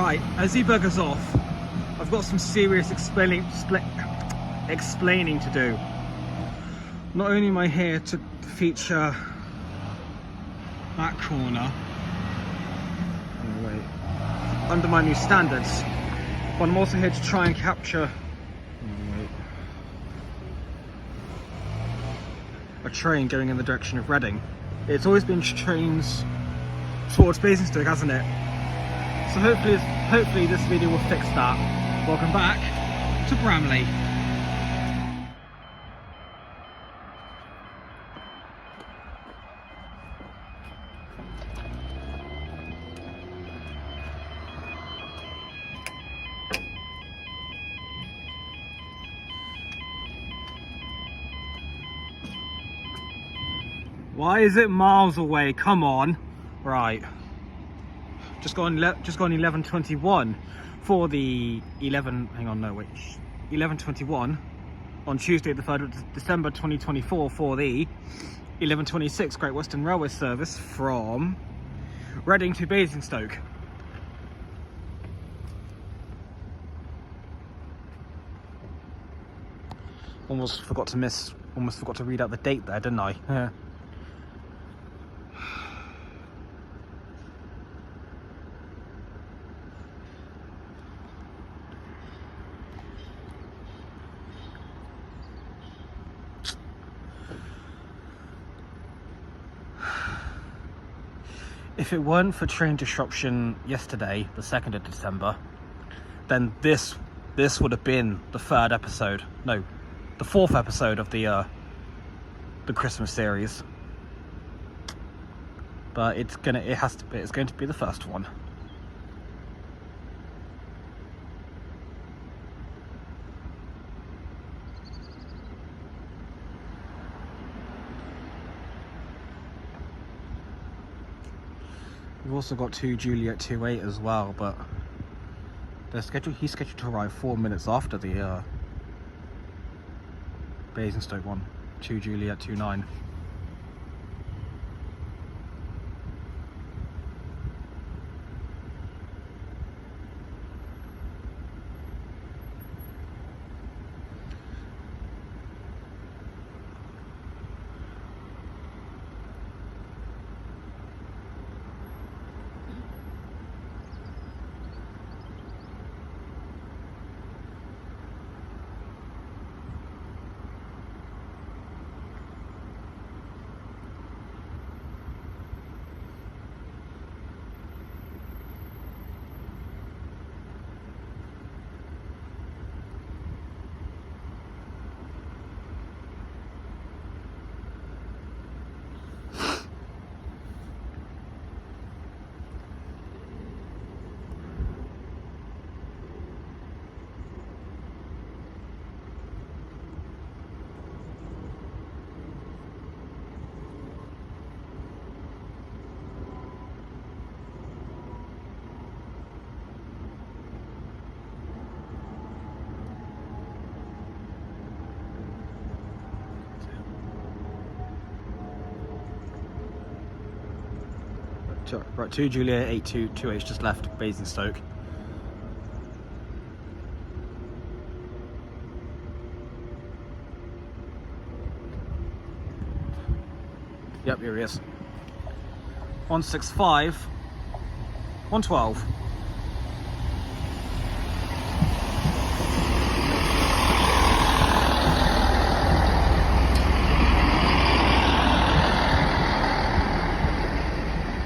Right, as he buggers off, I've got some serious explaining to do. Not only am I here to feature that corner, oh wait, under my new standards, but I'm also here to try and capture a train going in the direction of Reading. It's always been trains towards Basingstoke, hasn't it? So hopefully this video will fix that. Welcome back to Bramley. Why is it miles away? Come on. Right. Just gone 11:21 for the 11:21 on Tuesday the 3rd of December 2024 for the 11:26 Great Western Railway service from Reading to Basingstoke. Almost forgot to read out the date there, didn't I? Yeah. If it weren't for train disruption yesterday, the 2nd of December, then this would have been the 3rd episode. No, the 4th episode of the Christmas series. But it's going to be the first one. We've also got 2 Juliet 28 as well, but he's scheduled to arrive 4 minutes after the Basingstoke one. 2 Juliet 29. Right, 2 Juliet 82H just left Basingstoke. Yep, here he is. 165, 112.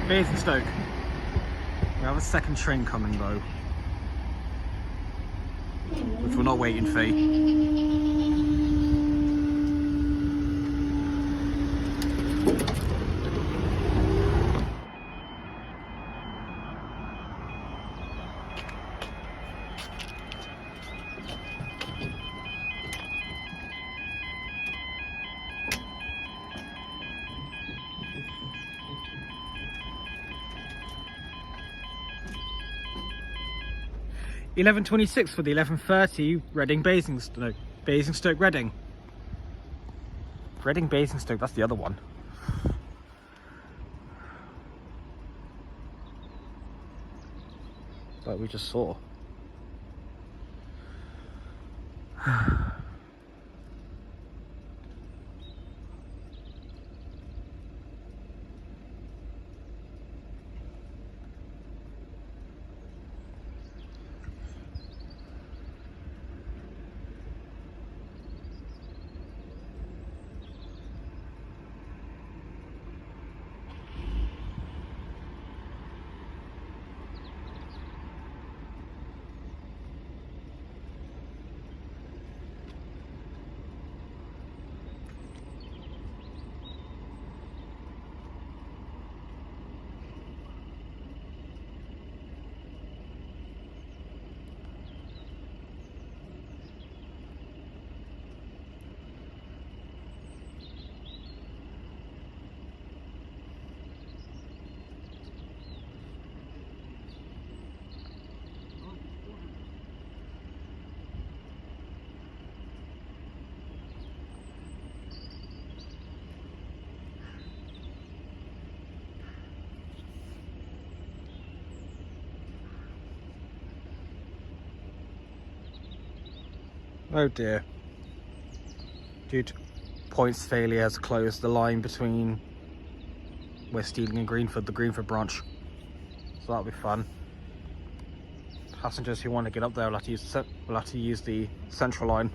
Basingstoke. We have a second train coming though, which we're not waiting for. 11:26 for the 11:30 Reading Basingstoke. No, Basingstoke Reading. Reading Basingstoke, that's the other one. like we just saw. Oh dear. Due to points failure has closed the line between West Ealing and Greenford, the Greenford branch. So that'll be fun. Passengers who want to get up there will have to use the central line.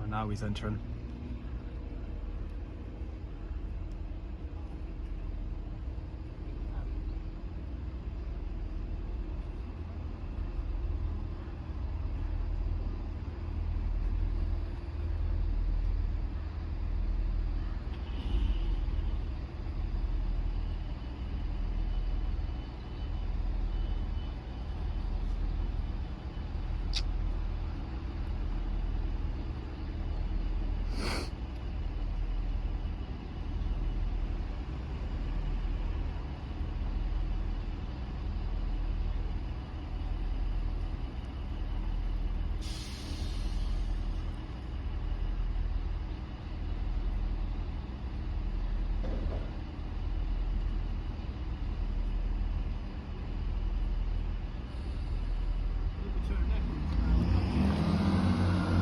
Now he's entering.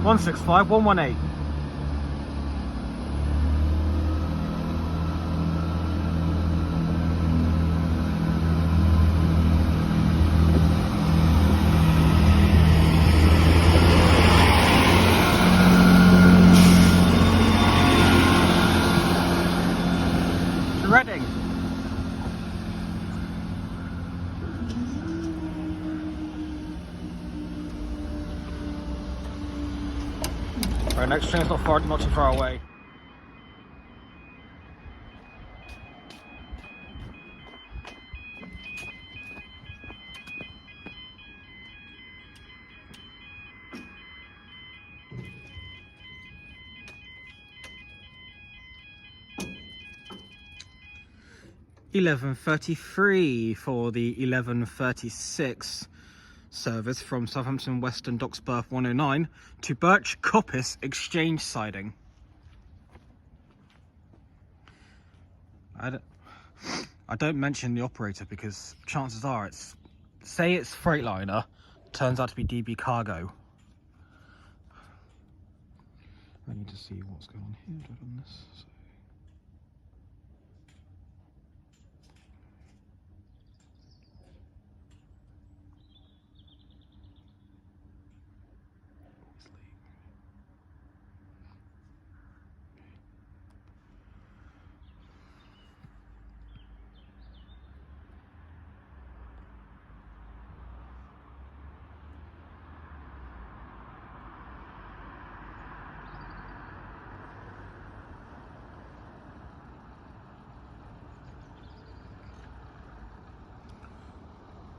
One 165 118. Reading. Right, next train's not too far away. (11:33) for the 11:36 service from Southampton Western Docks Berth 109 to Birch Coppice Exchange siding. I don't mention the operator because chances are say it's Freightliner, turns out to be DB Cargo. I need to see what's going on here. Do I on this? So.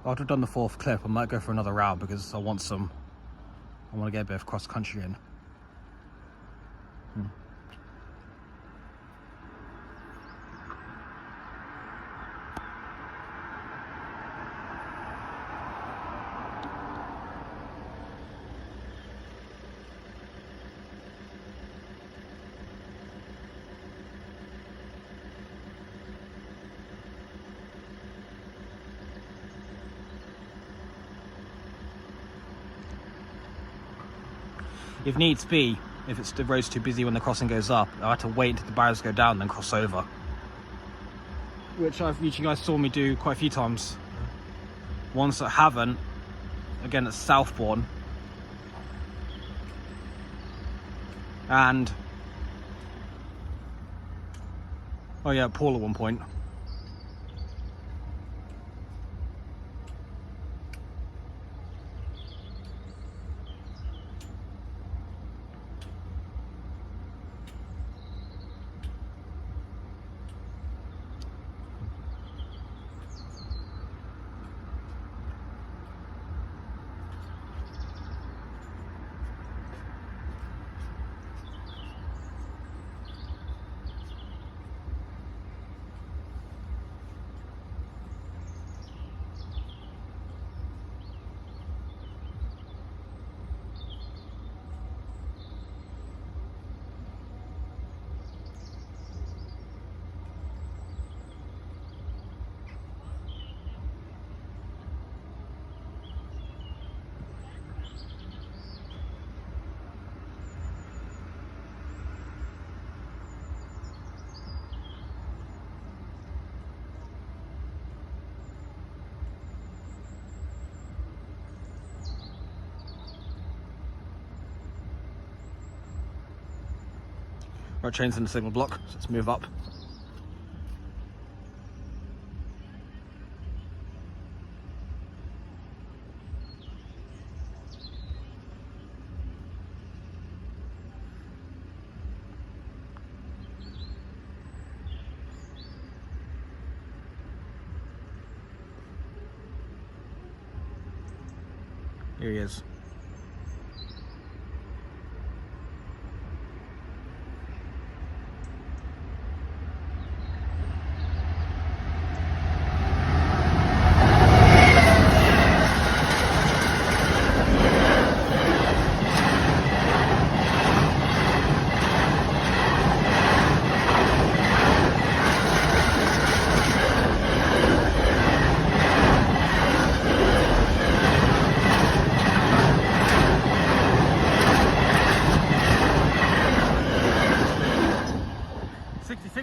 After I've done the 4th clip, I might go for another round because I want to get a bit of cross country in. If needs be, if the road's too busy when the crossing goes up, I have to wait until the barriers go down and then cross over. Which you guys saw me do quite a few times. Once at Havant, again at Southbourne, and oh yeah, Poole at one point. Right, train's in the signal block, so let's move up. Here he is.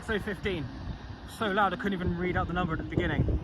So 15. So loud I couldn't even read out the number at the beginning.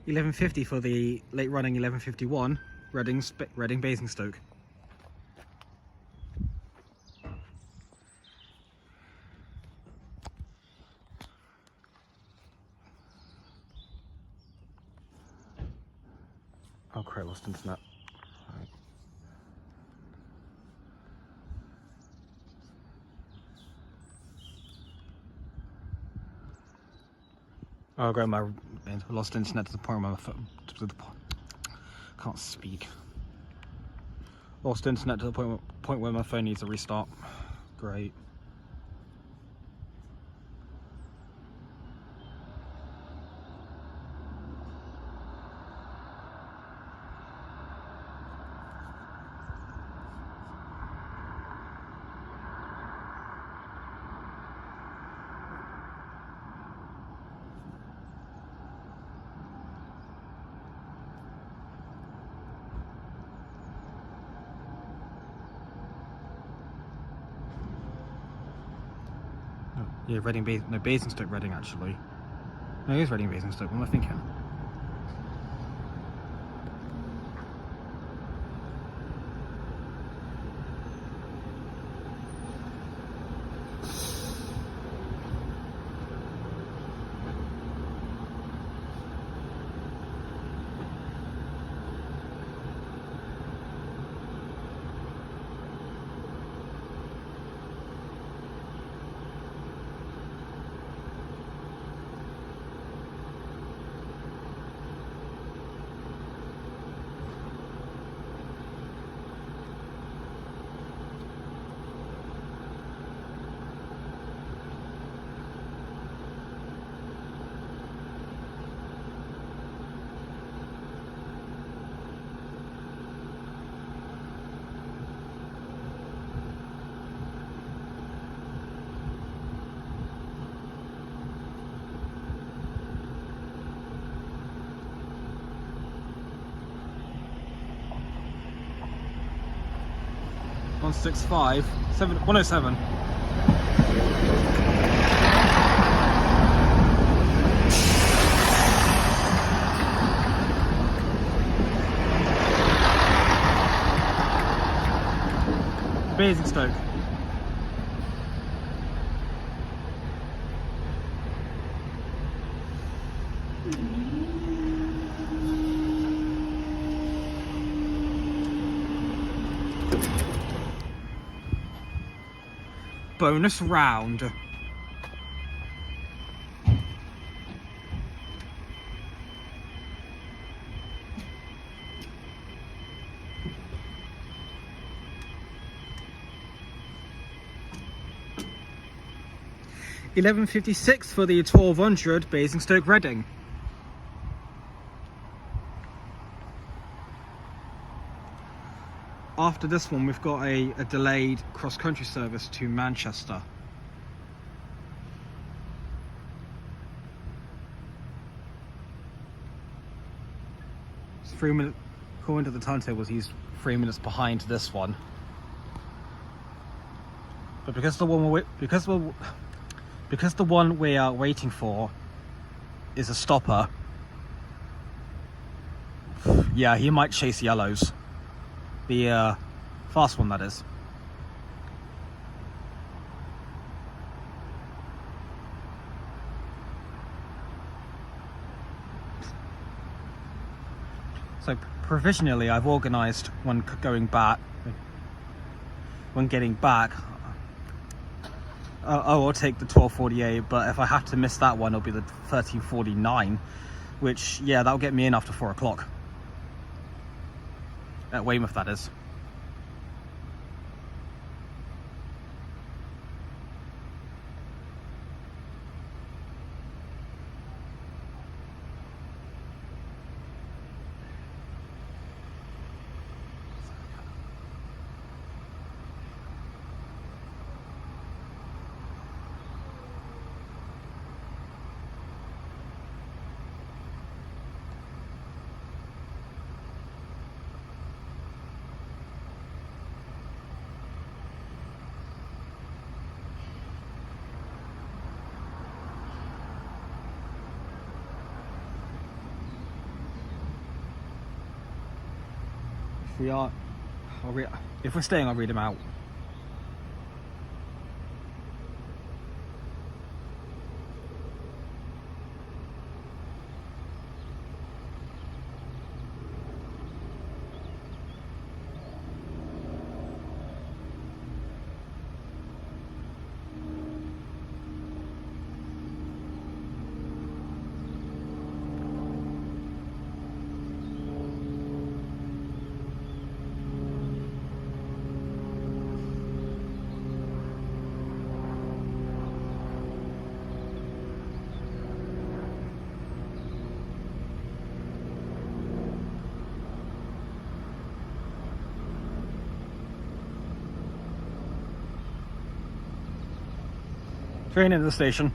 £11.50 for the late running 11:51 Reading Basingstoke. Oh crap, lost internet. Right. Oh great, my lost internet to the point where my phone can't speak. Lost internet to the point where my phone needs a restart. Great. Yeah, Reading, no, Basingstoke, Reading actually. No, it is Reading, Basingstoke, what am I thinking? One 165, 107. Basingstoke. Bonus round. £11.56 for the 1200 Basingstoke Reading. After this one, we've got a delayed cross-country service to Manchester. It's 3 minutes, according to the timetables, he's 3 minutes behind this one. But because the one we are waiting for is a stopper, yeah, he might chase yellows. The fast one, that is. So provisionally, I've organised when getting back. I'll take the 12:48, but if I have to miss that one, it'll be the 13:49, which, yeah, that'll get me in after 4 o'clock. At Weymouth, that is. If we're staying, I'll read them out. Train into the station.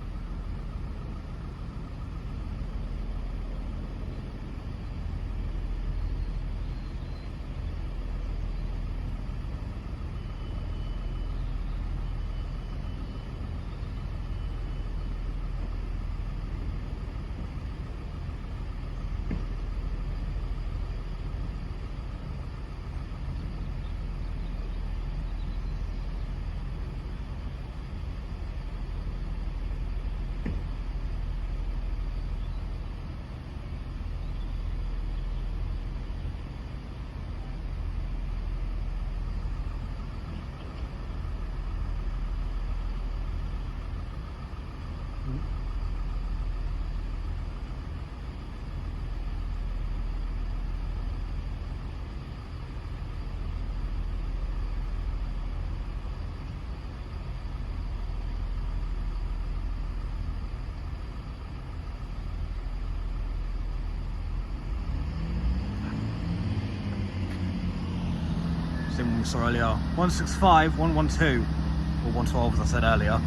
Same one we saw earlier. 165, 112, or 112 as I said earlier.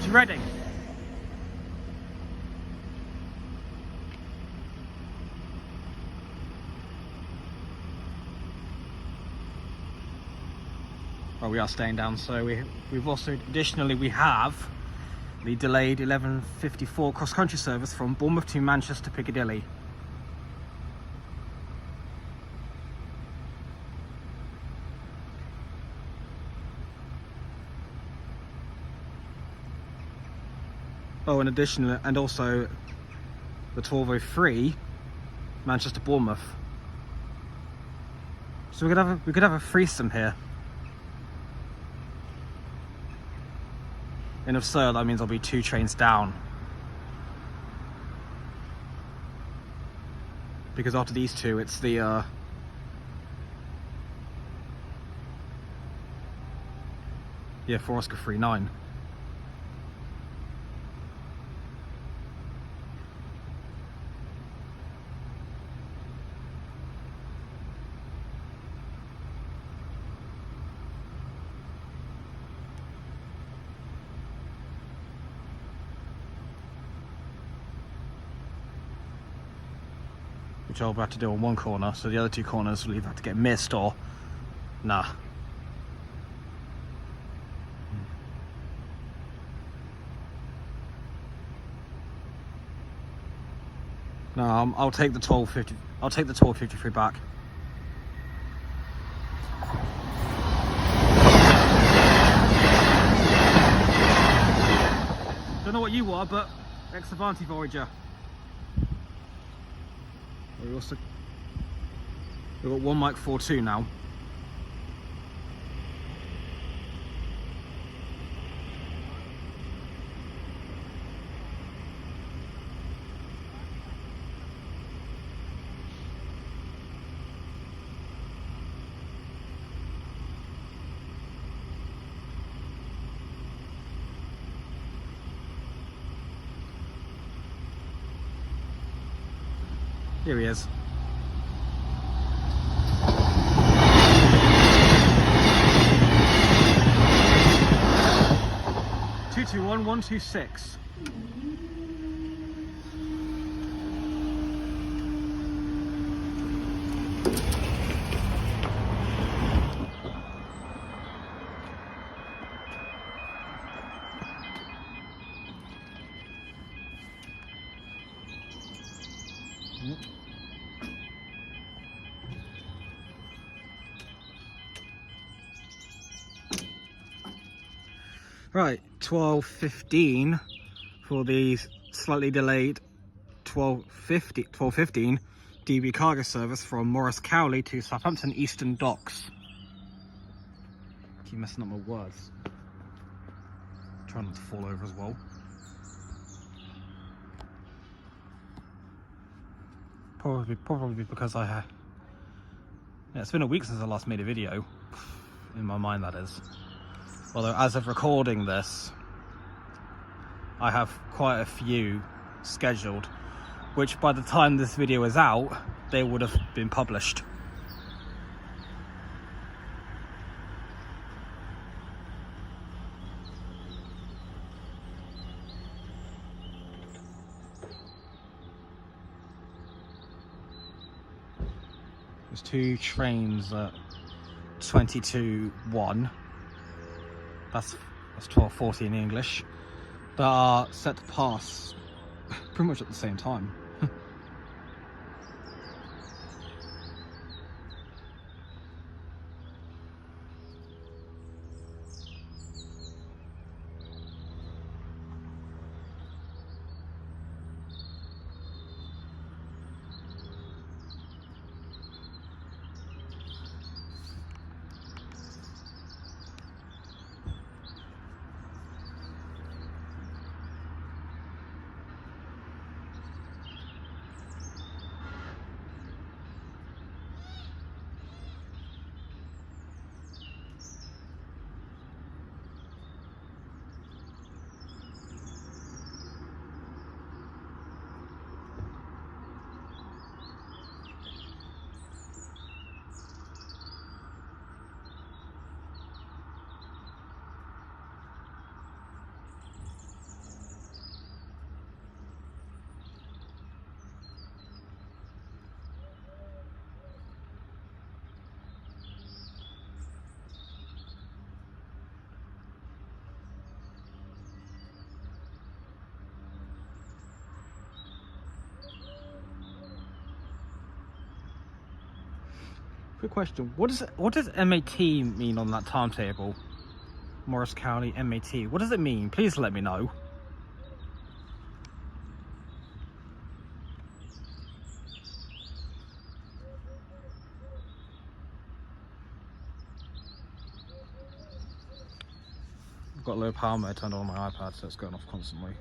She's ready. Well, we are staying down, so we've also additionally we have the delayed 11:54 cross-country service from Bournemouth to Manchester Piccadilly. Oh, and additionally, and also the 12:03 Manchester Bournemouth. So we could have a threesome here. And if so, that means I'll be 2 trains down. Because after these 2, it's the yeah, 4 Oscar 39. Which I'll have to do on one corner, so the other 2 corners will either have to get missed or nah. No, I'll take the 12:50. I'll take the 12:53 back. Don't know what you are, but ex-Havant Voyager. We've got 1 Mike 42 now. Here he is. Two 126. Right, 12:15 for the slightly delayed 12:15 DB cargo service from Morris Cowley to Southampton Eastern Docks. Keep messing up my words. Try not to fall over as well. Probably because yeah, it's been a week since I last made a video. In my mind, that is. Although, as of recording this, I have quite a few scheduled, which by the time this video is out, they would have been published. There's 2 trains at 22:1. That's 12:40 in English. That are set to pass pretty much at the same time. Quick question, what does MAT mean on that timetable? Morris County MAT, what does it mean? Please let me know. I've got low power mode turned on my iPad, so it's going off constantly.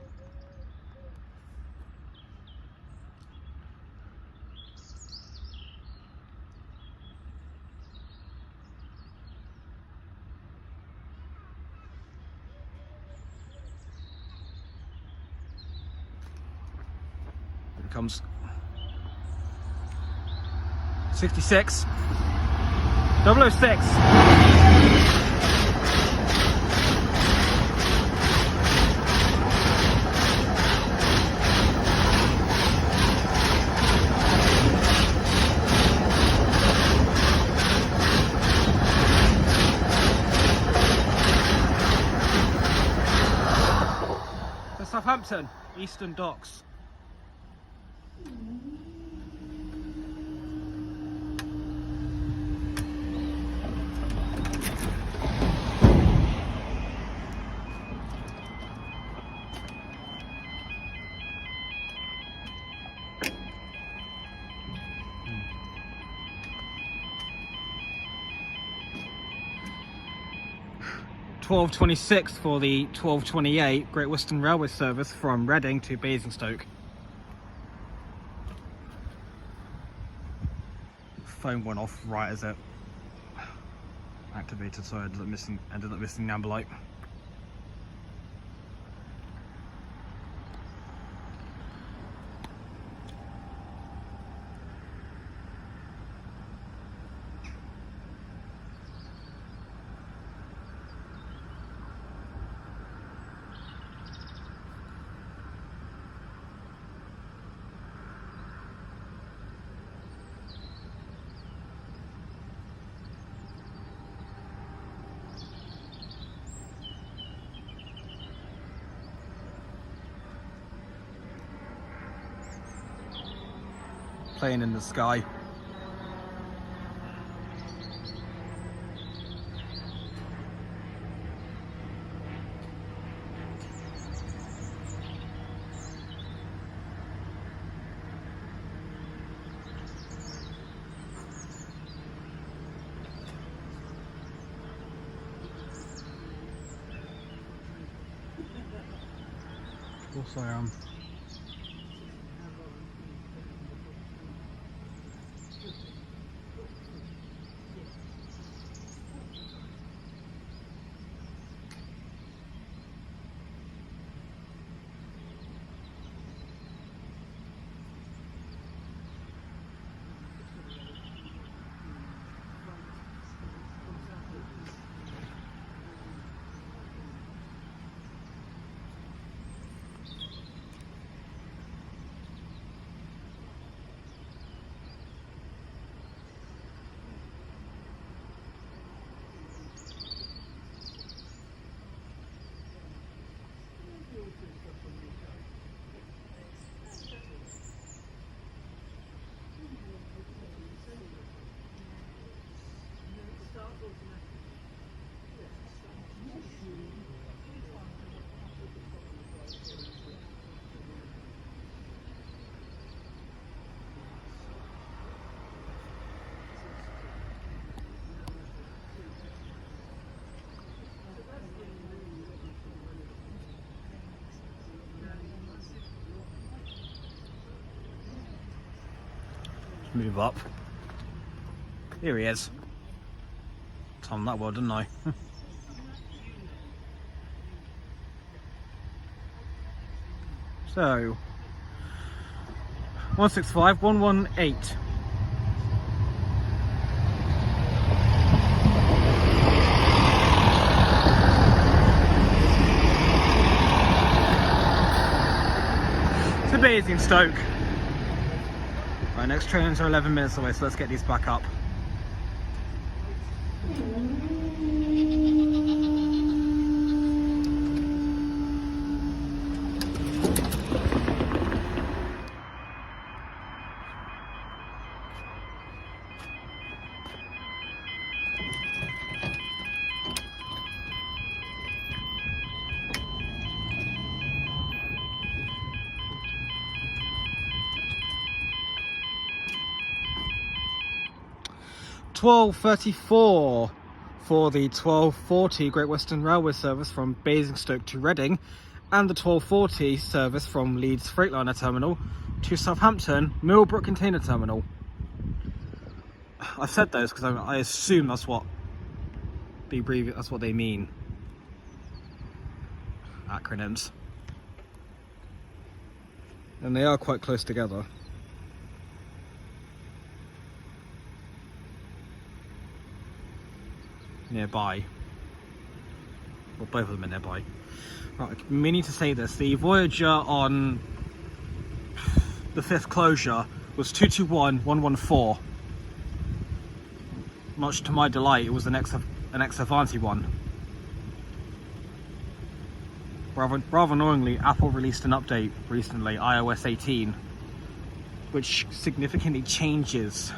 Comes 66 006. The Southampton Eastern Docks. £12.26 for the 12:28 Great Western Railway service from Reading to Basingstoke. Phone went off right as it activated, so I ended up missing the amber light. Plane in the sky. Of course I am. move up. Here he is. Timed that well, didn't I? So 165 118. To Basingstoke. Right, next trains are 11 minutes away, so let's get these back up. £12.34 for the 12:40 Great Western Railway service from Basingstoke to Reading, and the 12:40 service from Leeds Freightliner Terminal to Southampton Millbrook Container Terminal. I've said those because I assume that's what they mean. Acronyms. And they are quite close together. Nearby. Well, both of them are nearby. Right, meaning to say this, the Voyager on the 5th closure was 221114. Much to my delight, it was an ex-Havant one. Rather annoyingly, Apple released an update recently, iOS 18, which significantly changes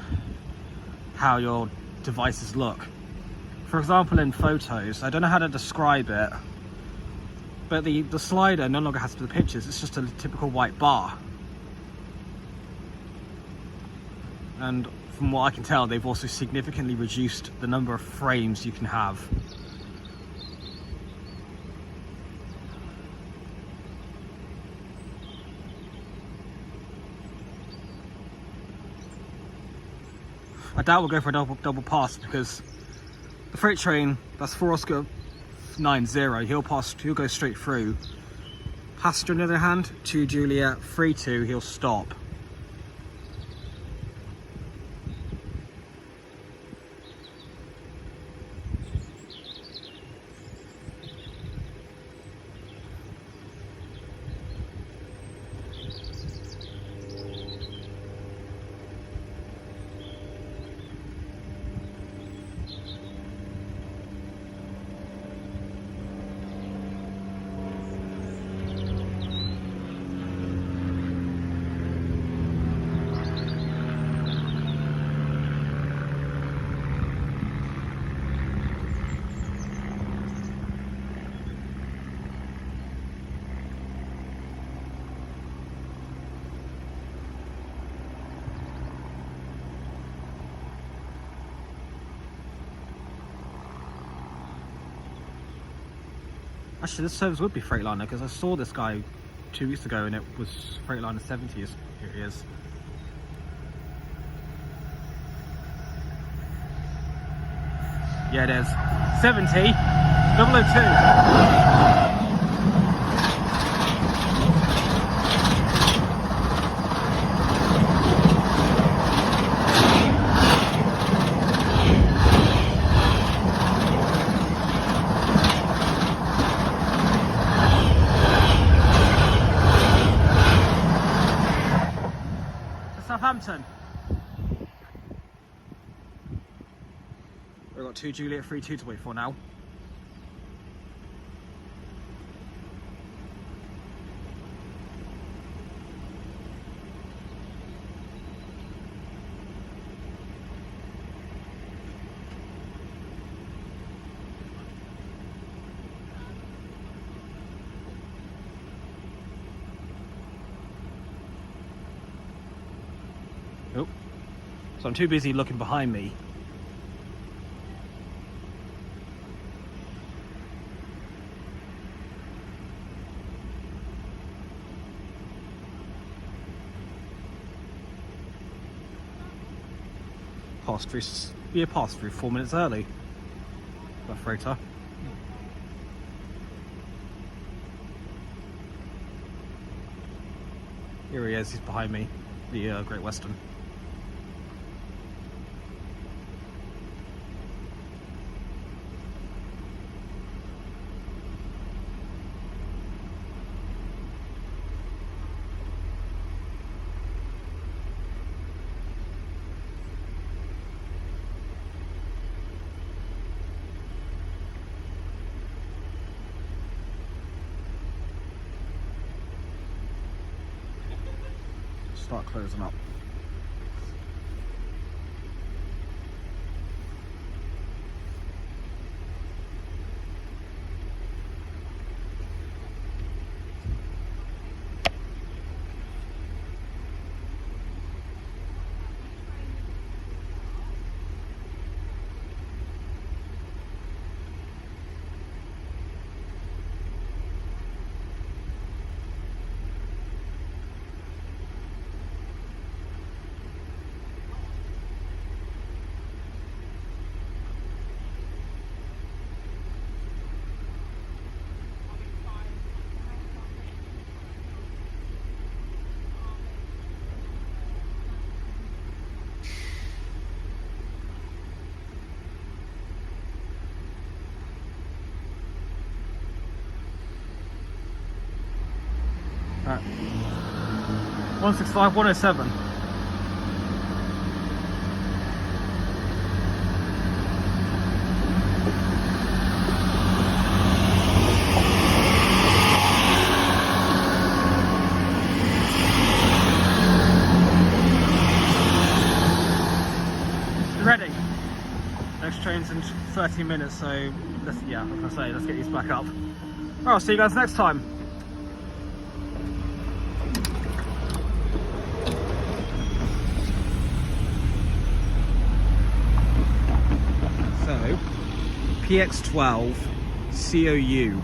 how your devices look. For example, in photos, I don't know how to describe it, but the slider no longer has the pictures, it's just a typical white bar. And from what I can tell, they've also significantly reduced the number of frames you can have. I doubt we'll go for a double pass, because the freight train, that's 4 Oscar 90, he'll go straight through. Passenger on the other hand, 2 Juliet 32, he'll stop. Actually, this service would be Freightliner, because I saw this guy 2 weeks ago and it was Freightliner 70s. Here he is. Yeah, it is. 70 002. Southampton. We've got 2 Juliet 32 to wait for now. Oh, so I'm too busy looking behind me. we passed through 4 minutes early. That freighter. Here he is, he's behind me, the Great Western. Start closing up. Right. 165, 107. Ready. Next train's in 30 minutes, so let's get these back up. Alright, I'll see you guys next time. So, PX12 COU.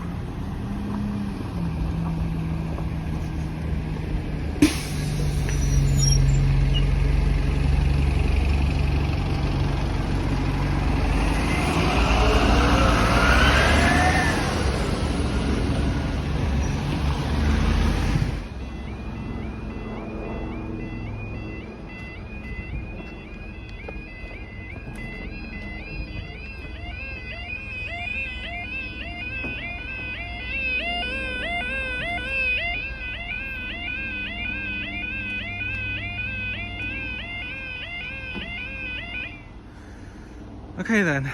Okay then,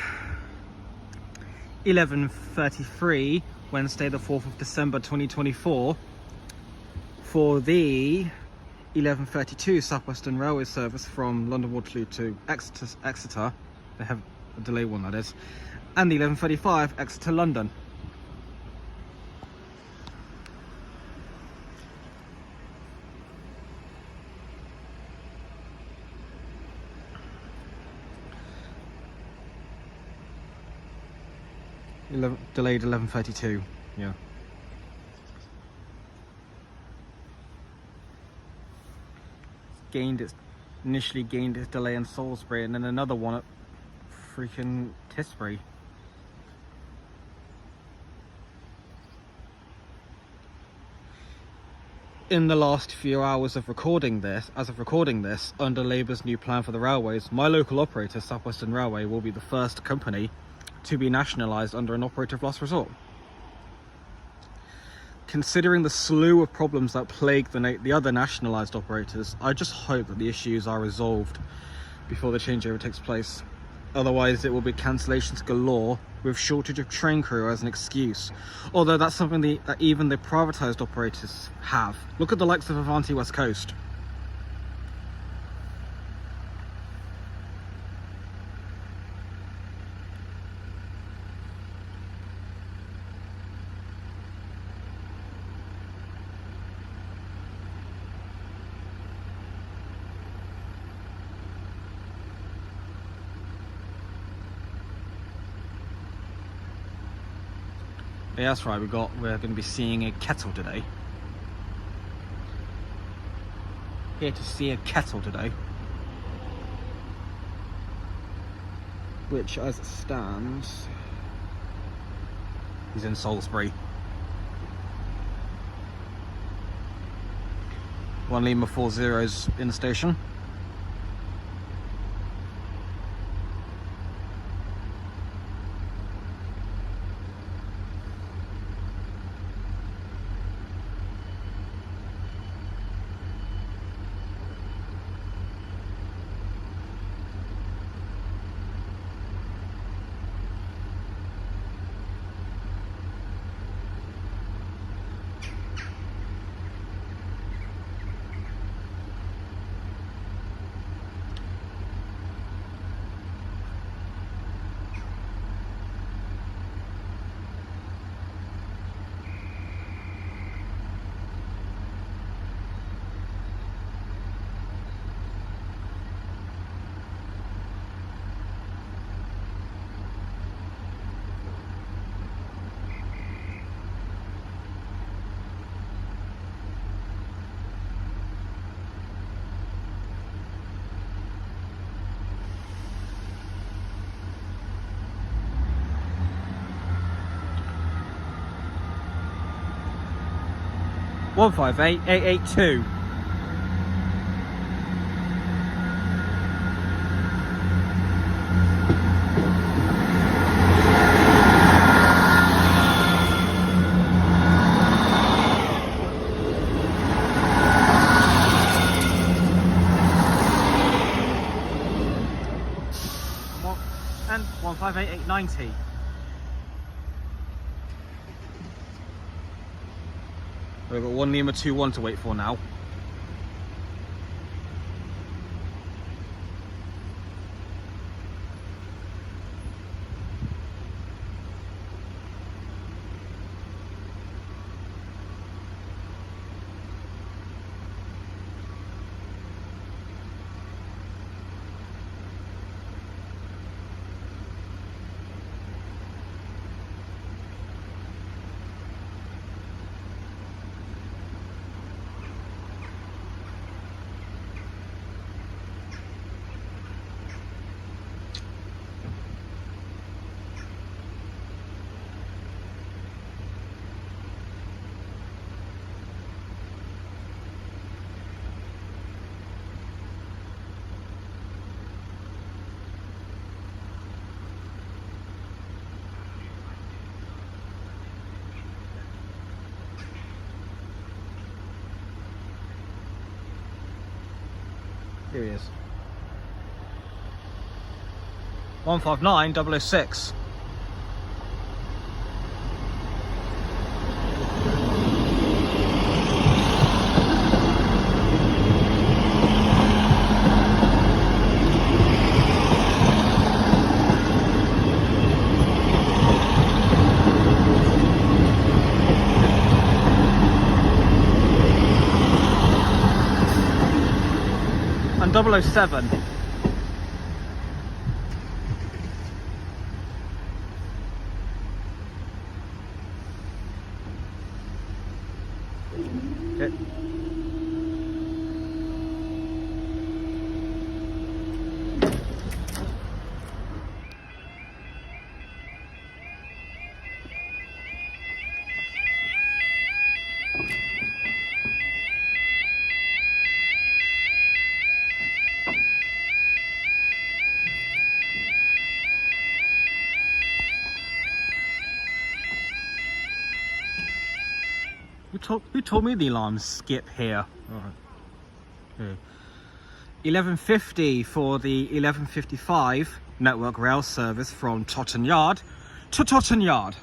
11:33, Wednesday the 4th of December 2024, for the 11:32 South Western Railway service from London Waterloo to Exeter, they have a delay one that is, and the 11:35 Exeter London. Delayed 11:32, yeah. Initially gained its delay in Salisbury, and then another one at freaking Tisbury. In the last few hours of recording this, under Labour's new plan for the railways, my local operator, South Western Railway, will be the first company to be nationalised under an operator of last resort. Considering the slew of problems that plague the other nationalised operators, I just hope that the issues are resolved before the changeover takes place. Otherwise, it will be cancellations galore, with shortage of train crew as an excuse. Although that's something that even the privatised operators have. Look at the likes of Havant West Coast. Yeah, that's right, we're going to be seeing a kettle today. Here to see a kettle today. which as it stands, he's in Salisbury. 1 Lima 40's in the station. One 158 882. And 158 890. We've got 1 Lima 21 to wait for now. Here he is. 159 006. And 007. Okay. Who told me the alarms skip here? Okay. 11:50 for the 11:55 network rail service from Totton Yard to Totton Yard.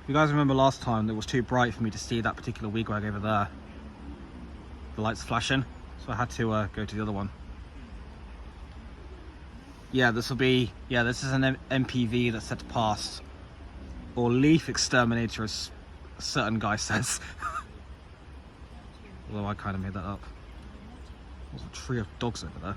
You guys remember last time it was too bright for me to see that particular wigwag over there. The lights flashing, so I had to go to the other one. Yeah, this will be, this is an MPV that's set to pass. Or leaf exterminator, as a certain guy says. Although I kind of made that up. There's a tree of dogs over there.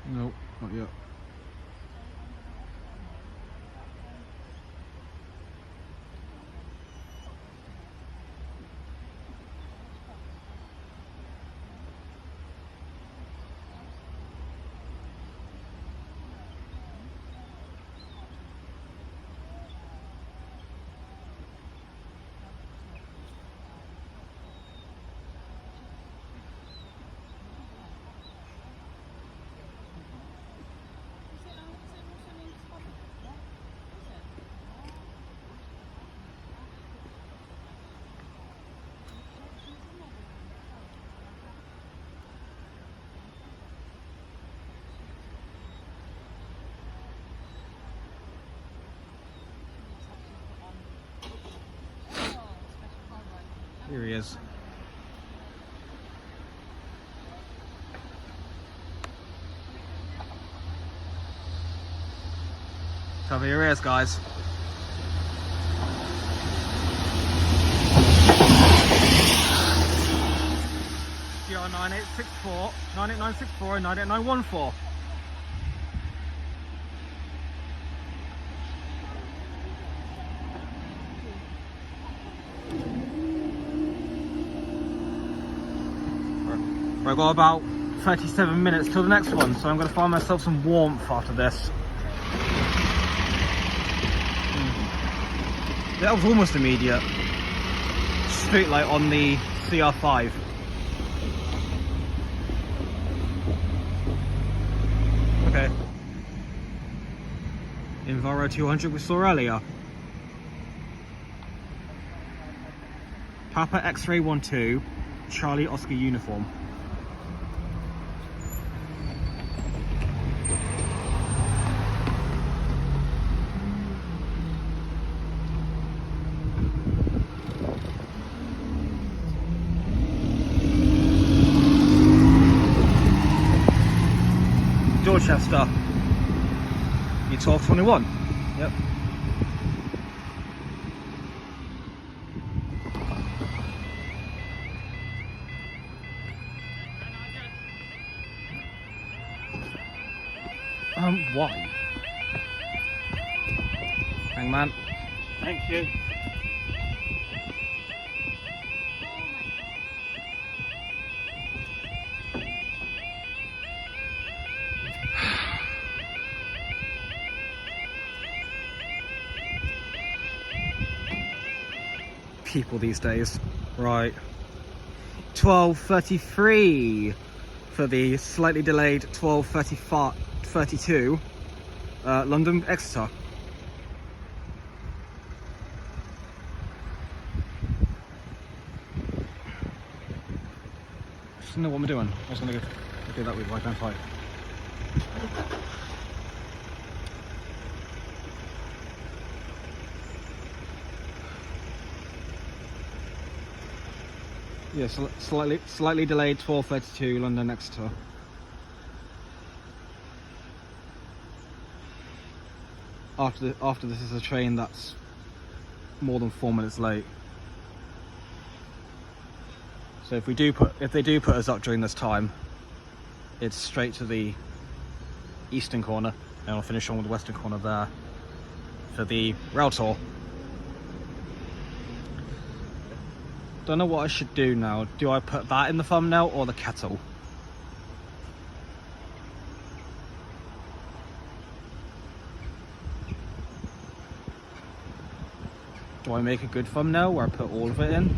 Nope, not yet. Here he is. Cover your ears, guys. GR 9864, 98964 and 98914. I've got about 37 minutes till the next one, so I'm going to find myself some warmth after this. That was almost immediate. Street light on the CR5. Okay. Enviro 200 we saw earlier. Papa X-ray 12, Charlie Oscar uniform. Dorchester, you 1221. Yep. Why? Hangman. Thank you. People these days. Right. 12:33 for the slightly delayed 12:32 London Exeter. I just don't know what I'm doing. I was going to go do that with right down 5. Yeah, slightly delayed 12:32 London Exeter. After this is a train that's more than 4 minutes late. So if they do put us up during this time, it's straight to the eastern corner, and I'll finish on with the western corner there for the rail tour. Don't know what I should do now. Do I put that in the thumbnail or the kettle? Do I make a good thumbnail where I put all of it in?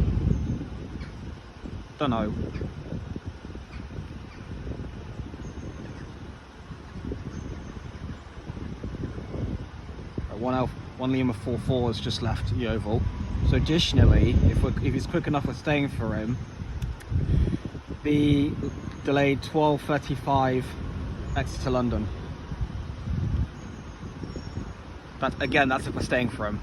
Don't know. One Lima 44 has just left Yeovil. So additionally, if he's quick enough with staying for him, the delayed 12:35 Exeter London. That's if we're staying for him.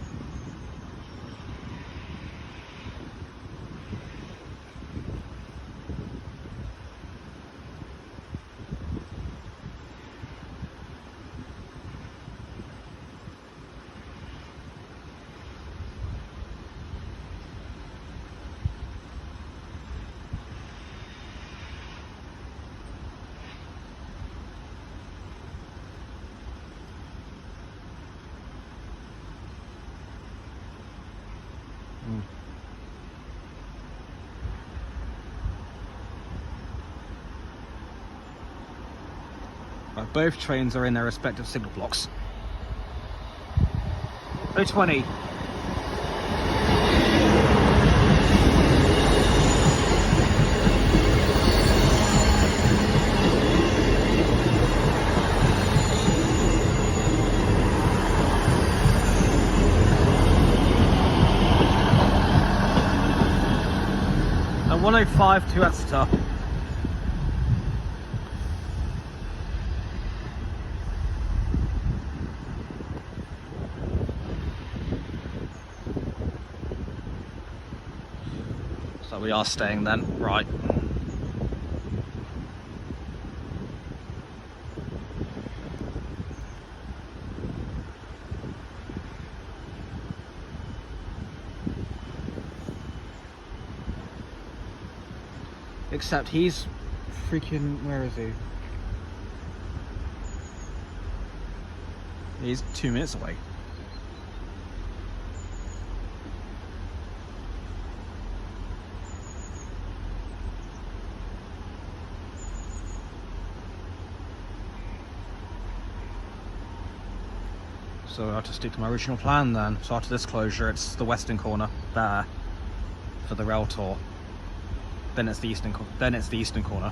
Right, both trains are in their respective signal blocks. 020. And 105 to Exeter. So we are staying then, right. Except he's freaking, where is he? He's 2 minutes away. So I have to stick to my original plan then. So after this closure, it's the western corner there for the rail tour. Then it's the eastern corner.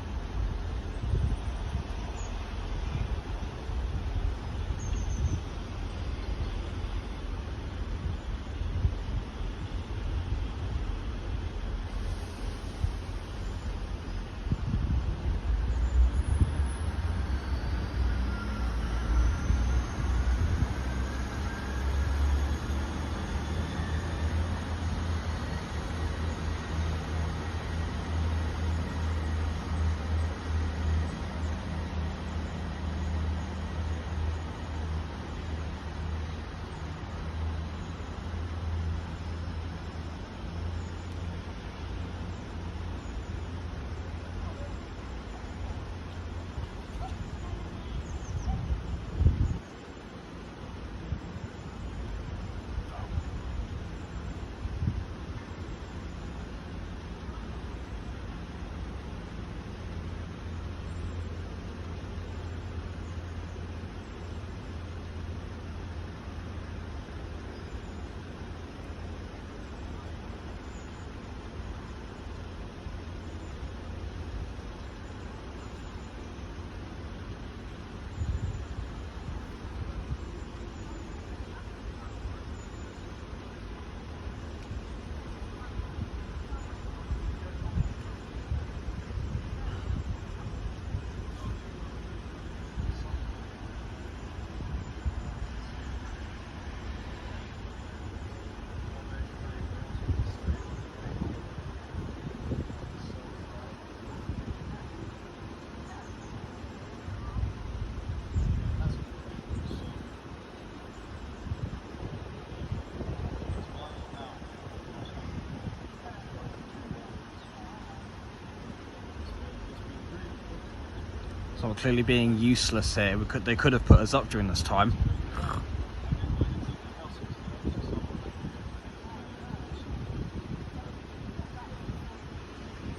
So we're clearly being useless here. They could have put us up during this time.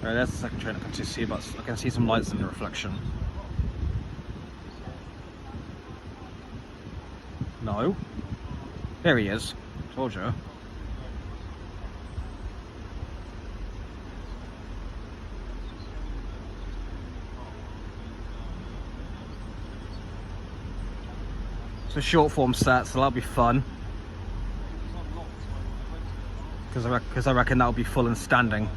Right, there's the second train. I can see some lights in the reflection. No. There he is. Told you. It's a short form set, so that'll be fun. Because I reckon that'll be full and standing.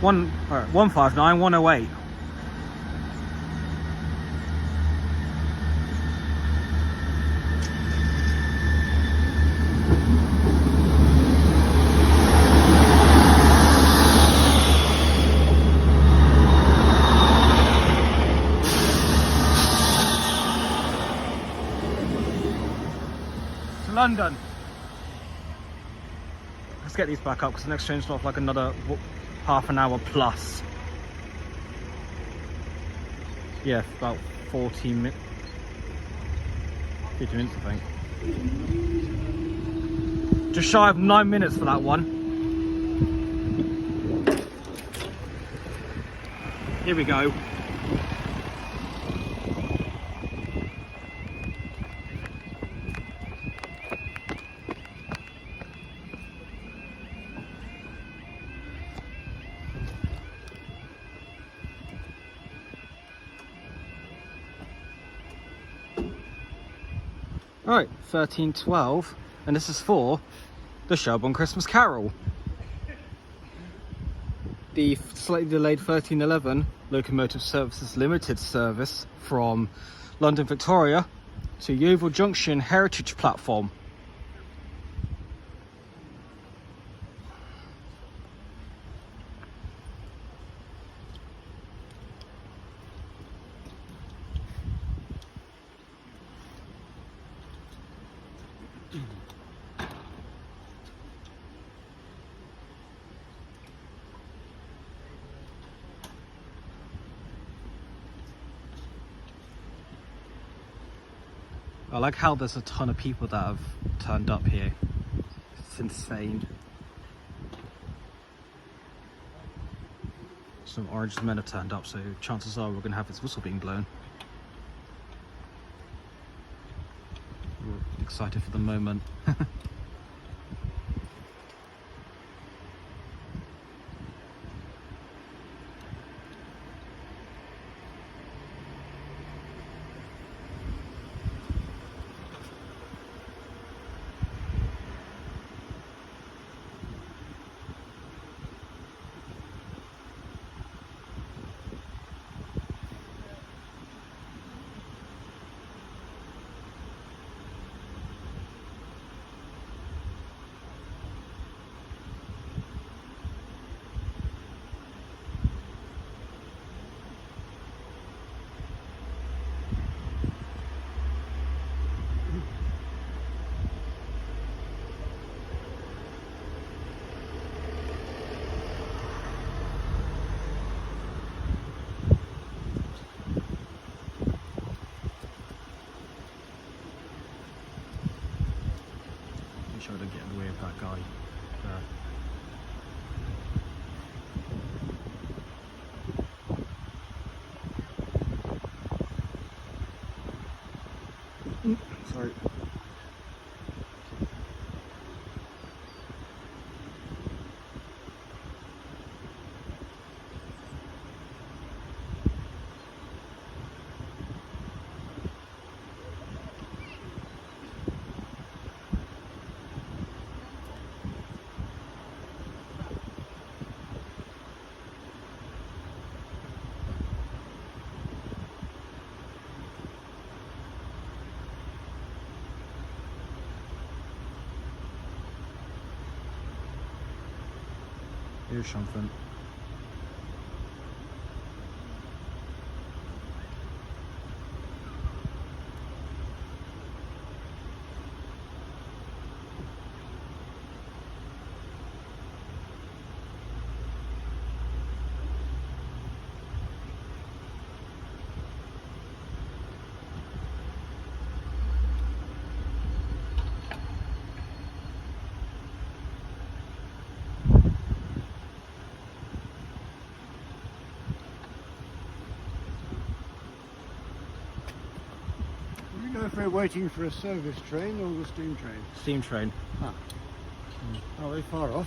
159, 108. London. Let's get these back up because the next train's not like another half an hour plus. Yeah, about 40 minutes. 50 minutes, I think. Just shy of 9 minutes for that one. Here we go. Alright, 13:12, and this is for the Sherborne Christmas Carol. The slightly delayed 13:11 Locomotive Services Limited service from London Victoria to Yeovil Junction Heritage Platform. I like how there's a ton of people that have turned up here. It's insane. Some orange men have turned up, so chances are we're going to have this whistle being blown. We're excited for the moment. Sure I don't get in the way of that guy there. Sorry. Here's something. If we're waiting for a service train or the steam train? Steam train. Ah. Are they far off?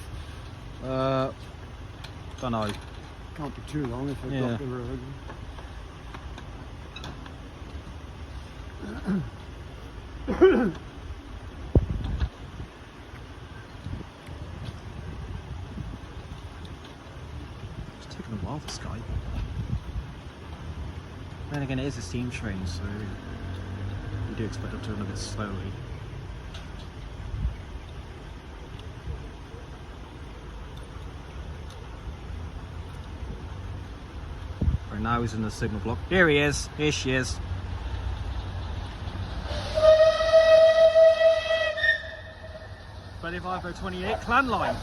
Don't know. Can't be too long if they've blocked the road. taken a while for Skype. Then again, it is a steam train, so we do expect it to run a bit slowly. Right now he's in the signal block. Here he is. Here she is. Bedhampton 28 clan line.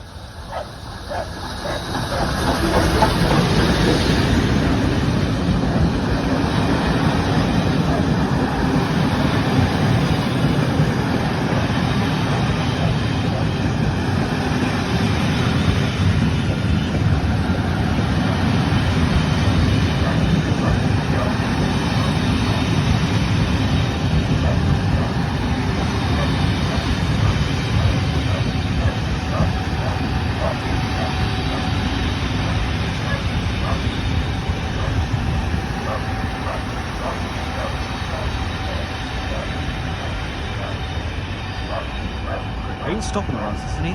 He's stopping us, isn't he?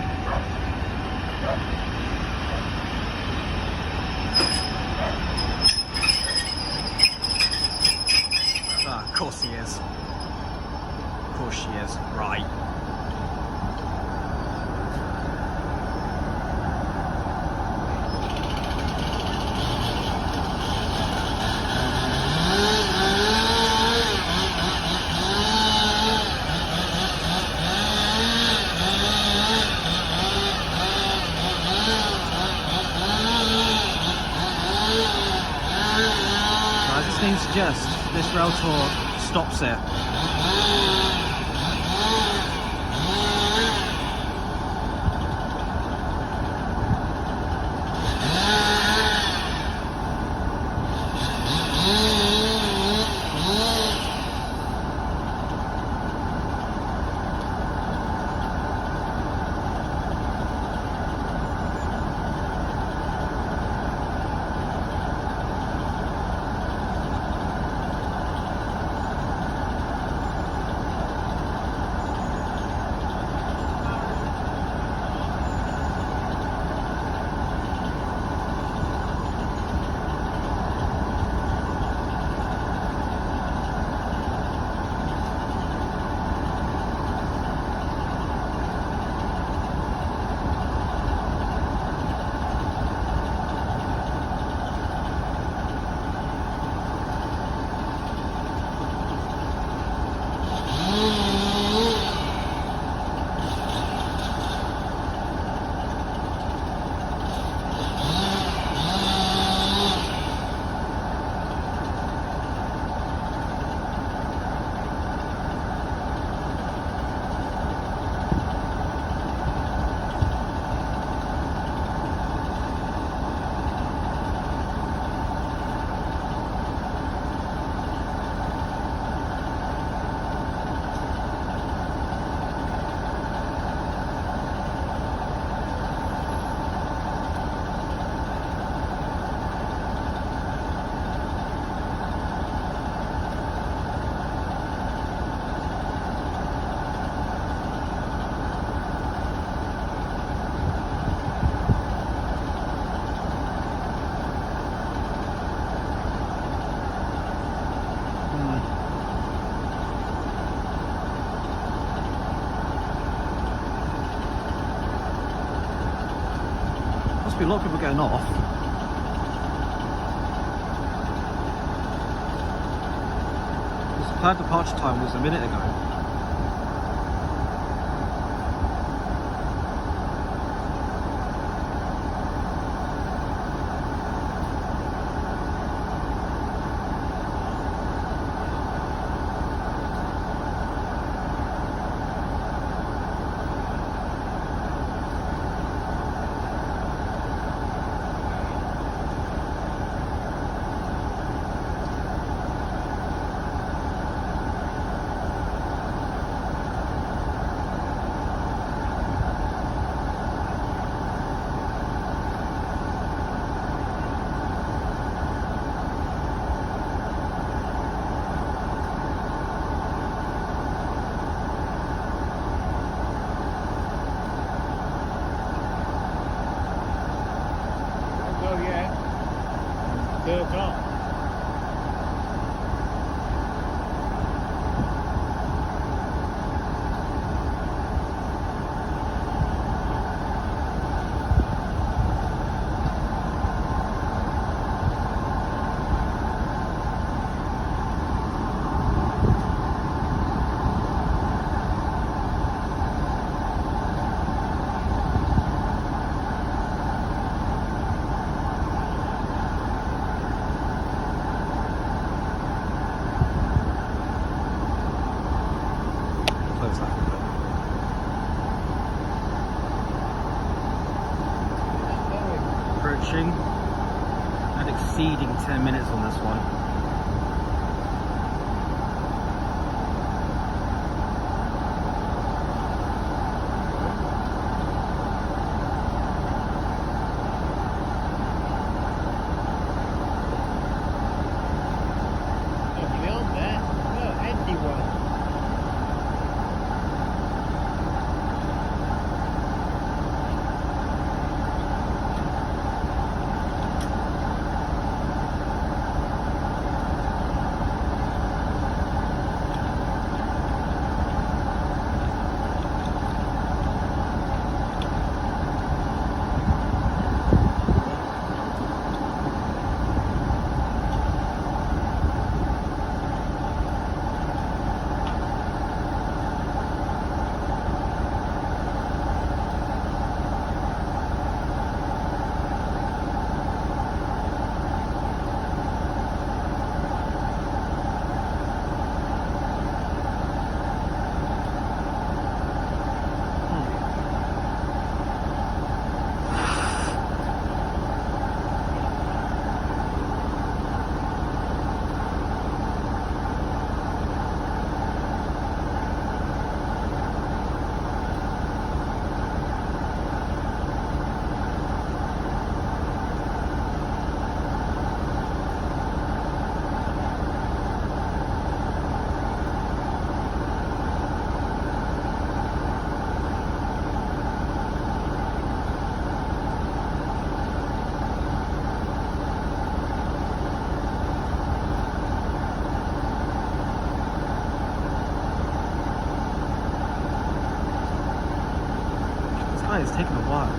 Ah, of course he is. Of course she is. Right. Suggest this rail tour stops it. A lot of people getting off. This planned departure time was a minute ago. 2 o'clock. Approaching and exceeding 10 minutes on this one. Beyond that, oh, empty one. It's taken a while.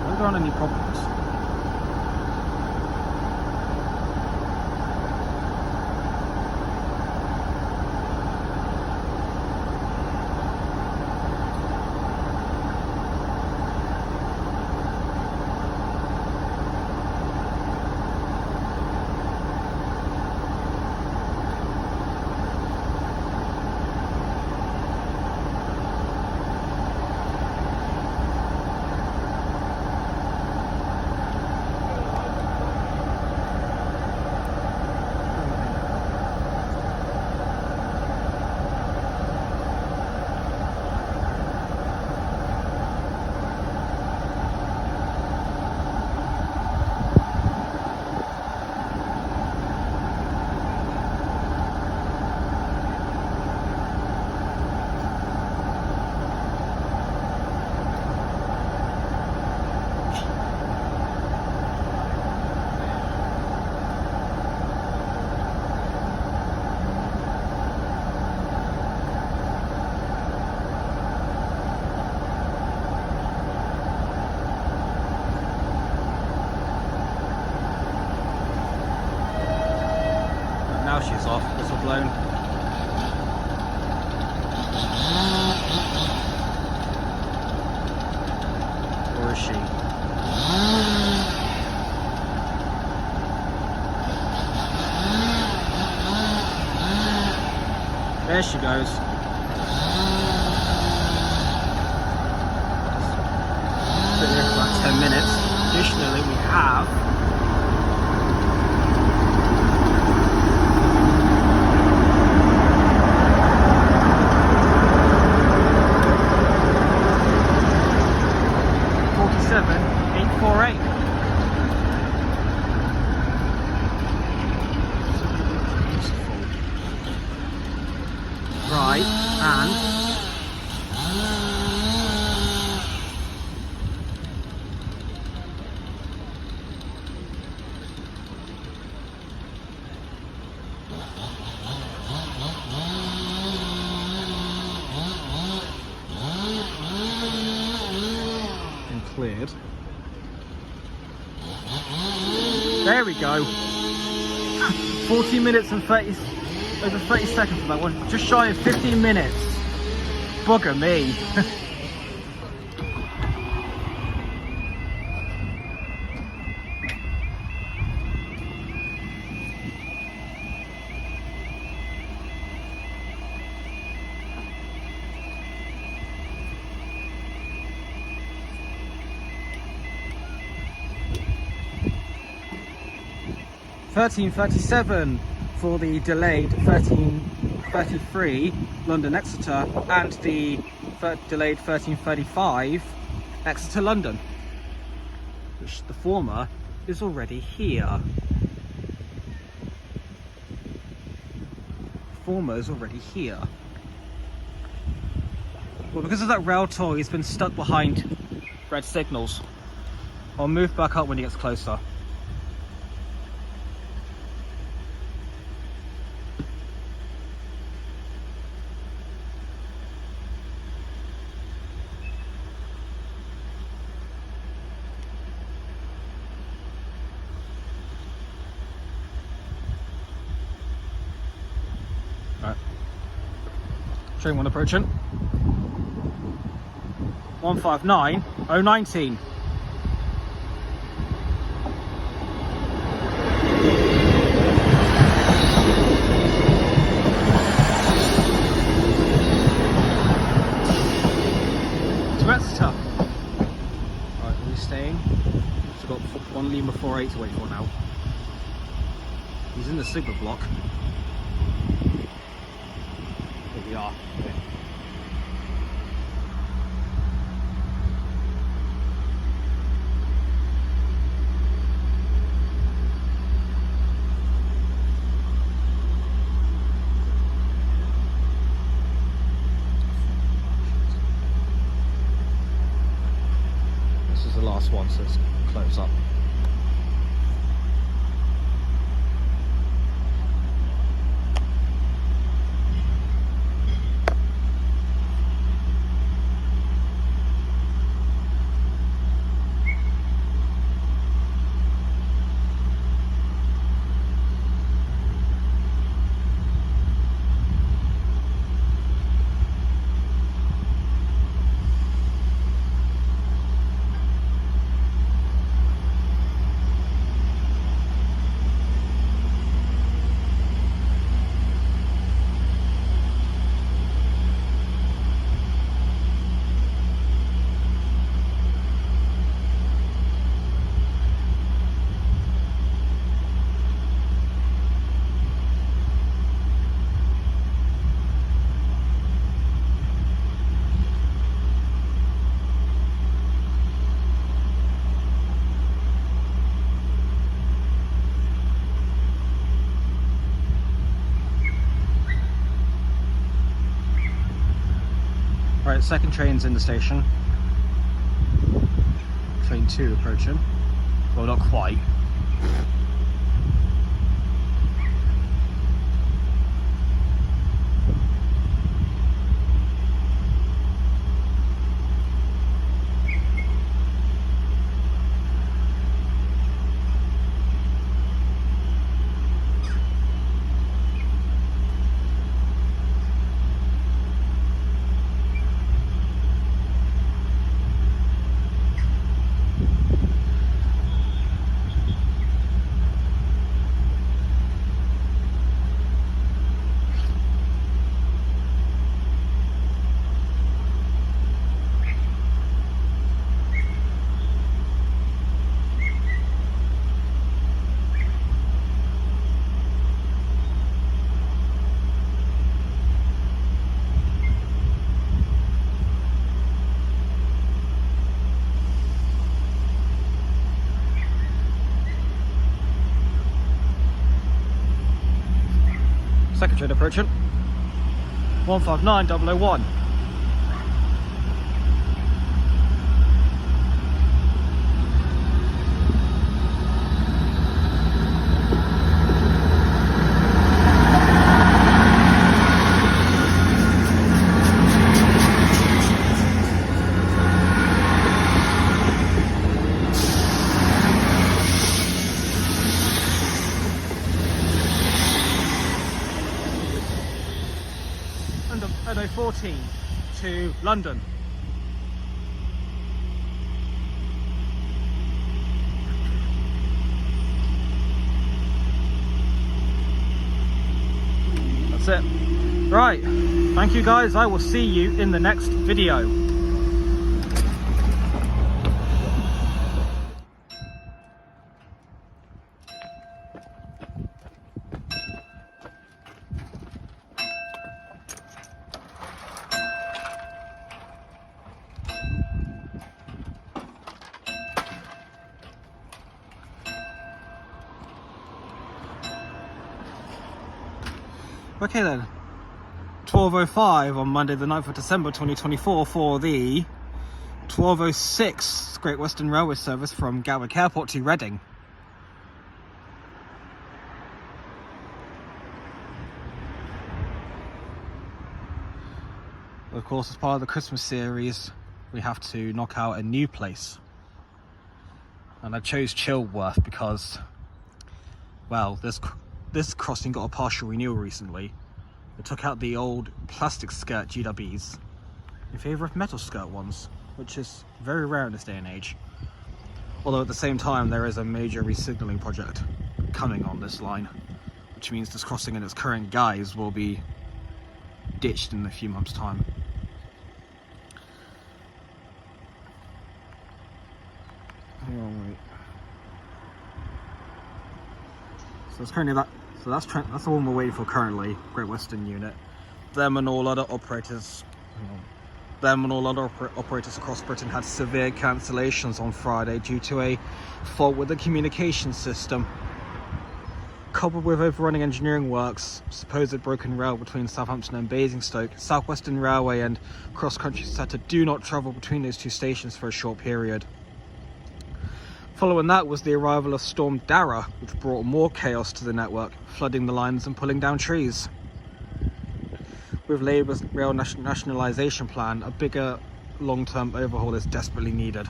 Are there any problems? Now she's off, whistle blown. Or is she? There she goes. Been there for about 10 minutes. Additionally, we have right, and cleared. There we go. 14 minutes and 30, over 30 seconds on that one. Just shy of 15 minutes. Bugger me. $13.37 for the delayed 13.33 London Exeter and the delayed 13.35 Exeter London, which the former is already here. Well, because of that rail toy, he's been stuck behind red signals. I'll move back up when he gets closer. Train 1 approaching. 159.019. To Exeter. Right, are we staying? So we've got 1 Lima 48 to wait for now. He's in the super block. Here we are. Okay. This is the last one, so let's close up. Right, second train's in the station. Train 2 approaching. Well, not quite. Second train approaching. 159.001. A14 to London. That's it. Right, thank you guys. I will see you in the next video. Okay then, 12:05 on Monday the 9th of December 2024 for the 12:06 Great Western Railway service from Gatwick Airport to Reading. Of course, as part of the Christmas series, we have to knock out a new place. And I chose Chilworth because, well, this crossing got a partial renewal recently. They took out the old plastic skirt GWs in favour of metal skirt ones, which is very rare in this day and age. Although at the same time there is a major re-signalling project coming on this line, which means this crossing in its current guise will be ditched in a few months' time. Hang on, wait. So it's currently that. So that's the one we're waiting for currently, Great Western unit. Them and all other operators across Britain had severe cancellations on Friday due to a fault with the communication system. Coupled with overrunning engineering works, supposed broken rail between Southampton and Basingstoke, South Western Railway and Cross Country said to do not travel between those two stations for a short period. Following that was the arrival of Storm Dara, which brought more chaos to the network, flooding the lines and pulling down trees. With Labour's rail nationalisation plan, a bigger long-term overhaul is desperately needed.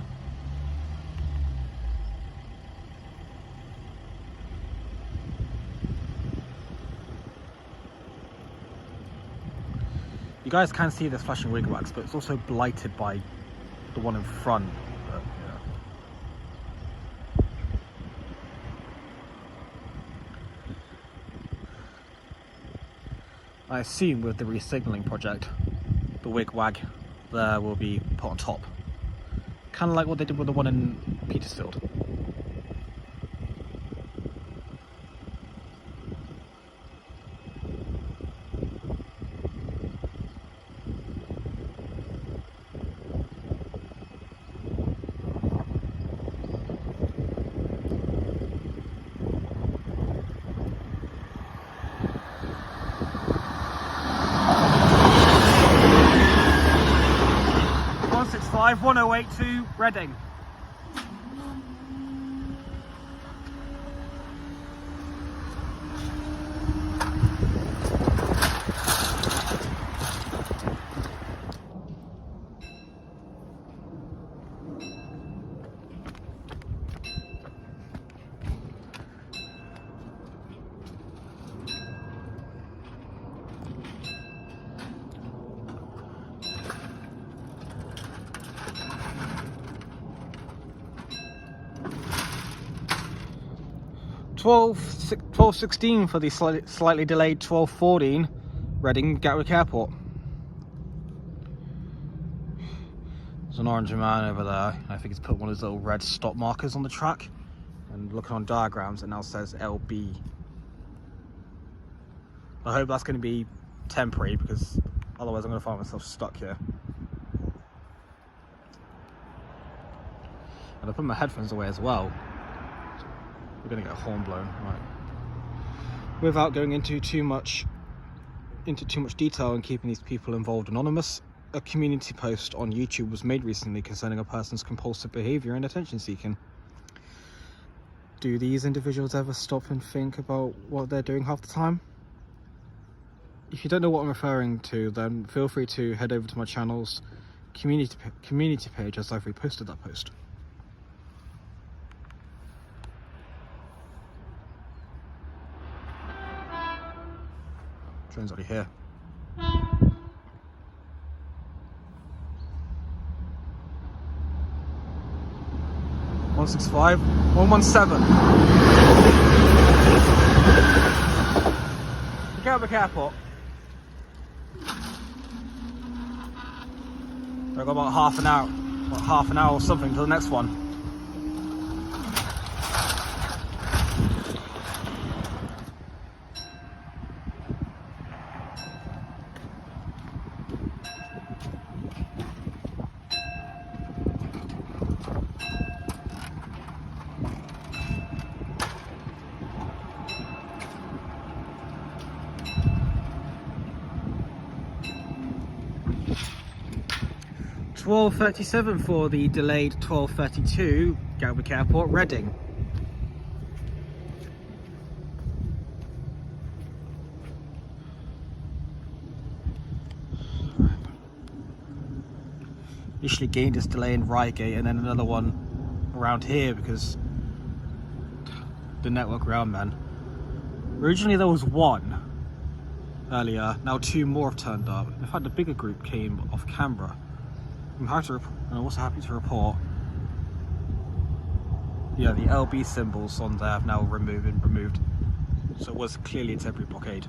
You guys can see this flashing wigwags, but it's also blighted by the one in front. I assume with the re-signalling project, the wigwag there will be put on top. Kind of like what they did with the one in Petersfield. Five 1082 Reading. Twelve 16 for the slightly delayed 12:14 Reading Gatwick Airport. There's an orange man over there. I think he's put one of his little red stop markers on the track, and looking on diagrams it now says LB. I hope that's going to be temporary, because otherwise I'm going to find myself stuck here. And I put my headphones away as well. We're going to get a horn blown, right? Without going into too much detail and keeping these people involved anonymous, a community post on YouTube was made recently concerning a person's compulsive behaviour and attention seeking. Do these individuals ever stop and think about what they're doing half the time? If you don't know what I'm referring to, then feel free to head over to my channel's community page, as I've reposted that post. Train's already here. 165, 117. Gatwick Airport. I've got about half an hour or something to the next one. $12.37 for the delayed 12:32 Gatwick Airport, Reading. Initially gained this delay in Reigate and then another one around here because the network around, man. Originally there was one earlier, now two more have turned up. In fact, the bigger group came off Canberra. I'm also happy to report, yeah, the LB symbols on there have now been removed. So it was clearly a temporary blockade.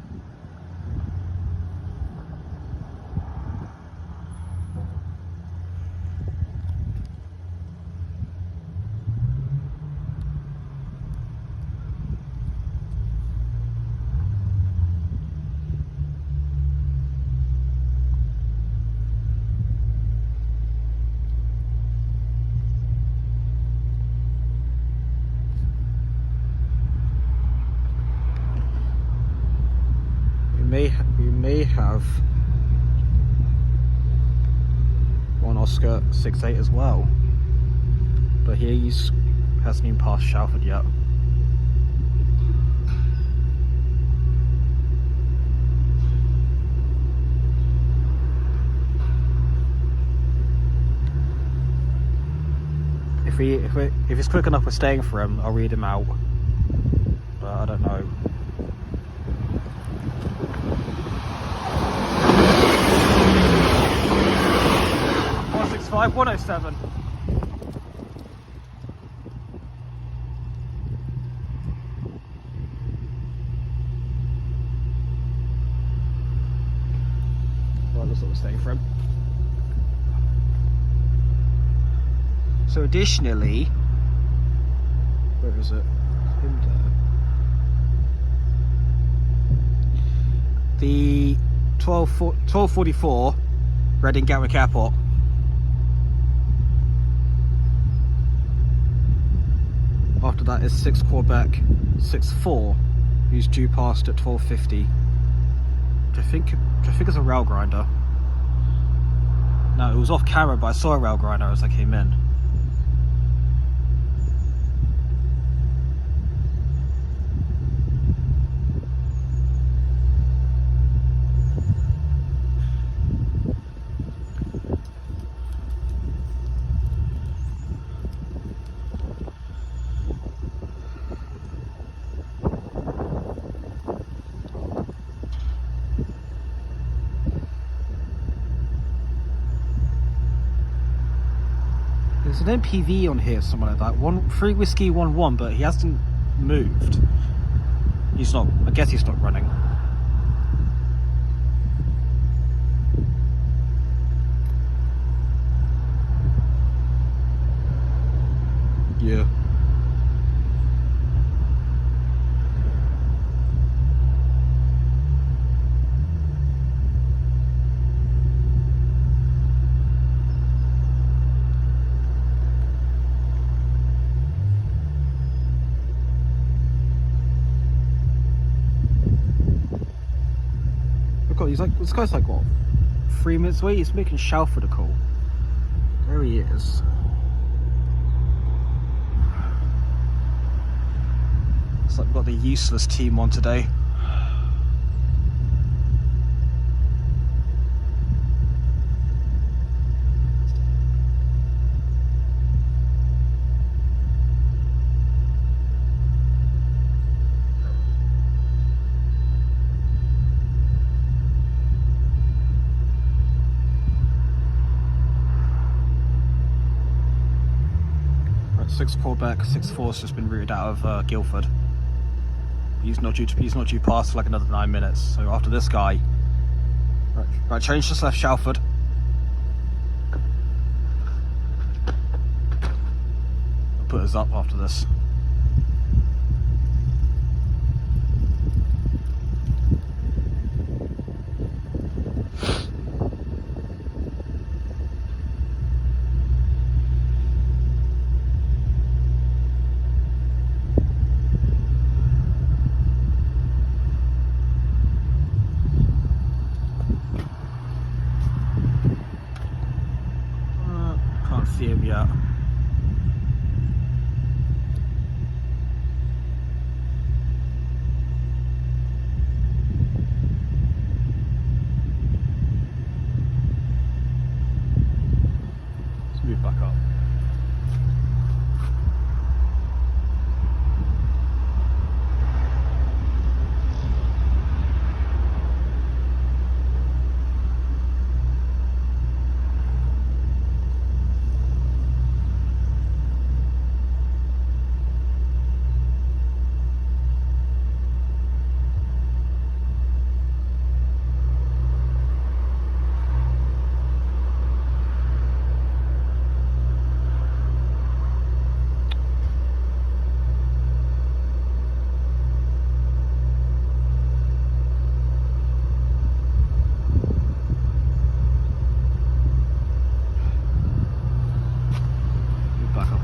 We may have one Oscar 68 as well, but he hasn't even passed Shalford yet. If he's quick enough, we're staying for him. I'll read him out, but I don't know. 107. Well, that's what we're staying for him. So additionally, where is it? In there. The 12:44 Reading Gatwick Airport. After that is 6 Quebec 6-4, who's due past at 12:50, which I think is a rail grinder. No, it was off camera, but I saw a rail grinder as I came in. There's an MPV on here, something like that. 3 Whiskey 1-1, but he hasn't moved. He's not. I guess he's not running. Yeah. This guy's like, what, 3 minutes away? He's making Shalford a call. There he is. It's like we've got the useless team on today. 6 Quebec, 6-4 has just been routed out of Guildford. He's not due past for like another 9 minutes. So after this guy, right, change just left Shalford. Put us up after this. Can't see him yet. Let's move back up.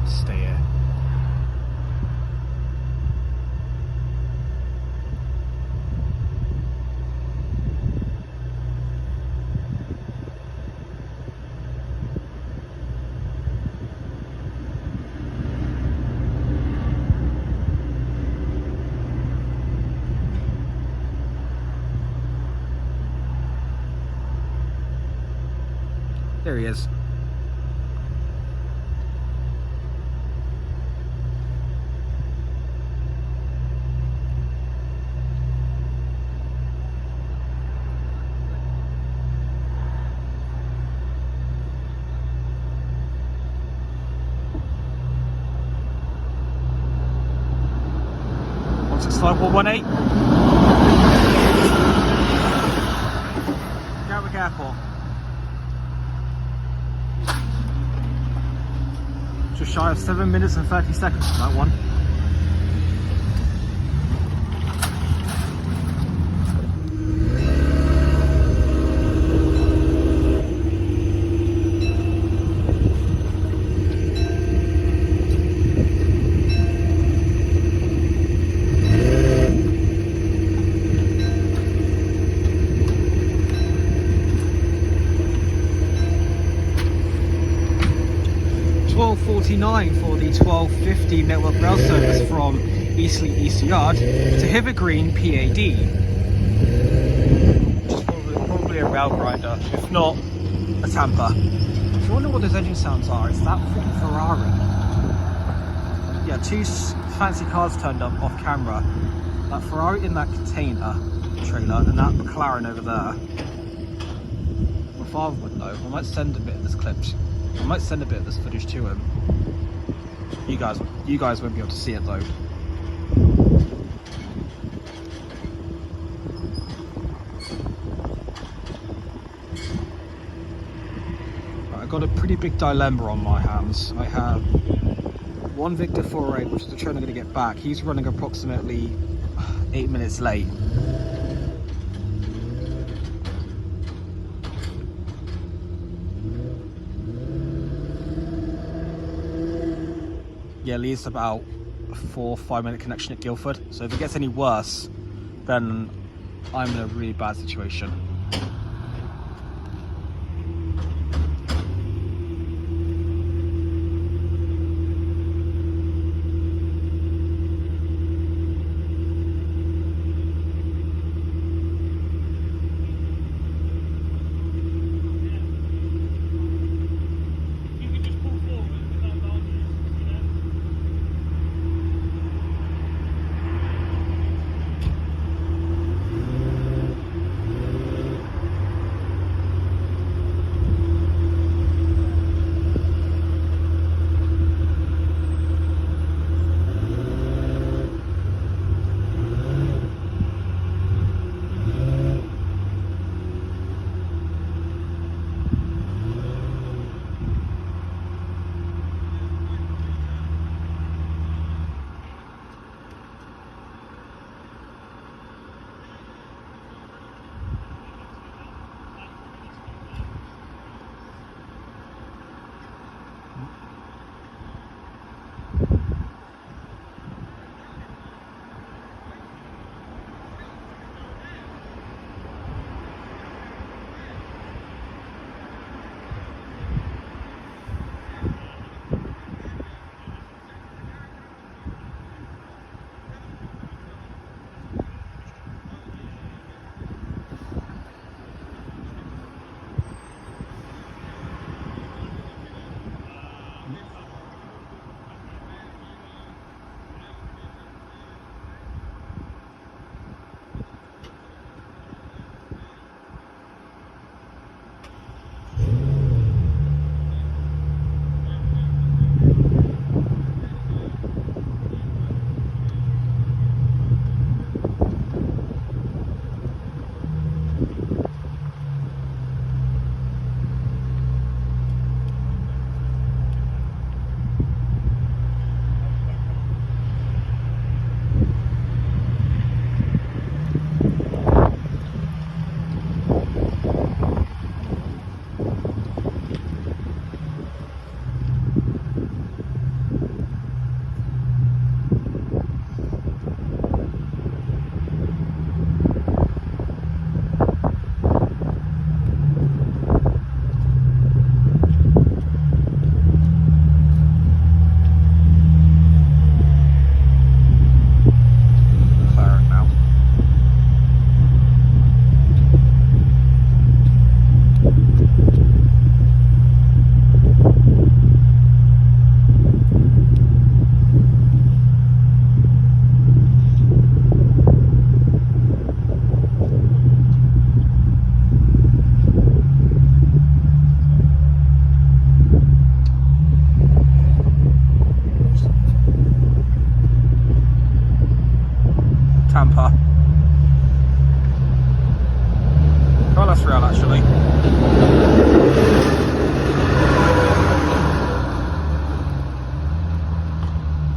Stay here. There he is. Slide 118. Gatwick Airport. Just shy of 7 minutes and 30 seconds for that one. For the 1250 network rail service from Eastleigh East Yard to Hibbert Green PAD. Which is probably a rail grinder, if not a tamper. If you wonder what those engine sounds are, it's that freaking Ferrari. Yeah, 2 fancy cars turned up off camera. That Ferrari in that container trailer and that McLaren over there. My father would know. I might send a bit of this clips. I might send a bit of this footage to him. You guys won't be able to see it though. Right, I've got a pretty big dilemma on my hands. I have one Victor 48, which is the train I'm going to get back. He's running approximately 8 minutes late. Yeah, Lee's about a 4 or 5 minute connection at Guildford. So if it gets any worse, then I'm in a really bad situation.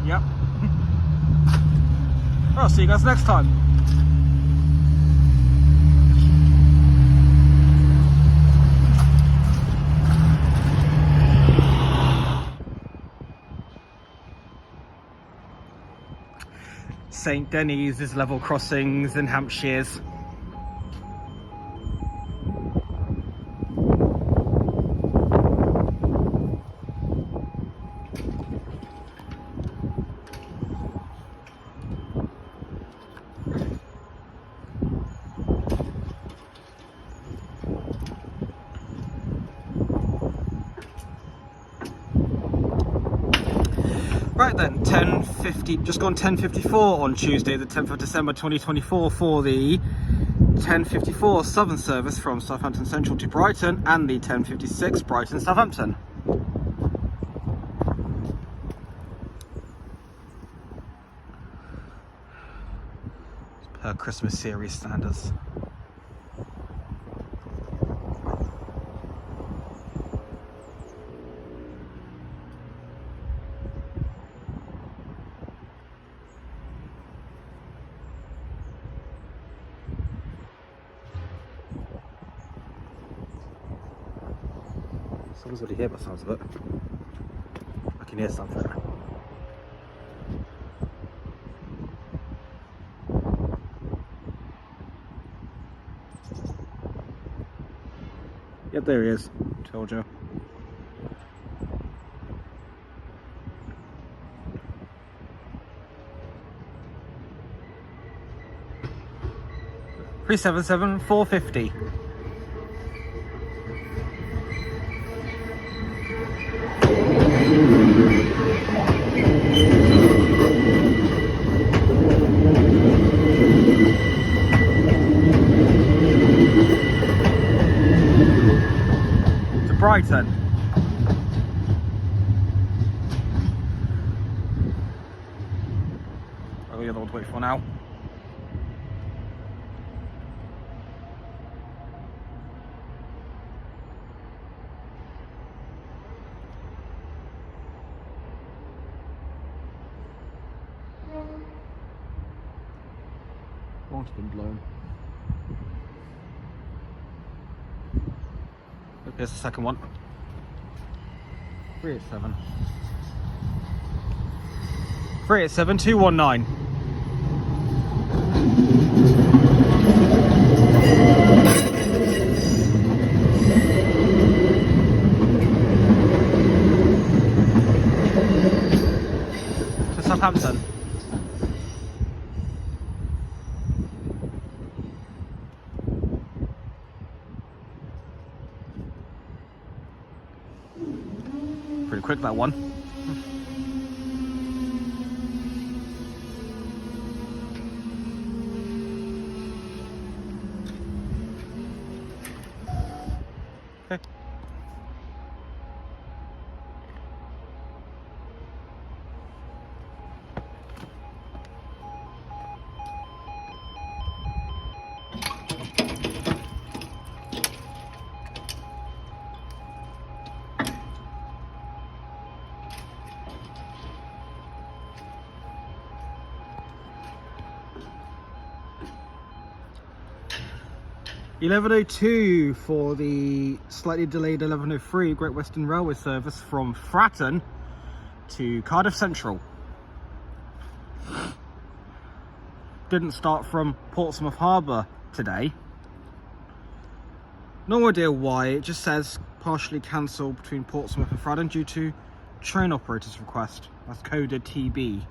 Yep. I'll see you guys next time. St Denis is level crossings in Hampshire's. Right then, 10:50, just gone 10:54 on Tuesday the 10th of December 2024 for the 10:54 Southern service from Southampton Central to Brighton and the 10:56 Brighton Southampton. Per Christmas series standards. Someone's already here by the sounds of it. I can hear something. Yep, there he is. Told you. $377,450. Brighton. Oh, the other one to wait for now. One's been blown. Here's the second one. 387. 387,219. To Southampton. Pretty quick, that one. Okay. $11.02 for the slightly delayed 11.03 Great Western Railway service from Fratton to Cardiff Central. Didn't start from Portsmouth Harbour today. No idea why, it just says partially cancelled between Portsmouth and Fratton due to train operator's request. That's coded TB.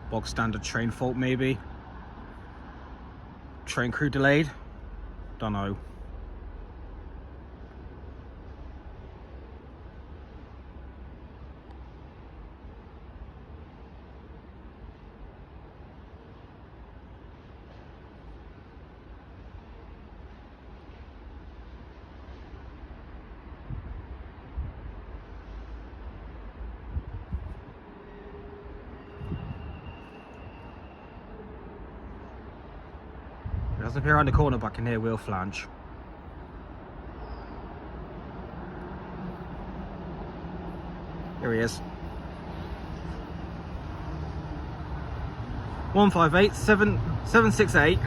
Bog standard train fault maybe. Train crew delayed. Don't know. As I peer around the corner back in here, we'll flange. Here he is. 158 768.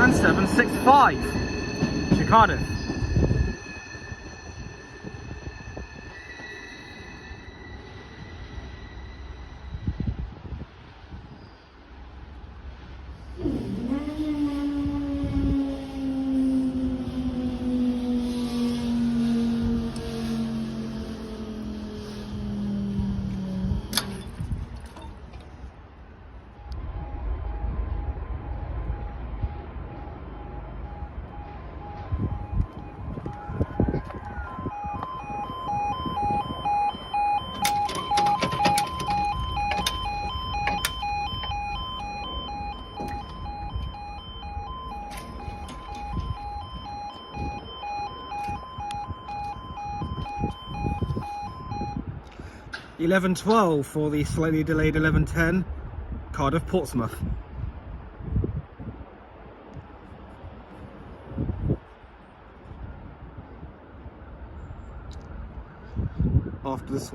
And 765 to Cardiff. $11.12 for the slightly delayed 11:10 Cardiff Portsmouth.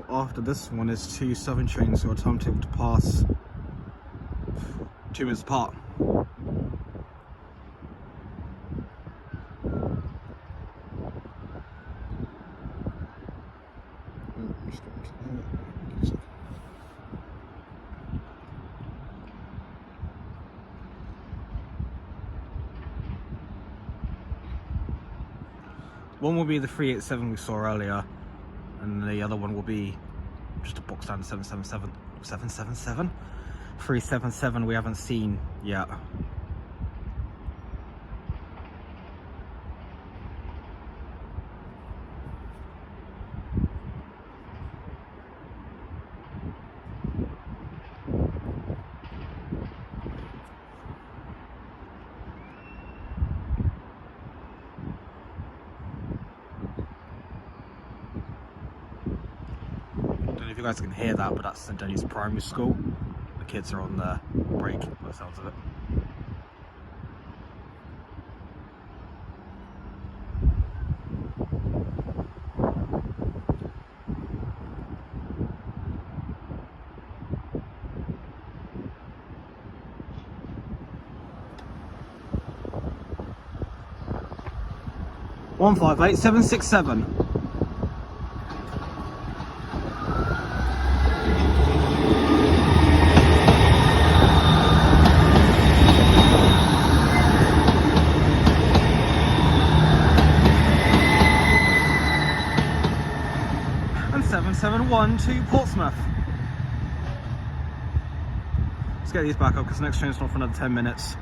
After this one is 2 Southern trains who are timetable to pass 2 minutes apart. One will be the 387 we saw earlier, and the other one will be just a box down 777 377 we haven't seen yet. If you guys can hear that, but that's St Denny's Primary School. The kids are on their break by the sounds of it. $158,767. And 771 to Portsmouth. Let's get these back up because the next train's not for another 10 minutes.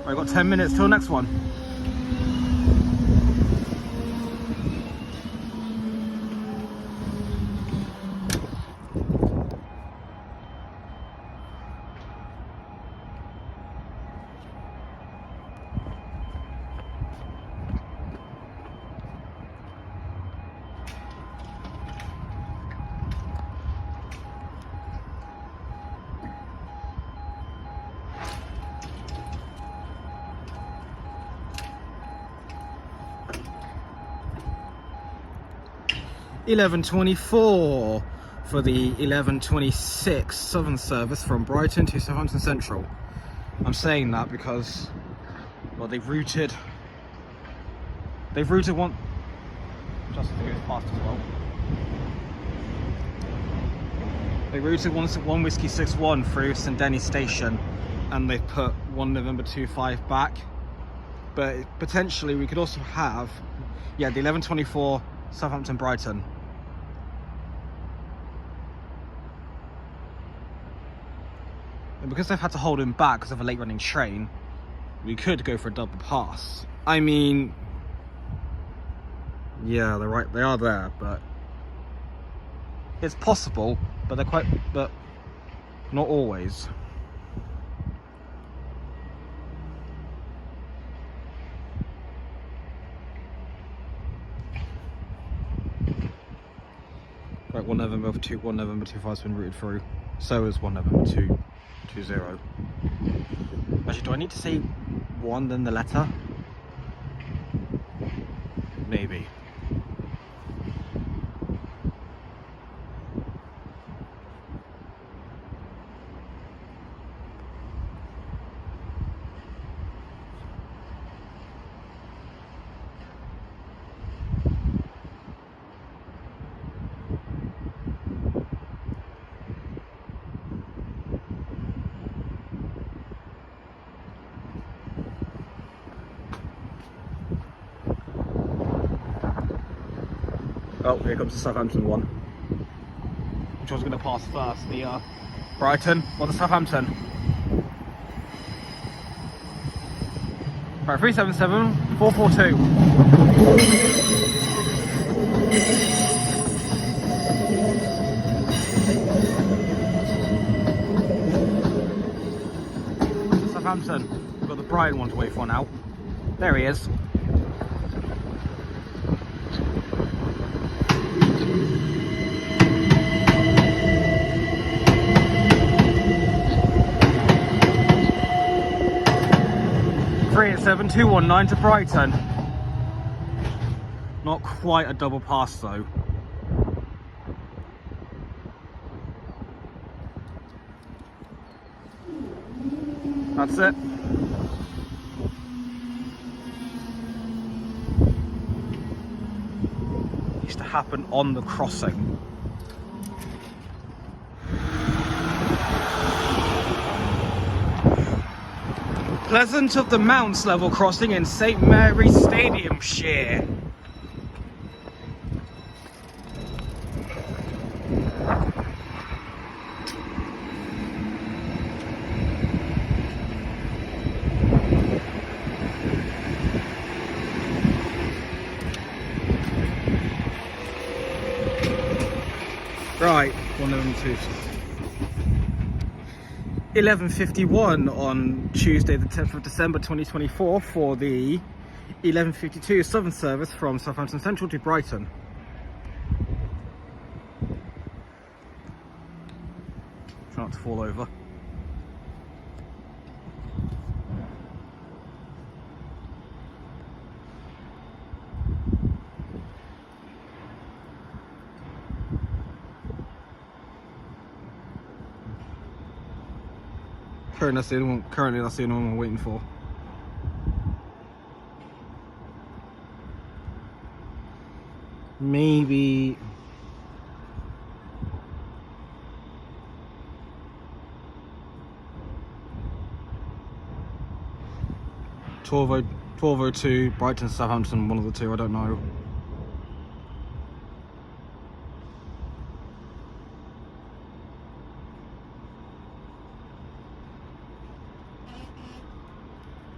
I've got 10 minutes till next one. $11.24 for the 11:26 Southern service from Brighton to Southampton Central. I'm saying that because, well, they've routed one, just to go fast as well. They routed one Whiskey 61 through St Denny's Station, and they've put 1 November 25 back. But potentially we could also have, yeah, the 11:24 Southampton Brighton. And because they've had to hold him back because of a late running train, we could go for a double pass. I mean, yeah, they are there, but it's possible, but Not always. Right, 1 November 25 has been routed through. So is 1 November 220. Actually, do I need to say 1 then the letter? Maybe. Oh, here comes the Southampton one. Which one's going to pass first? The Brighton or the Southampton? Right, 377 442. Southampton. We've got the Brighton one to wait for now. There he is. Three at 7219 to Brighton. Not quite a double pass though. That's it. Used to happen on the crossing. Pleasant of the Mounts level crossing in St Mary's Stadium, Shire. Right, 11:51 on Tuesday the 10th of December 2024 for the 11:52 Southern service from Southampton Central to Brighton. Try not to fall over. Currently that's the only one we're waiting for. Maybe 12:02 Brighton, Southampton, one of the two, I don't know.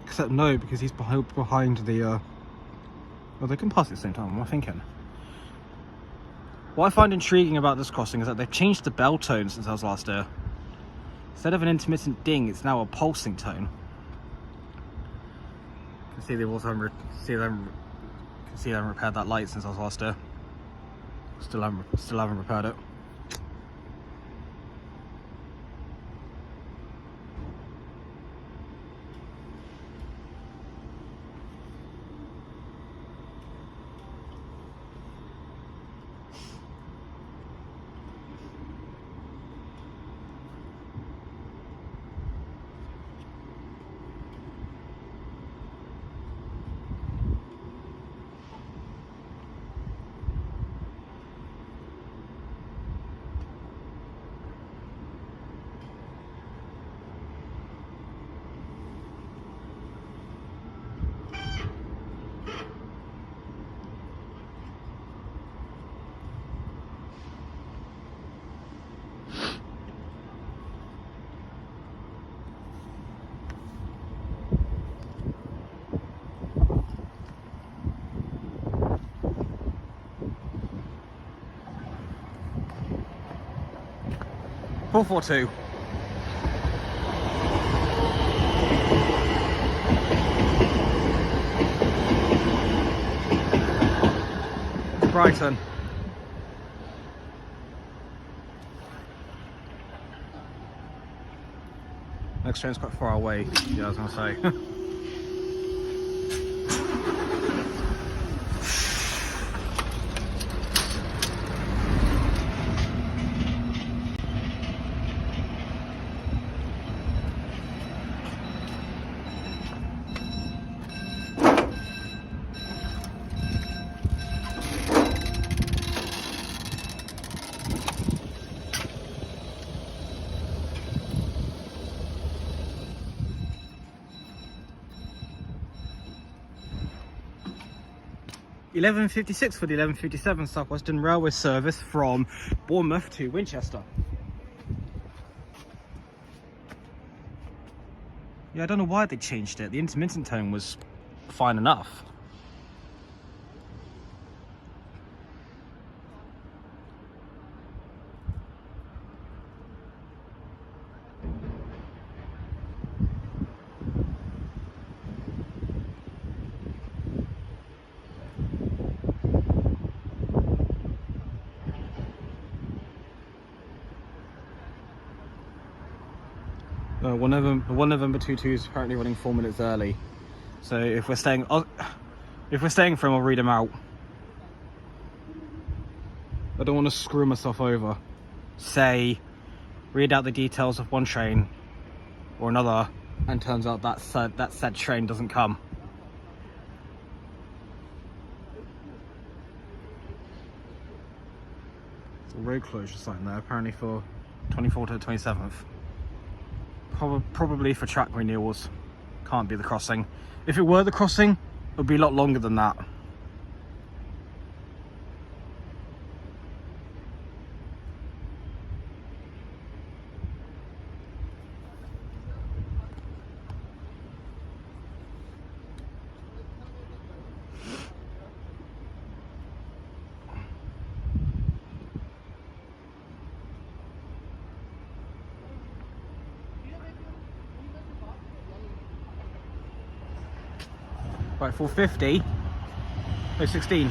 Except no, because he's behind the well, they can pass at the same time, what am I thinking? What I find intriguing about this crossing is that they've changed the bell tone since I was last here. Instead of an intermittent ding, it's now a pulsing tone. You can see they've also haven't repaired that light since I was last here. Still haven't repaired it. Four 4-2. Brighton. Next train's quite far away, yeah, I was gonna say. 11:56 for the 11:57 South Western Railway service from Bournemouth to Winchester. Yeah, I don't know why they changed it. The intermittent tone was fine enough. One November 22 is apparently running 4 minutes early. So if we're staying for him, I'll read him out. I don't want to screw myself over. Say, read out the details of one train or another, and turns out that said train doesn't come. There's a road closure sign there, apparently for 24th to the 27th. Probably for track renewals. Can't be the crossing. If it were the crossing, it would be a lot longer than that. Right, 450. No, 16.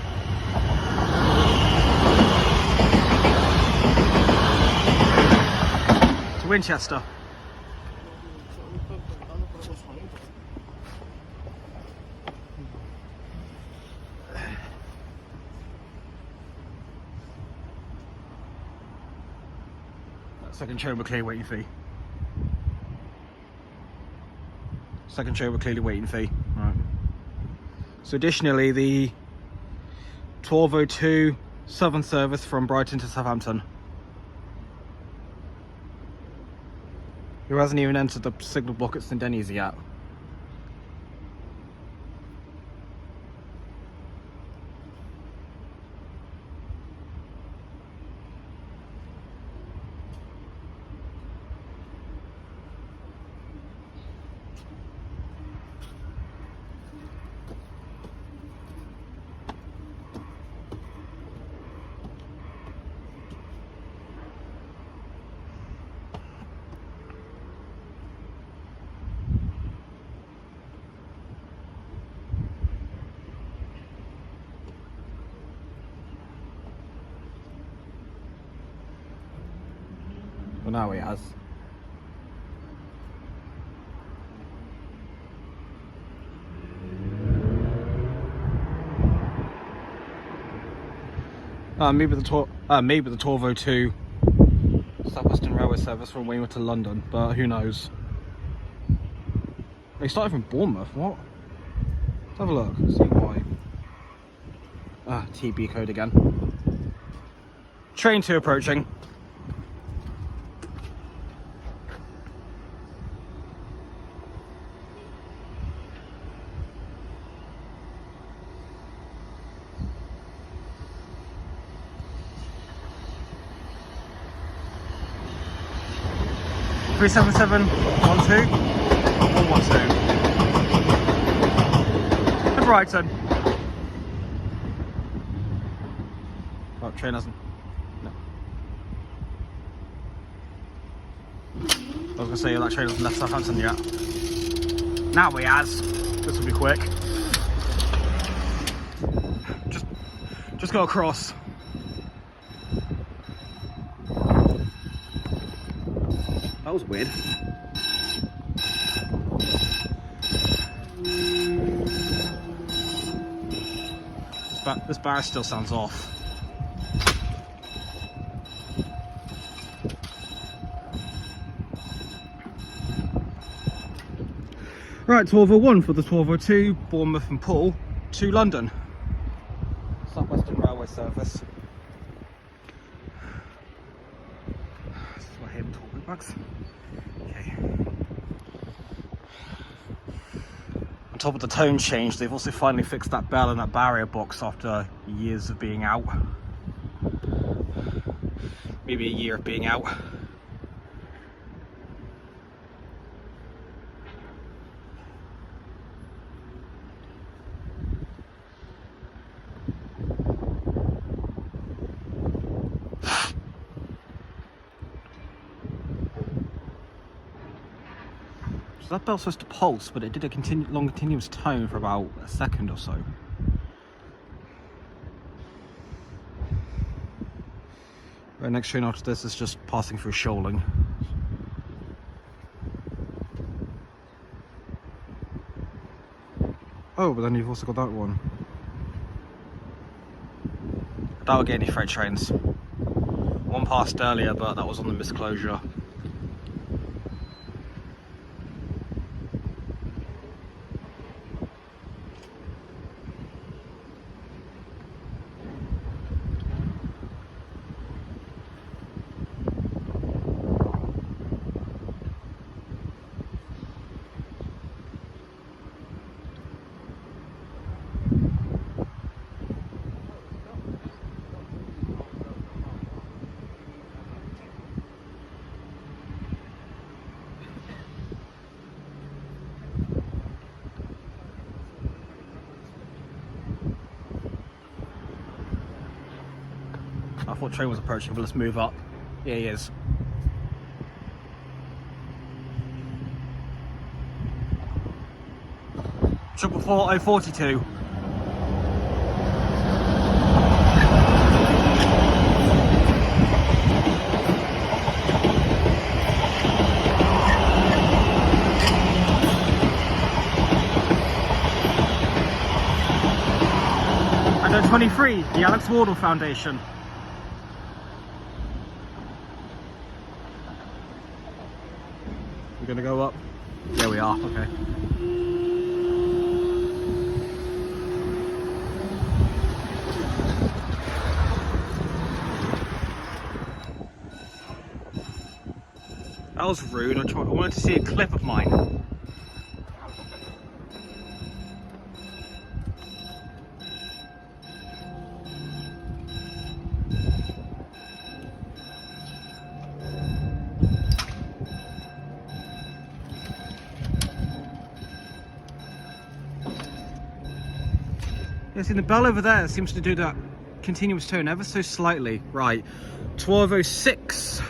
To Winchester. Second train with clear waiting fee. Second train with clearly waiting fee. Right. So additionally, the 12:02 Southern service from Brighton to Southampton. Who hasn't even entered the signal block at St Denis yet. Well, now he has. Maybe the 12:02 South Western Railway service from Weymouth to London, but who knows? They started from Bournemouth. What? Let's have a look. See why. TB code again. Train 2 approaching. Three 7712 112 to Brighton. Oh, train hasn't. No. I was gonna say that train hasn't left Southampton yet. Now he has. This will be quick. Just just go across. That was weird. This bar still sounds off. Right, 12:01 for the 12:02 Bournemouth and Poole to London. Southwestern Railway service. This is what I hear the talking bugs. Okay. On top of the tone change, they've also finally fixed that bell and that barrier box after years of being out. Maybe a year of being out. That bell's supposed to pulse, but it did a long continuous tone for about a second or so. Right, next train after this is just passing through Shoaling. Oh, but then you've also got that one. That will get any freight trains. One passed earlier, but that was on the misclosure. I thought train was approaching, but let's move up. Yeah, he is. Triple 4042. And 23, the Alex Wardle Foundation. We're gonna go up. There we are, okay. That was rude. I wanted to see a clip of mine. Yeah, see the bell over there seems to do that continuous tone ever so slightly. Right, 12:06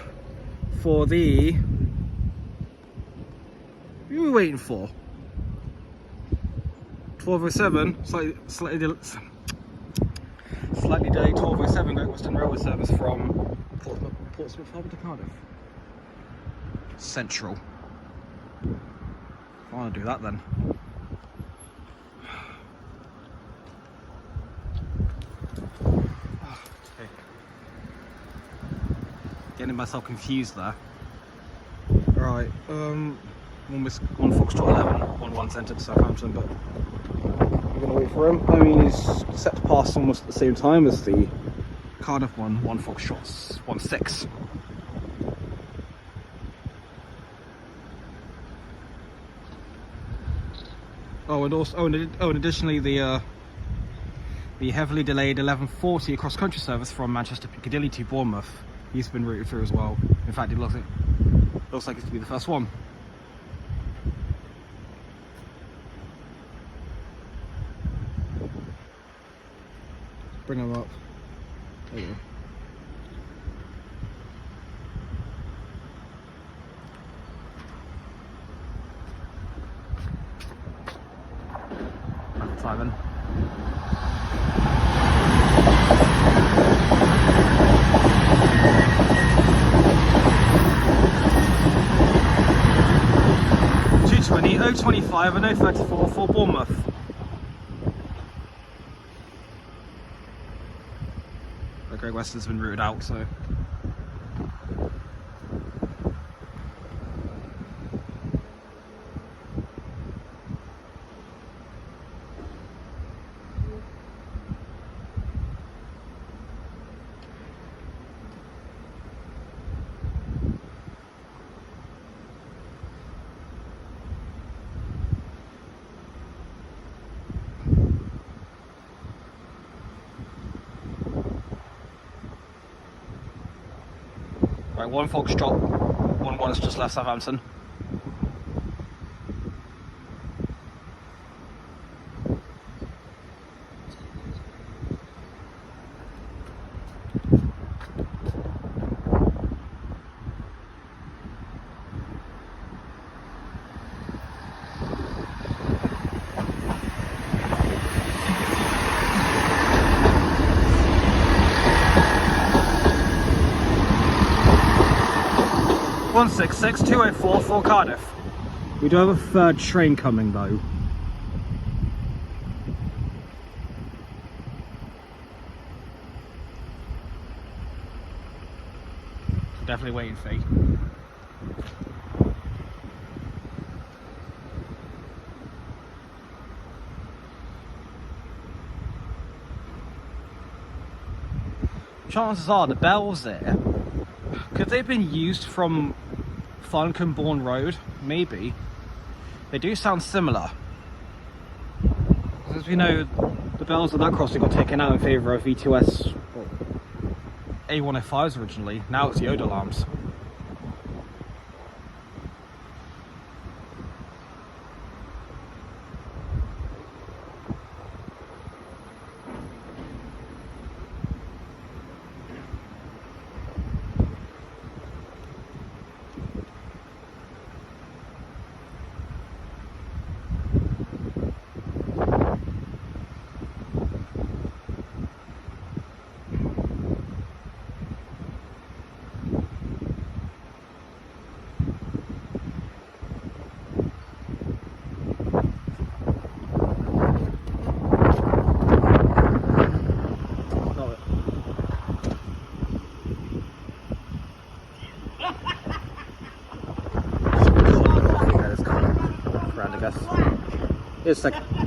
for the... Who are we waiting for? 12:07, slightly delayed 12:07 Great Western Railway service from Portsmouth Harbour to Cardiff. Central. I want to do that then. Okay. Getting myself confused there. Right, one Foxtrot 11, one centre to Southampton, but we're going to wait for him. I mean, he's set to pass almost at the same time as the Cardiff one Foxtrot 16. Oh, and also, and additionally, the heavily delayed 11:40 cross country service from Manchester Piccadilly to Bournemouth, he's been routed through as well. In fact, it looks like it's to be the first one. Bring him up. There you go. Simon. 025 and 034 for Bournemouth. The Great Western's been routed out, so. Right, 1 Foxtrot, 1-1 has just left Southampton. One 66 204 for Cardiff. We do have a third train coming though. Definitely waiting fee. Chances are the bells there, could they have been used from Farncombe Road? Maybe. They do sound similar. As we know, the bells at that crossing got taken out in favour of V2S A105s originally. Now it's the Yoda alarms.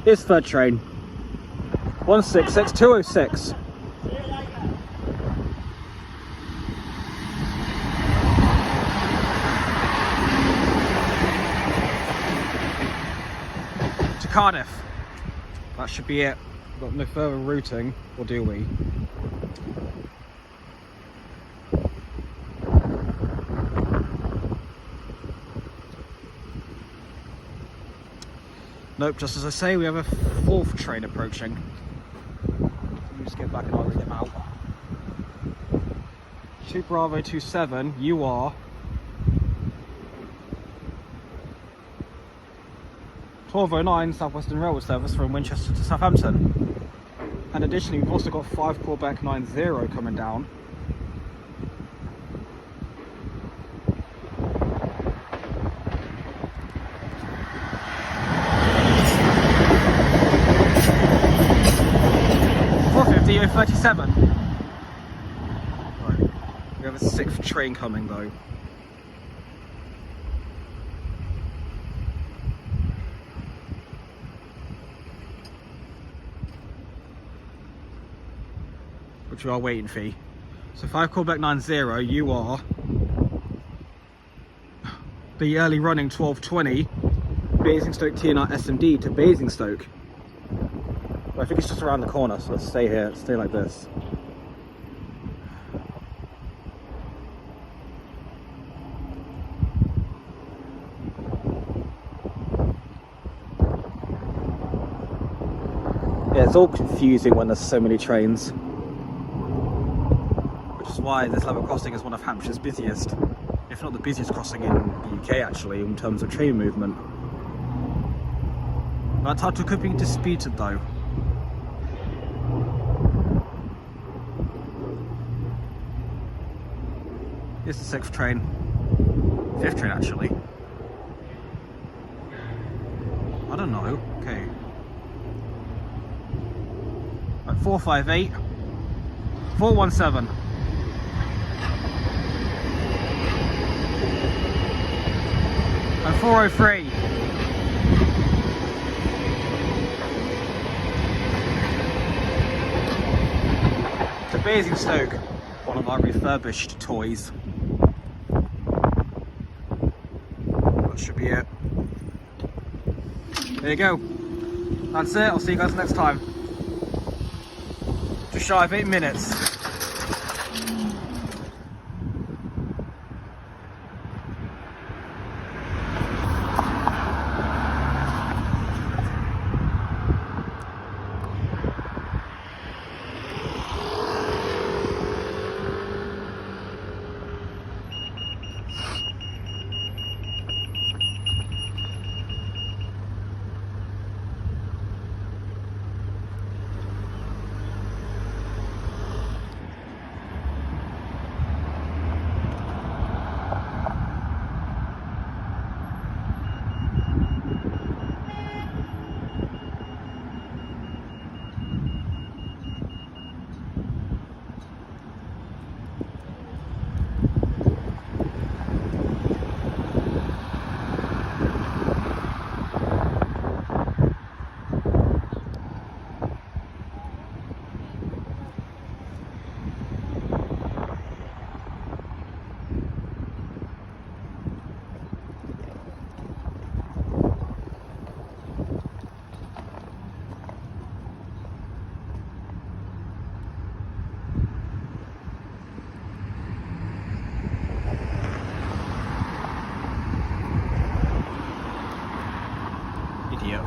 Here's third train. 166 206. To Cardiff. That should be it. We've got no further routing, or do we? Nope, just as I say, we have a fourth train approaching. Let me just get back and I'll read them out. 2 Bravo 27, you are 1209 South Western Railway service from Winchester to Southampton. And additionally, we've also got 5 Quebec 90 coming down. DO 37. Right. We have a 6th train coming though. Which we are waiting for. So 5 Quebec 90, you are the early running 1220 Basingstoke TNR SMD to Basingstoke. Well, I think it's just around the corner, so let's stay here, stay like this. Yeah, it's all confusing when there's so many trains. Which is why this level crossing is one of Hampshire's busiest, if not the busiest crossing in the UK actually, in terms of train movement. That title could be disputed though. Here's the 6th train. 5th train actually. I don't know. Okay. Right, 458 417 and 403. To Basingstoke, one of our refurbished toys. That should be it. There you go. That's it. I'll see you guys next time. Just shy of 8 minutes. Idiot.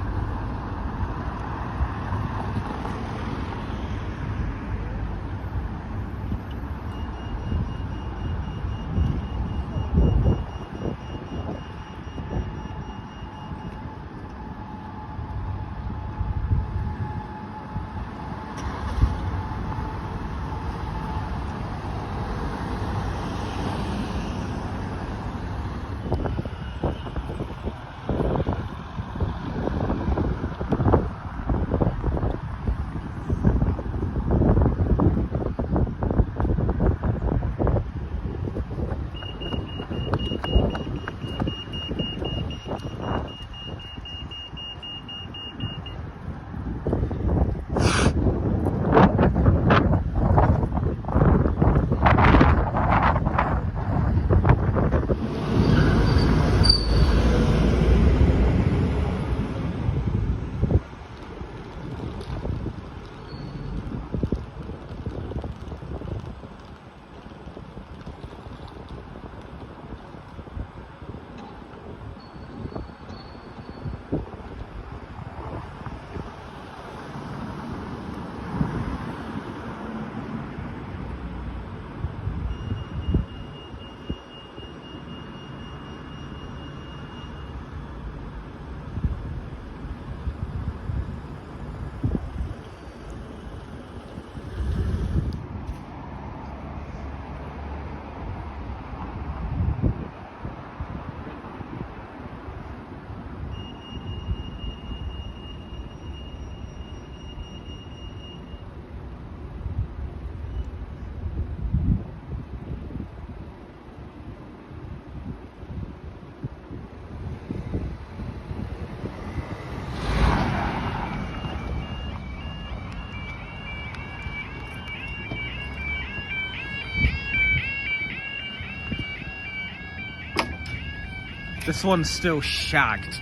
This one's still shagged.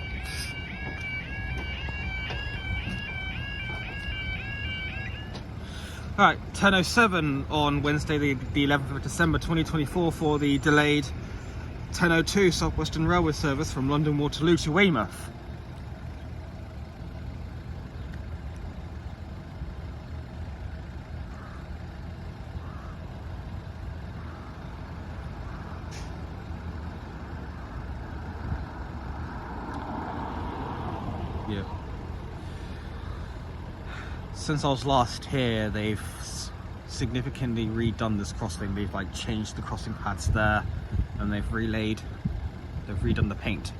Alright, 10:07 on Wednesday the 11th of December 2024 for the delayed 10:02 South Western Railway service from London Waterloo to Weymouth. Yeah. Since I was last here, they've significantly redone this crossing. They've like changed the crossing pads there, and they've redone the paint.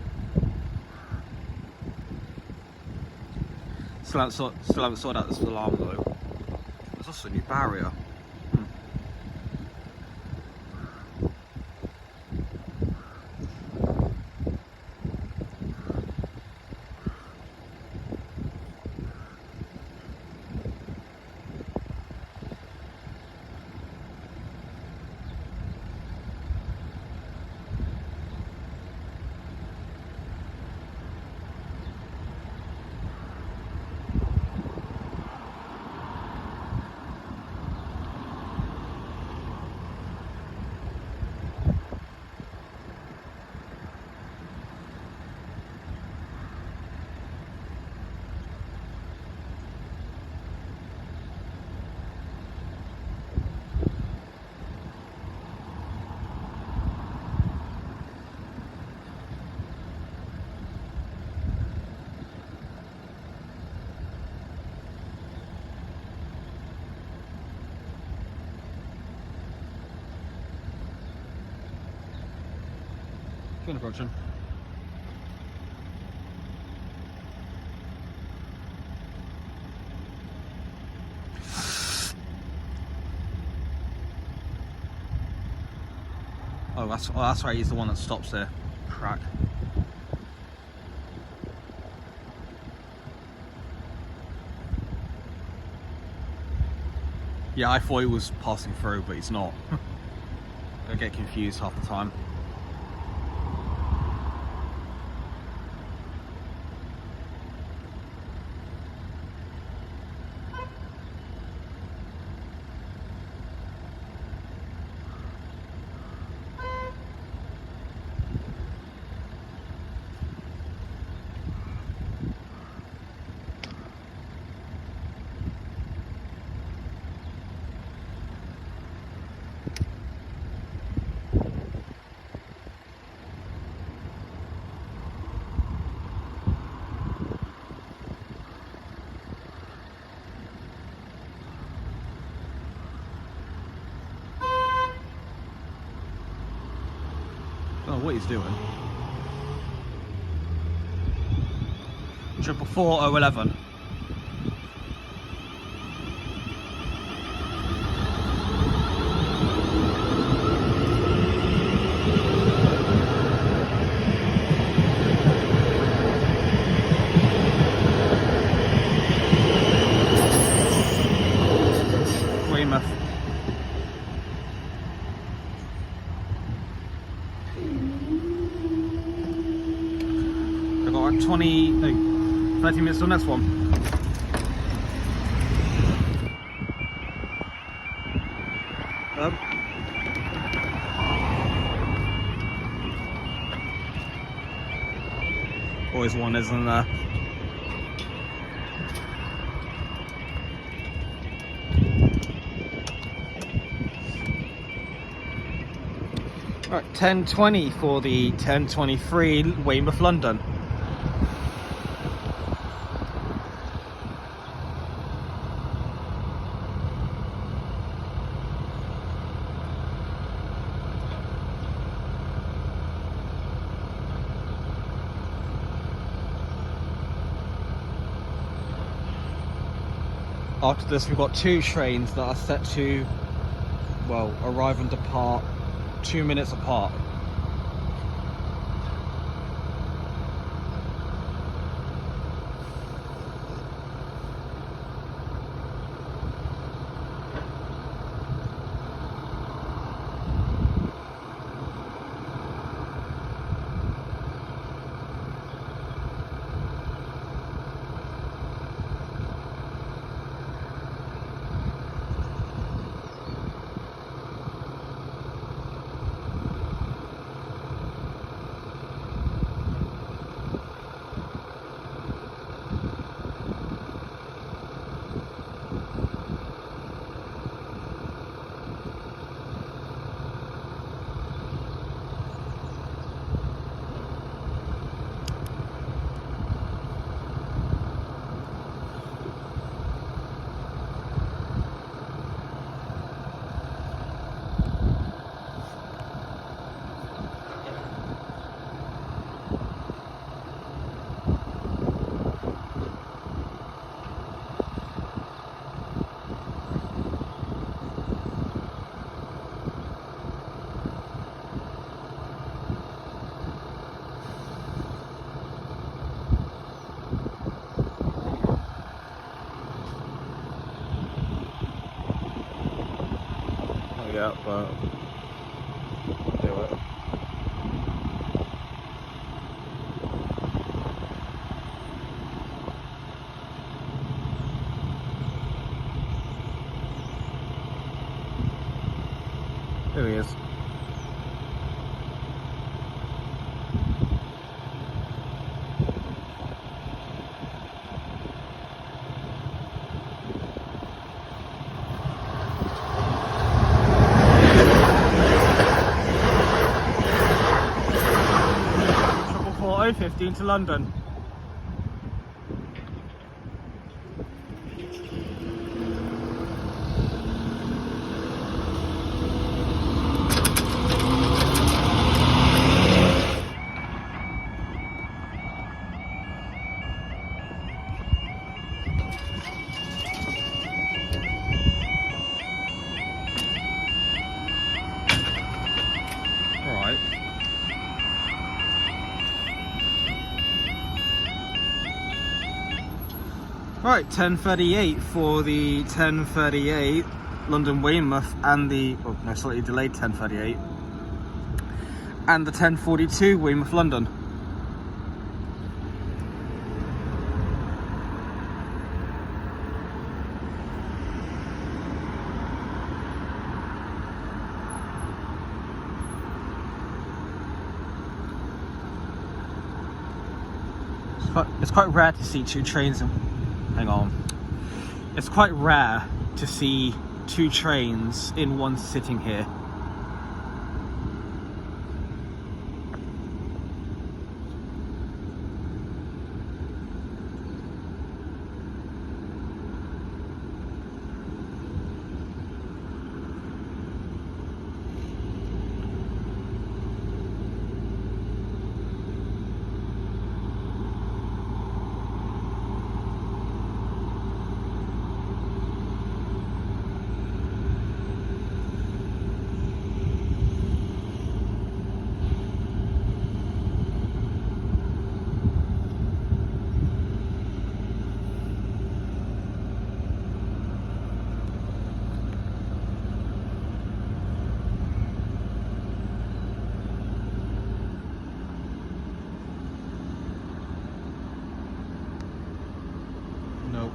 still haven't sorted out this alarm though. There's also a new barrier. Keep approaching. Oh, that's right. He's the one that stops there. Crack. Yeah, I thought he was passing through, but he's not. I get confused half the time. don't know what he's doing. 44011. I've got like 30 minutes till the next one. Always one, isn't there? Right, 10:20 for the 10:23 Weymouth London. After this, we've got two trains that are set to, well, arrive and depart 2 minutes apart. yet, but I'll do it. There he is. Triple 15 to London. Right, 10:38 for the 10:38 London Weymouth and the, oh no, slightly delayed 10:38 and the 10:42 Weymouth London. It's quite rare to see two trains in, hang on. It's quite rare to see two trains in one sitting here. Nope.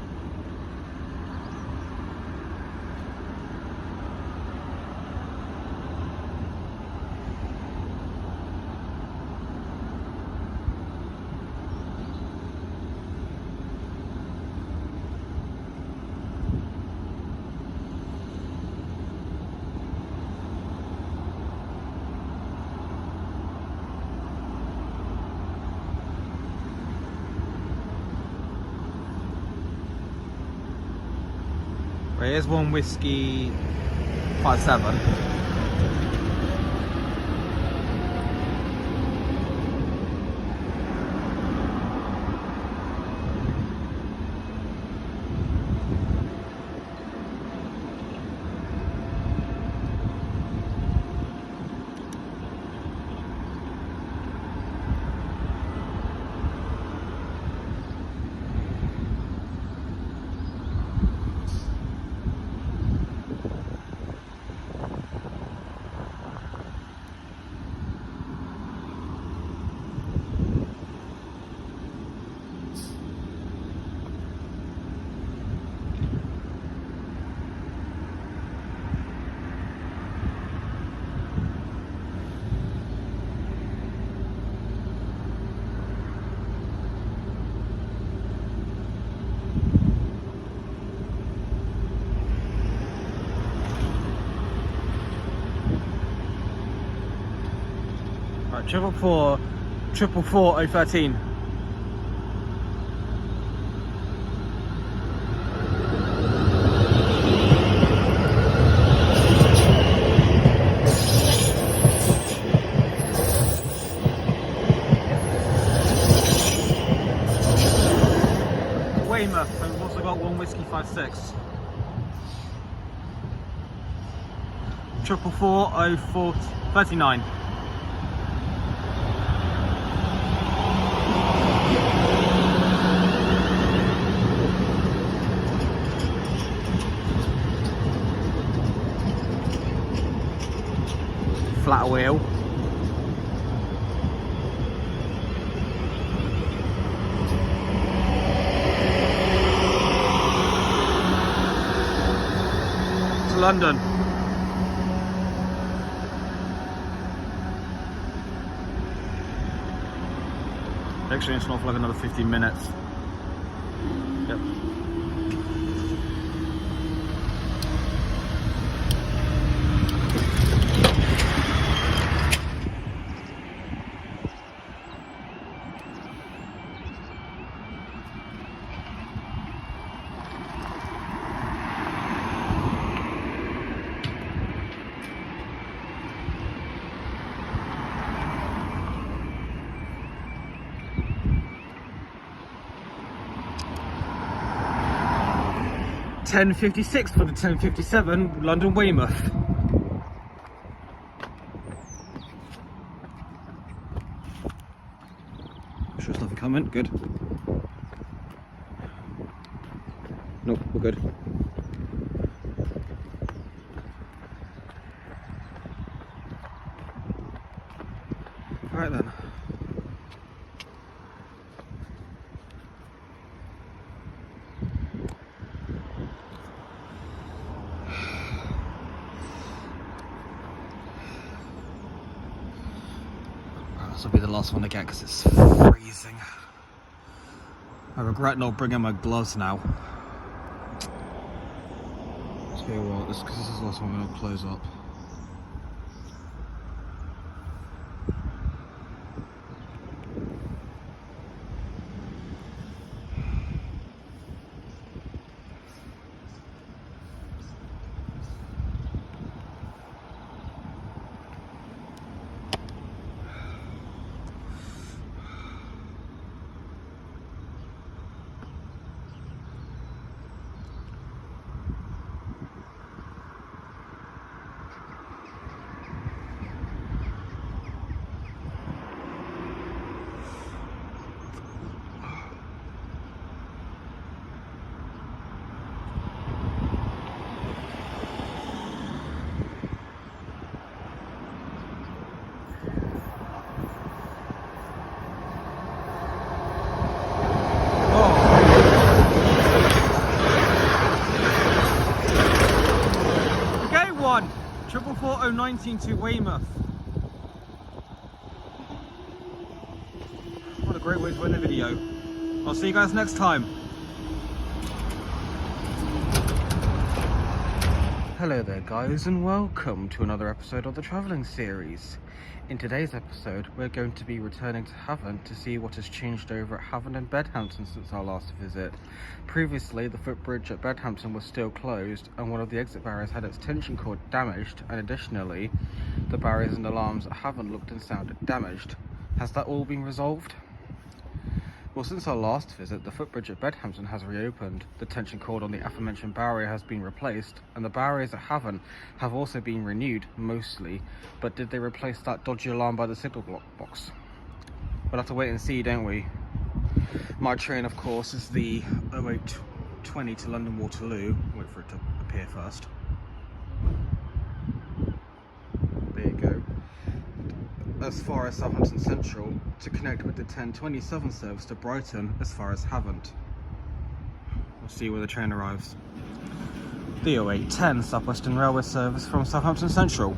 Right, here's 1 Whiskey 57. Right, 444 013. Weymouth, and we've also got 1 Whiskey 56. 444 039. flat wheel. To London. Actually, it's not for like another 15 minutes. Yep. £10.56 for the 10.57 London Weymouth. Sure there's nothing coming, good. Nope, we're good. Alright then. This will be the last one again because it's freezing. I regret not bringing my gloves now. Tell you what, because this is the last one I'm going to close up. One 44019 to Weymouth. What a great way to end the video. I'll see you guys next time. Hello there guys, and welcome to another episode of the travelling series. In today's episode we're going to be returning to Havant to see what has changed over at Havant and Bedhampton since our last visit. Previously the footbridge at Bedhampton was still closed and one of the exit barriers had its tension cord damaged, and additionally the barriers and alarms at Havant looked and sounded damaged. Has that all been resolved? Well, since our last visit, the footbridge at Bedhampton has reopened, the tension cord on the aforementioned barrier has been replaced, and the barriers at Havant have also been renewed, mostly, but did they replace that dodgy alarm by the signal box? We'll have to wait and see, don't we? My train, of course, is the 0820 to London Waterloo. Wait for it to appear first. There you go. As far as Southampton Central to connect with the 1027 service to Brighton as far as Havant. We'll see where the train arrives. The 0810 South Western Railway service from Southampton Central.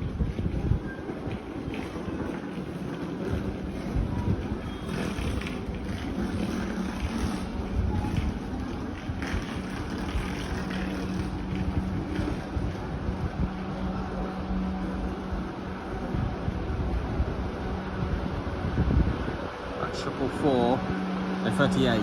That's 444 and 38.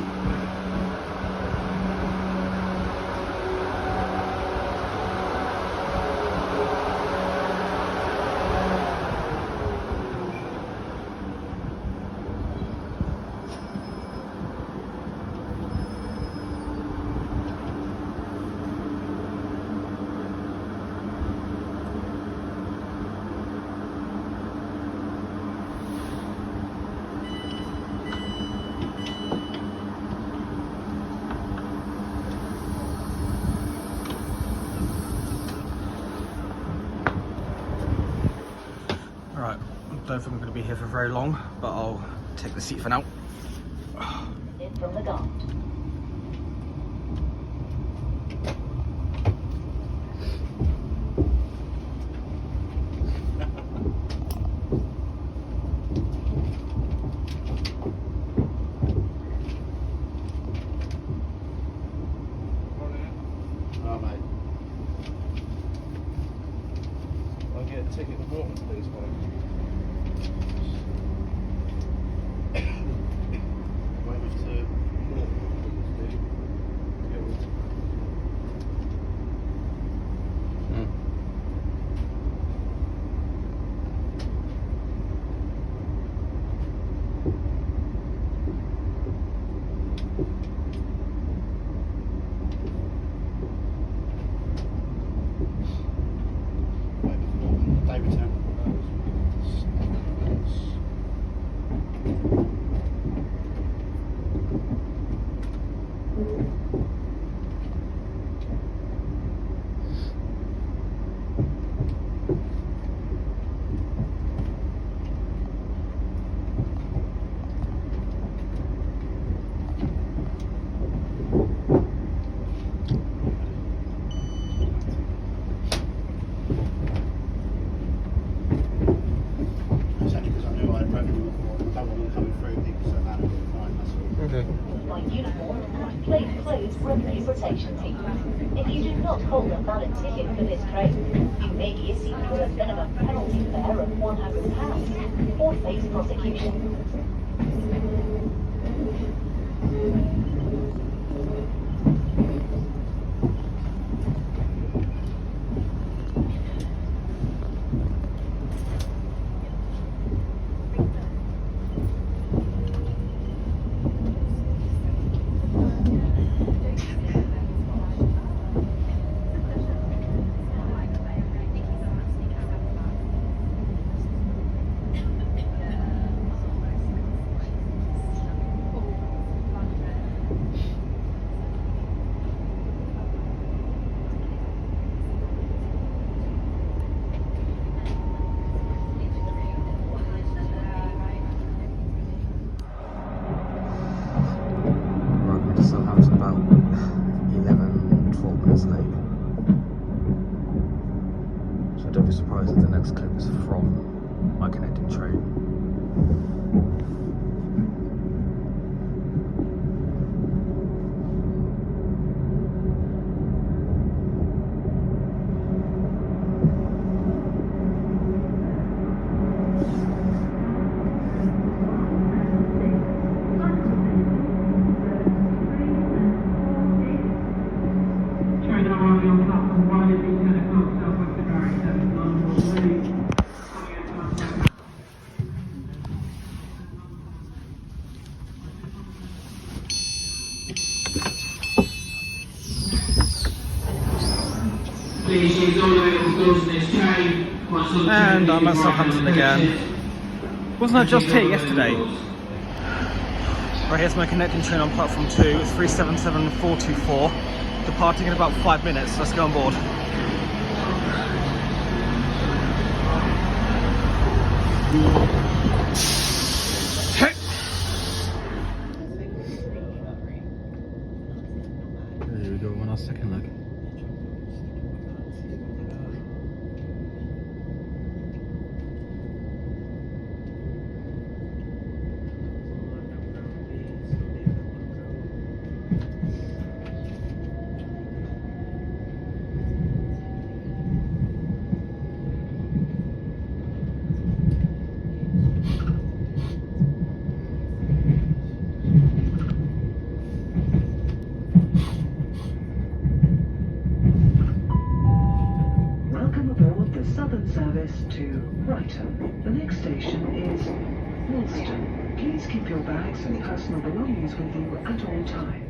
don't think I'm going to be here for very long, but I'll take the seat for now. In from the guard. Ticket to Moreton, please, mate. Wait me to Moreton, please, Bramley protection team. If you do not hold a valid ticket for this train, you may be issued with a minimum penalty fare of £100 or face prosecution. Southampton about 11-12 minutes late. So don't be surprised if the next clip is from my connecting train. And I'm at Southampton again. Wasn't I just here yesterday? Right, here's my connecting train on platform 2. It's 377424. Departing in about 5 minutes. Let's go on board. There we go, one last second leg. Service to Brighton. The next station is Woolston. Please keep your bags and personal belongings with you at all times.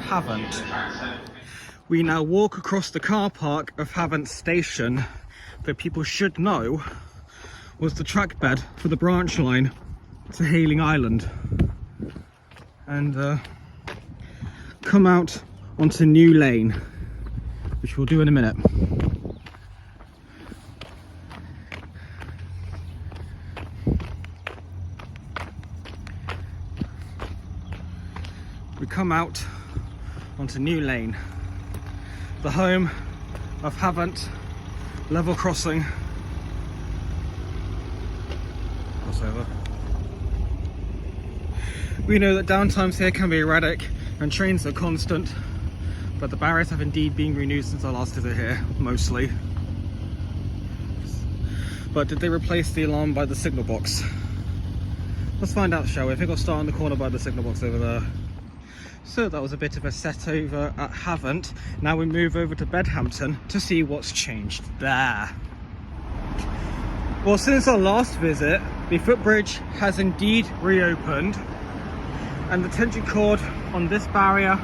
Havant. We now walk across the car park of Havant station that people should know was the track bed for the branch line to Hayling Island. And come out onto New Lane, which we'll do in a minute. We come out onto New Lane, the home of Havant level crossing. Crossover. We know that downtimes here can be erratic and trains are constant, but the barriers have indeed been renewed since I last visit here, mostly. But did they replace the alarm by the signal box? Let's find out, shall we? I think I'll start on the corner by the signal box over there. So that was a bit of a set over at Havant. Now we move over to Bedhampton to see what's changed there. Well, since our last visit, the footbridge has indeed reopened, and the tension cord on this barrier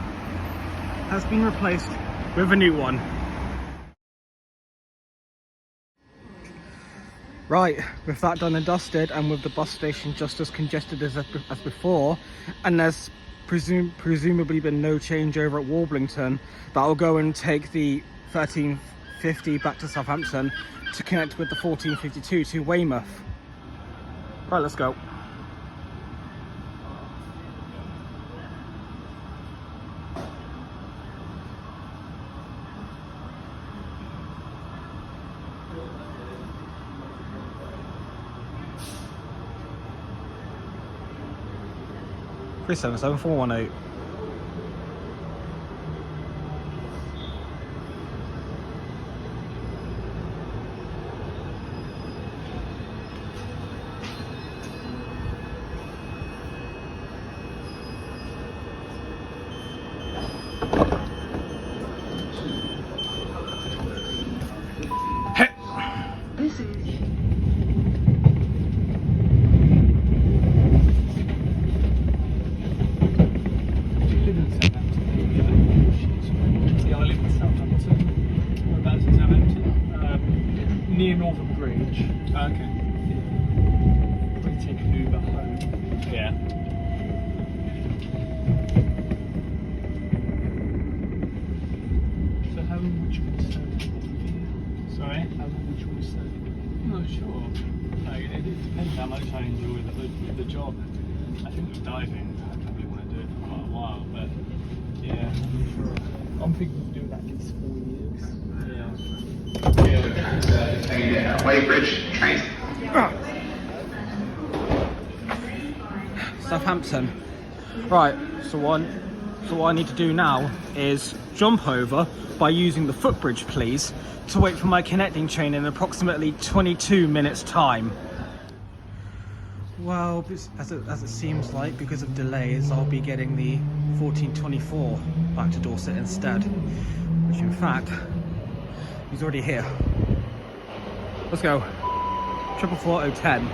has been replaced with a new one. Right, with that done and dusted, and with the bus station just as congested as before, and there's presumably been no change over at Warblington, that'll go and take the 1350 back to Southampton to connect with the 1452 to Weymouth. Right, let's go. Three 7 418. This is Near Northern Bridge. Okay. Yeah. Probably take an Uber home. Yeah. So how long would you want to stay? Sorry? How long would you want to stay? I'm not sure. No, it depends how much I enjoy the job. I think with diving, I probably want to do it for quite a while, but yeah, I'm not sure. I'm thinking of doing that at least 4 years. Yeah. Weybridge train. Southampton. Right, so what I need to do now is jump over by using the footbridge, please, to wait for my connecting train in approximately 22 minutes time. Well, as it seems like, because of delays, I'll be getting the 1424 back to Dorset instead, which in fact, he's already here. Let's go. 444-010. 14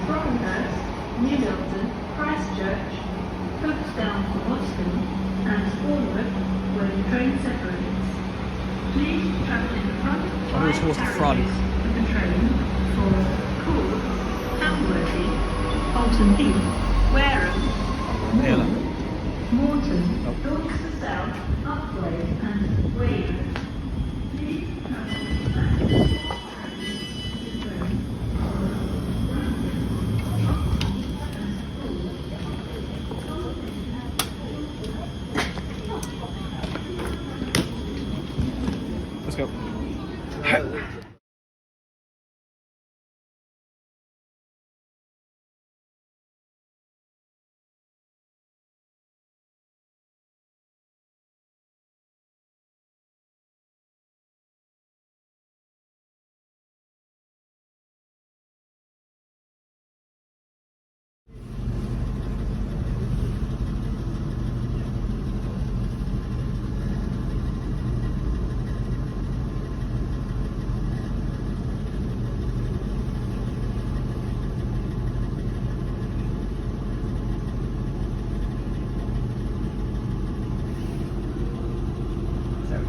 Brockenhurst, Newdalton, Christchurch, Folkestone for Moreton, and Wareham, where the train separates. Please travel in the front I'll go towards the front. of the train for Poole, Hamworthy, Bolton Heath, Wareham, Here, look. Moreton, Dorks the South, Upway, and Weymouth. Please travel in the back of the train. Let's go.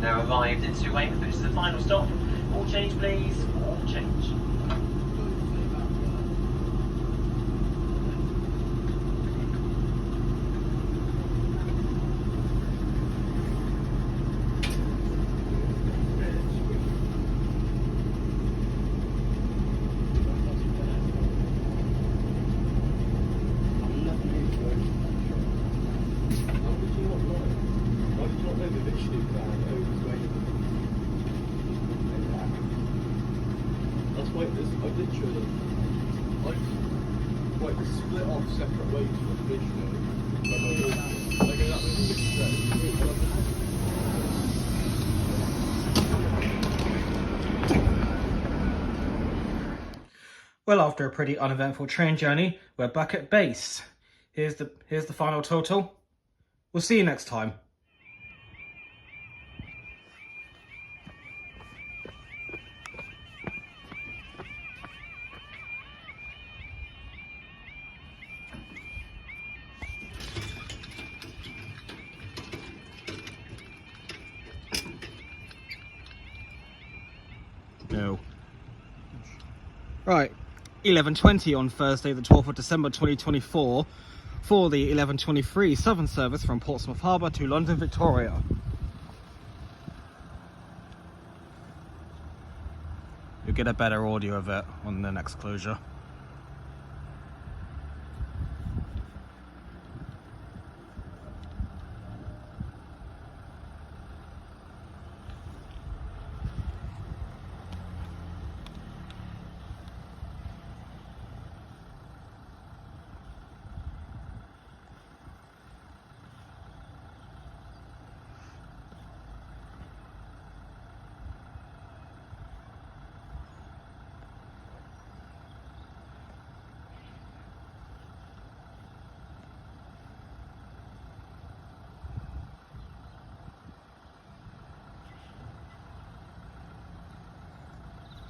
now arrived into Weymouth, which is the final stop. All change, please. All change. Split off separate ways from the division. Well, after a pretty uneventful train journey, we're back at base. Here's the final total. We'll see you next time. No. Right, 11:20 on Thursday the 12th of December 2024 for the 11:23 Southern service from Portsmouth Harbour to London Victoria. You'll get a better audio of it on the next closure.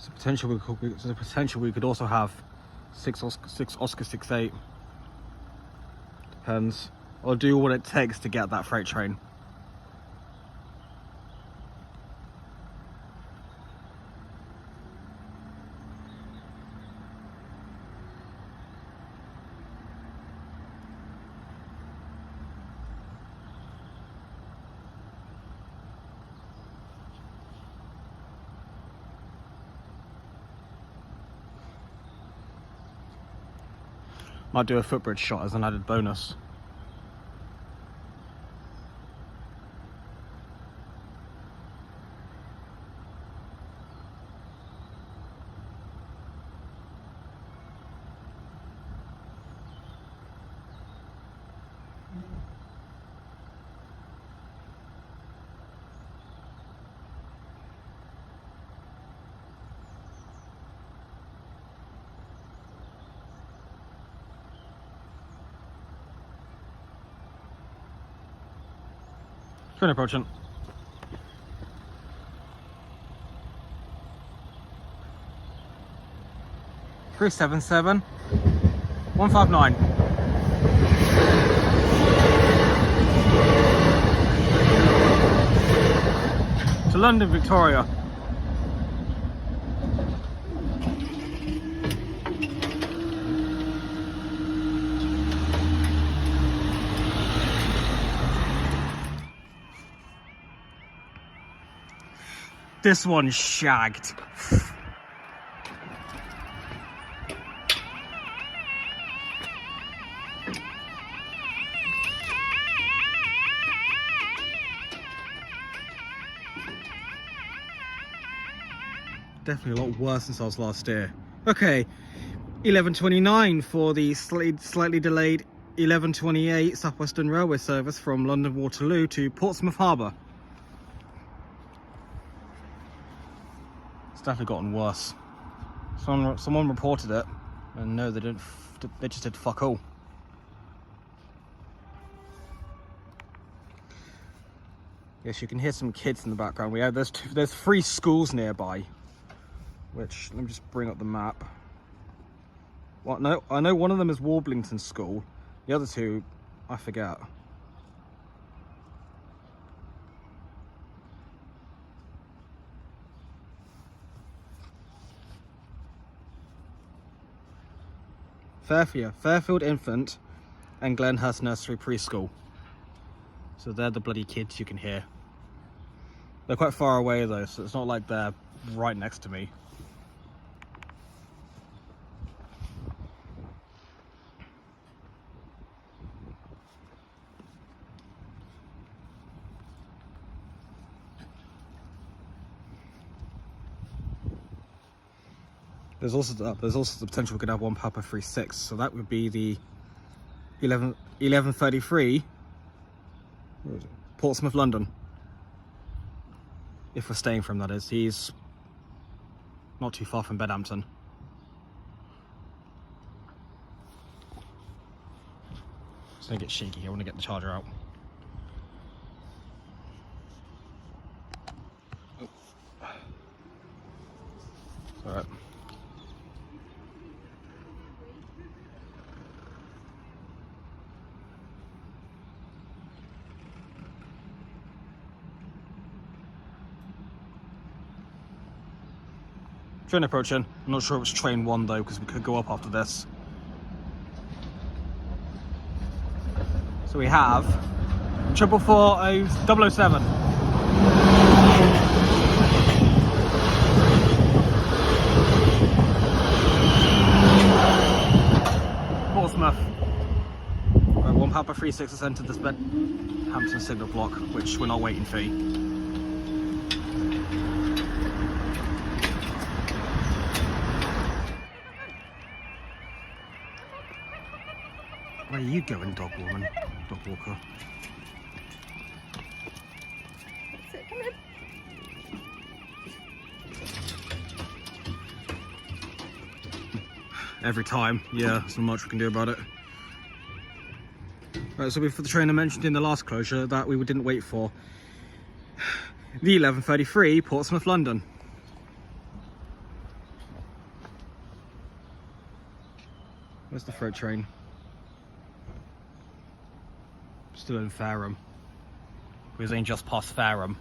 There's a potential we could also have 6 Oscar 68. Depends. I'll do what it takes to get that freight train. Might do a footbridge shot as an added bonus. Train approaching. Three 7-7 159. To London Victoria. This one's shagged. Definitely a lot worse since I was last here. Okay, 11:29 for the slightly delayed 11:28 South Western Railway service from London Waterloo to Portsmouth Harbour. It's definitely gotten worse. Someone reported it, and no, they didn't. They just did fuck all. Yes, you can hear some kids in the background. There's 3 schools nearby. Which, let me just bring up the map. What? No, I know one of them is Warblington School. The other 2, I forget. Fairfield Infant and Glenhurst Nursery Preschool. So they're the bloody kids you can hear. They're quite far away though, so it's not like they're right next to me. There's also the potential we could have one Papa 36, so that would be the 1133 Portsmouth, London. If we're staying from, that is. He's not too far from Bedhampton. It's gonna get shaky. I want to get the charger out. All right. Train approaching. I'm not sure if it's train 1 though, because we could go up after this. So we have 440 007. Portsmouth. Right, one Papa 36 has entered this Bedhampton signal block, which we're not waiting for. Where are you going, dog woman? Dog walker. Every time, yeah, there's not much we can do about it. Right, so for the train I mentioned in the last closure that we didn't wait for, the 1133 Portsmouth, London. Where's the freight train? Still in Fareham. We're ain't just past Fareham.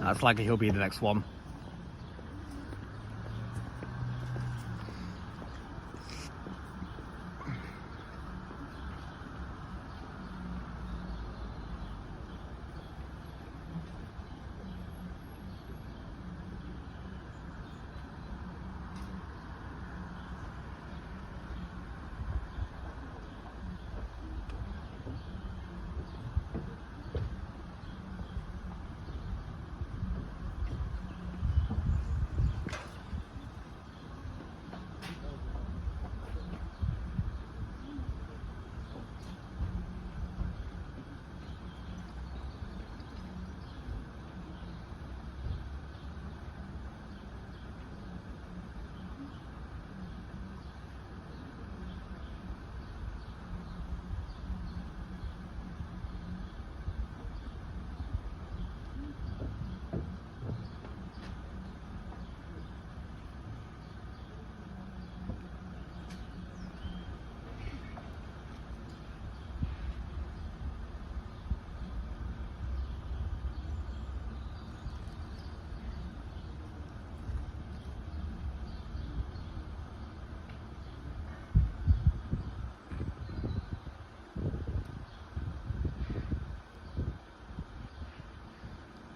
It's likely he'll be the next one.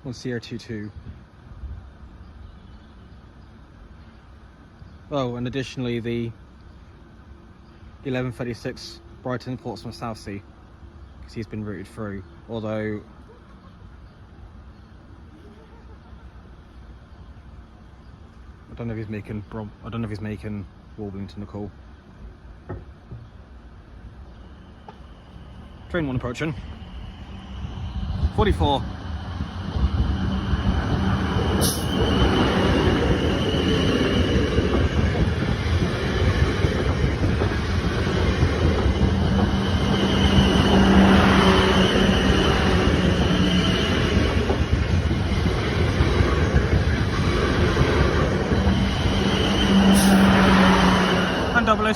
On CR22. Oh, and additionally the 1136 Brighton Portsmouth Southsea, because he's been routed through. Although I don't know if he's making Warblington a call. Train 1 approaching. 44. And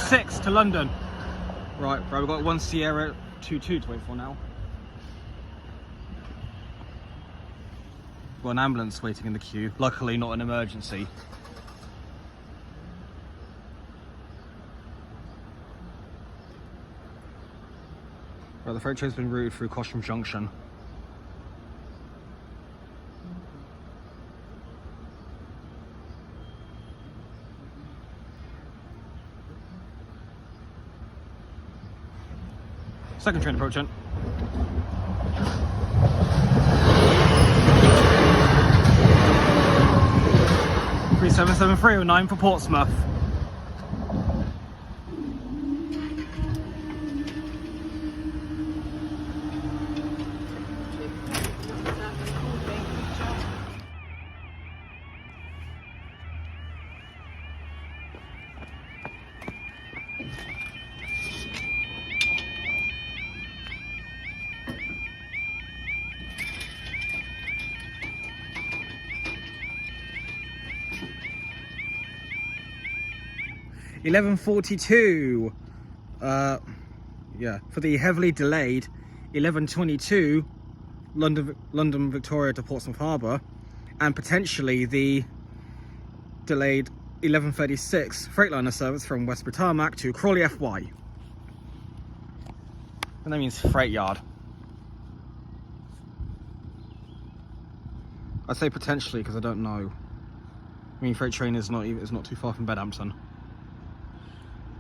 006 to London. Right, we've got 1 Sierra 22 to wait for now. Got an ambulance waiting in the queue. Luckily not an emergency. Right, the freight train's been routed through Cosham Junction. Second train approaching. Three 77309 for Portsmouth. $11.42. Yeah, for the heavily delayed 11:22 London Victoria to Portsmouth Harbour, and potentially the delayed 11:36 Freightliner service from Westbury Tarmac to Crawley FY. And that means freight yard. I say potentially because I don't know. I mean, freight train is not too far from Bedhampton.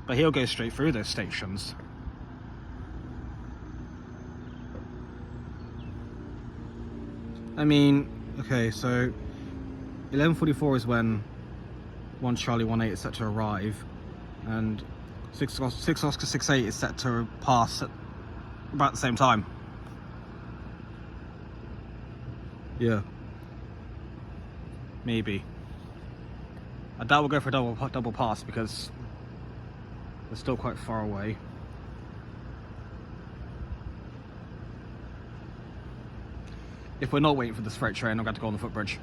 But he'll go straight through those stations. I mean, okay, so 11:44 is when 1 Charlie 18 is set to arrive, and 6 Oscar 68 is set to pass at about the same time. Yeah. Maybe. I doubt we'll go for a double pass because we're still quite far away. If we're not waiting for this freight train, I'm going to go on the footbridge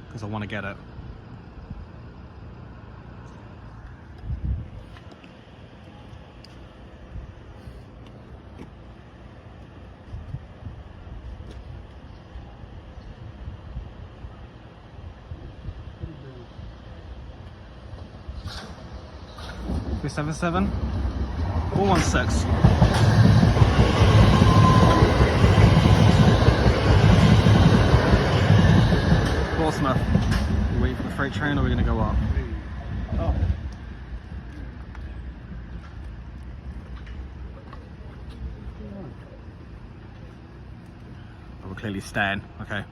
because I want to get it. Three 77 416. Portsmouth. We waiting for the freight train, or are we going to go up? Oh. Oh, we're clearly staying. Okay.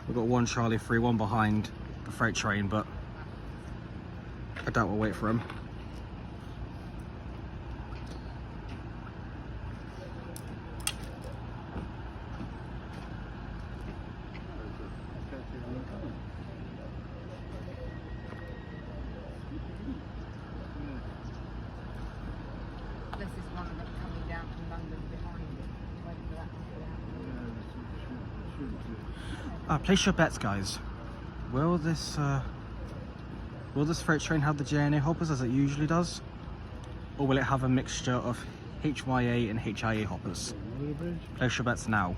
We've got 1 Charlie 31 behind the freight train, but I doubt we'll wait for him. This is one of them coming down from London behind it. Waiting for that to go out. Place your bets, guys. Will this freight train have the JNA hoppers as it usually does? Or will it have a mixture of HYA and HIA hoppers? Place your bets now.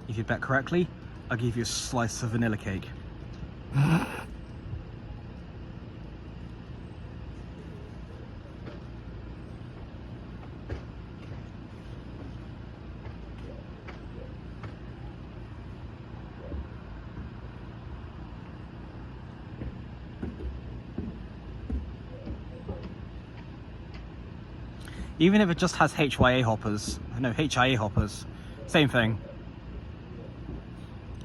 If you bet correctly, I'll give you a slice of vanilla cake. Even if it just has HYA hoppers, no, HIA hoppers, same thing.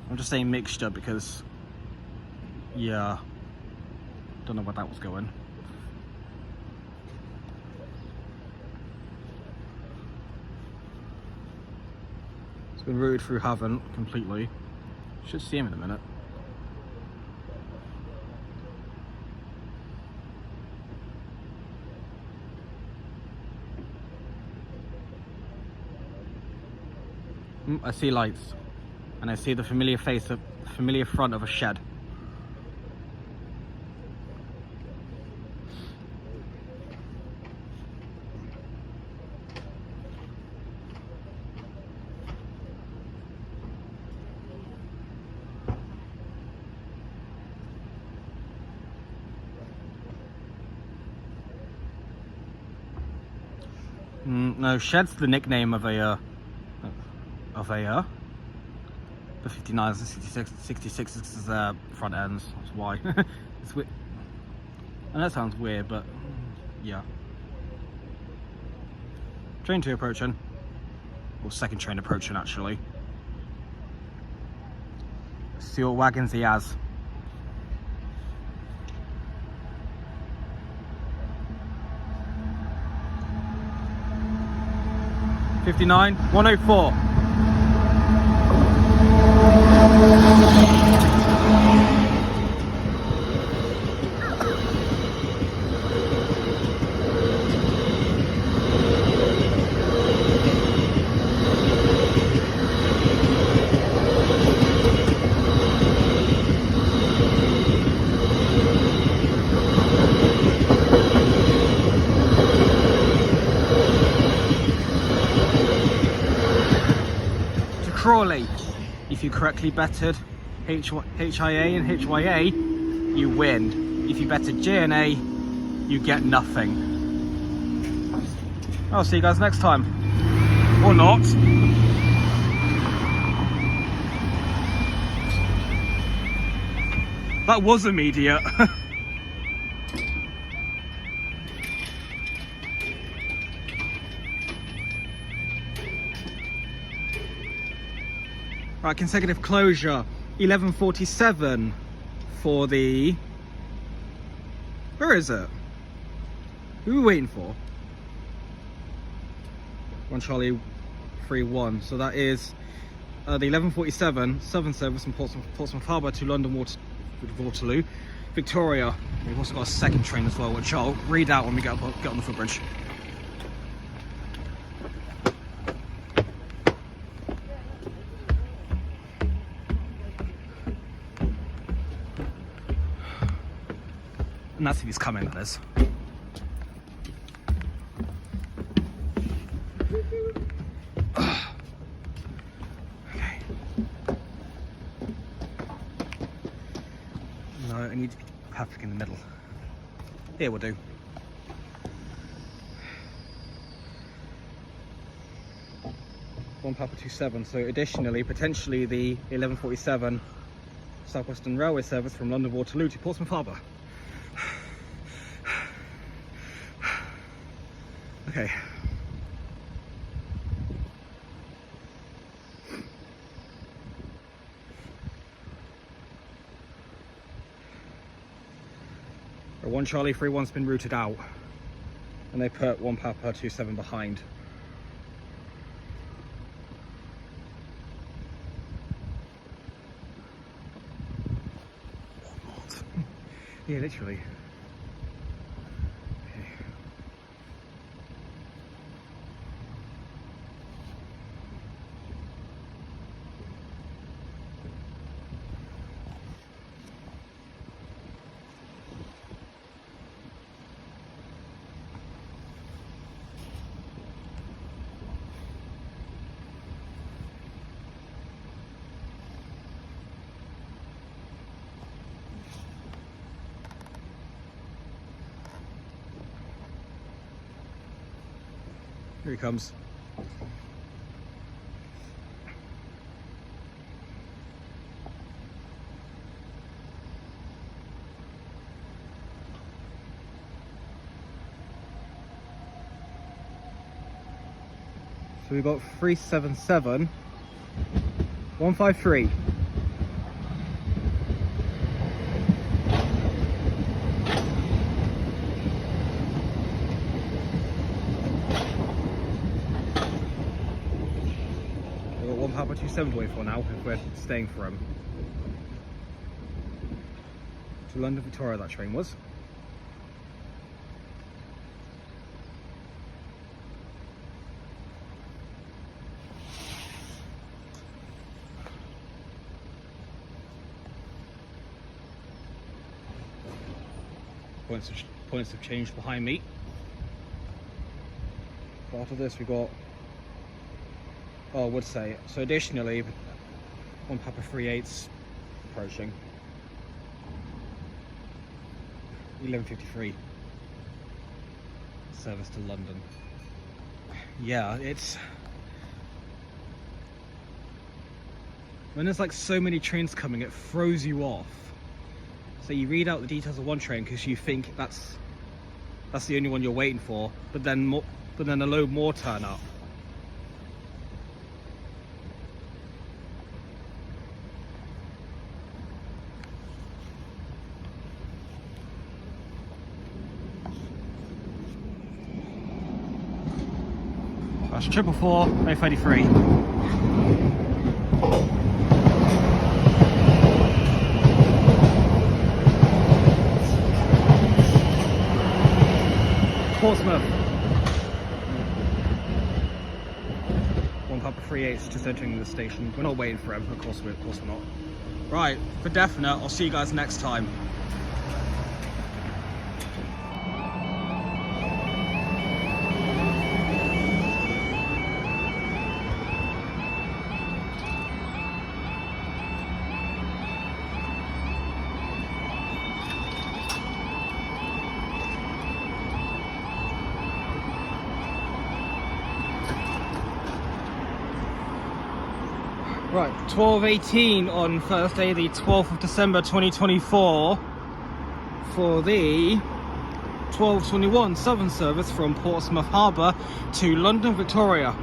I'm just saying mixture because, yeah, don't know where that was going. It's been routed through Havant completely. Should see him in a minute. I see lights, and I see the familiar face, of familiar front of a shed. No, shed's the nickname of the 59s and 66s is front ends. That's why. It's weird. And that sounds weird, but yeah. Train 2 approaching. Or second train approaching, actually. Let's see what wagons he has. '59 104. Crawley, if you correctly betted HIA and HYA, you win. If you betted JNA, you get nothing. I'll see you guys next time. Or not. That was immediate. Right, consecutive closure, 11:47 for the... Where is it? Who are we waiting for? 1 Charlie 3-1. So that is the 11:47 Southern service from Portsmouth Harbour to London Waterloo, Victoria. We've also got a second train as well, which I'll read out when we get on the footbridge. And that's if he's coming, that is. Okay. No, I need to be perfect in the middle. Here will do. One Papa 27. So additionally, potentially the 11:47 South Western Railway service from London Waterloo to Portsmouth Harbour. Okay. The 1 Charlie 3-1's been routed out, and they put 1 Papa 27 behind. Yeah, literally. Here he comes. So we've got 377 153. £1.27 to wait for now if we're staying for him. To London Victoria that train was. Points have changed behind me. So after this we got, oh I would say, so additionally, 1 Papa 3/8 approaching. 11:53. Service to London. Yeah, it's... when there's like so many trains coming, it throws you off. So you read out the details of one train because you think that's the only one you're waiting for, but then a load more turn up. That's 444, A33. Portsmouth. 1 Papa 3/8 just entering the station. We're not waiting for him, of course we're not. Right, for definite, I'll see you guys next time. Right, 12:18 on Thursday, the 12th of December 2024 for the 12:21 Southern service from Portsmouth Harbour to London Victoria.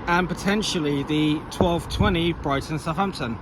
And potentially the 12:20 Brighton Southampton.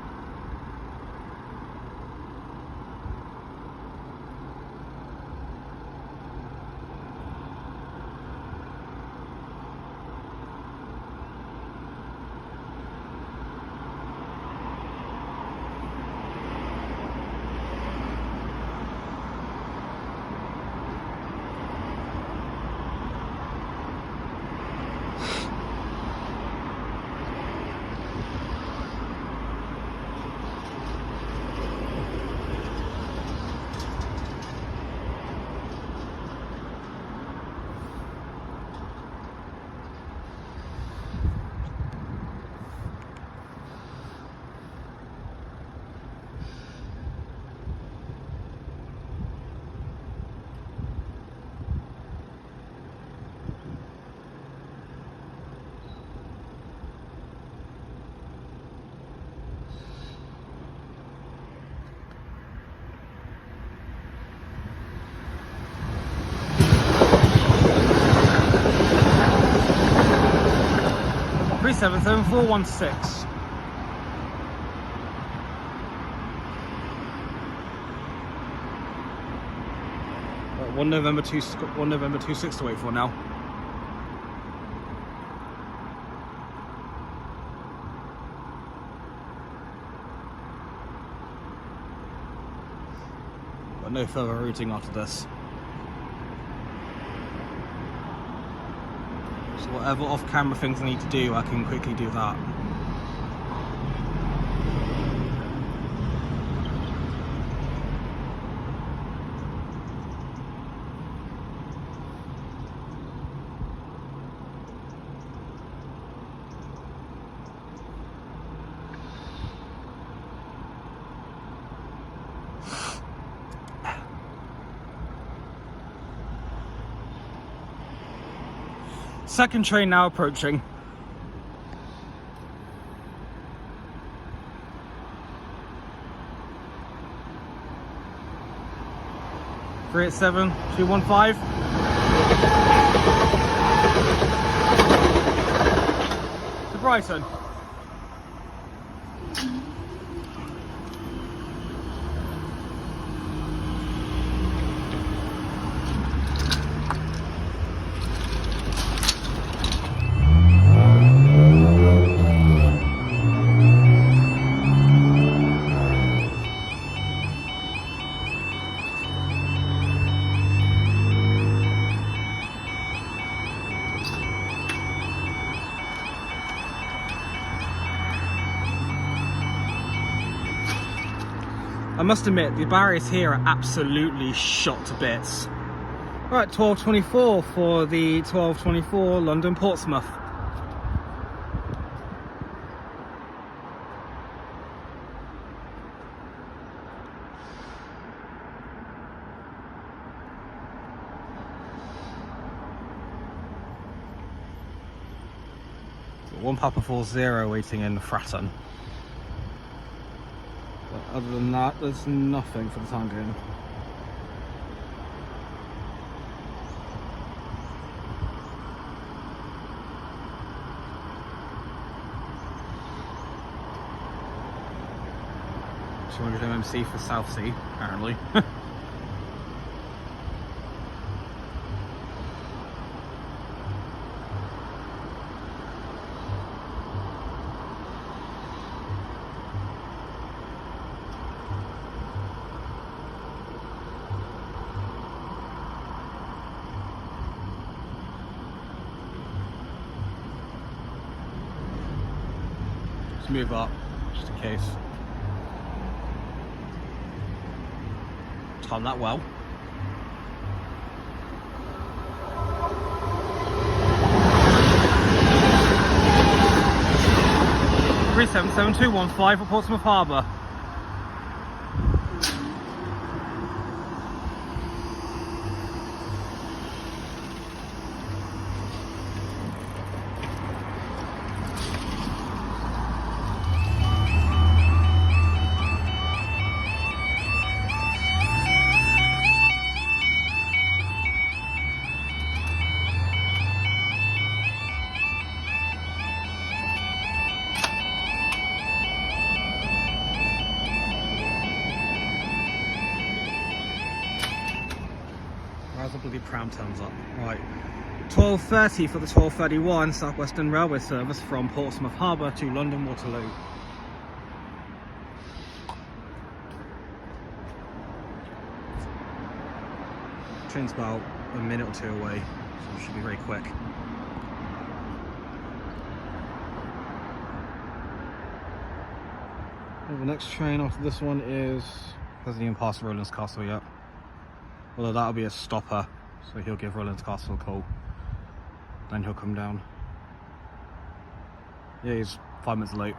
Three 77416. Right, 1 November 26 to wait for now. But no further routing after this. So whatever off-camera things I need to do, I can quickly do that. Second train now approaching. Three at 7, 215. To Brighton. I must admit, the barriers here are absolutely shot to bits. Right, 12:24 for the 12:24 London Portsmouth. One Papa 40 waiting in Fratton. But other than that, there's nothing for the time being. She wanted MMC for South Sea, apparently. Move up just in case. Time that well. Three 77215 for Portsmouth Harbour. As the bloody pram turns up. Right, 12:30 for the 12:31 South Western Railway service from Portsmouth Harbour to London Waterloo. Train's about a minute or two away, so it should be very quick. And the next train after this one hasn't even passed Rowlands Castle yet. Although that'll be a stopper, so he'll give Rowlands Castle a call. Then he'll come down. Yeah, he's 5 minutes late.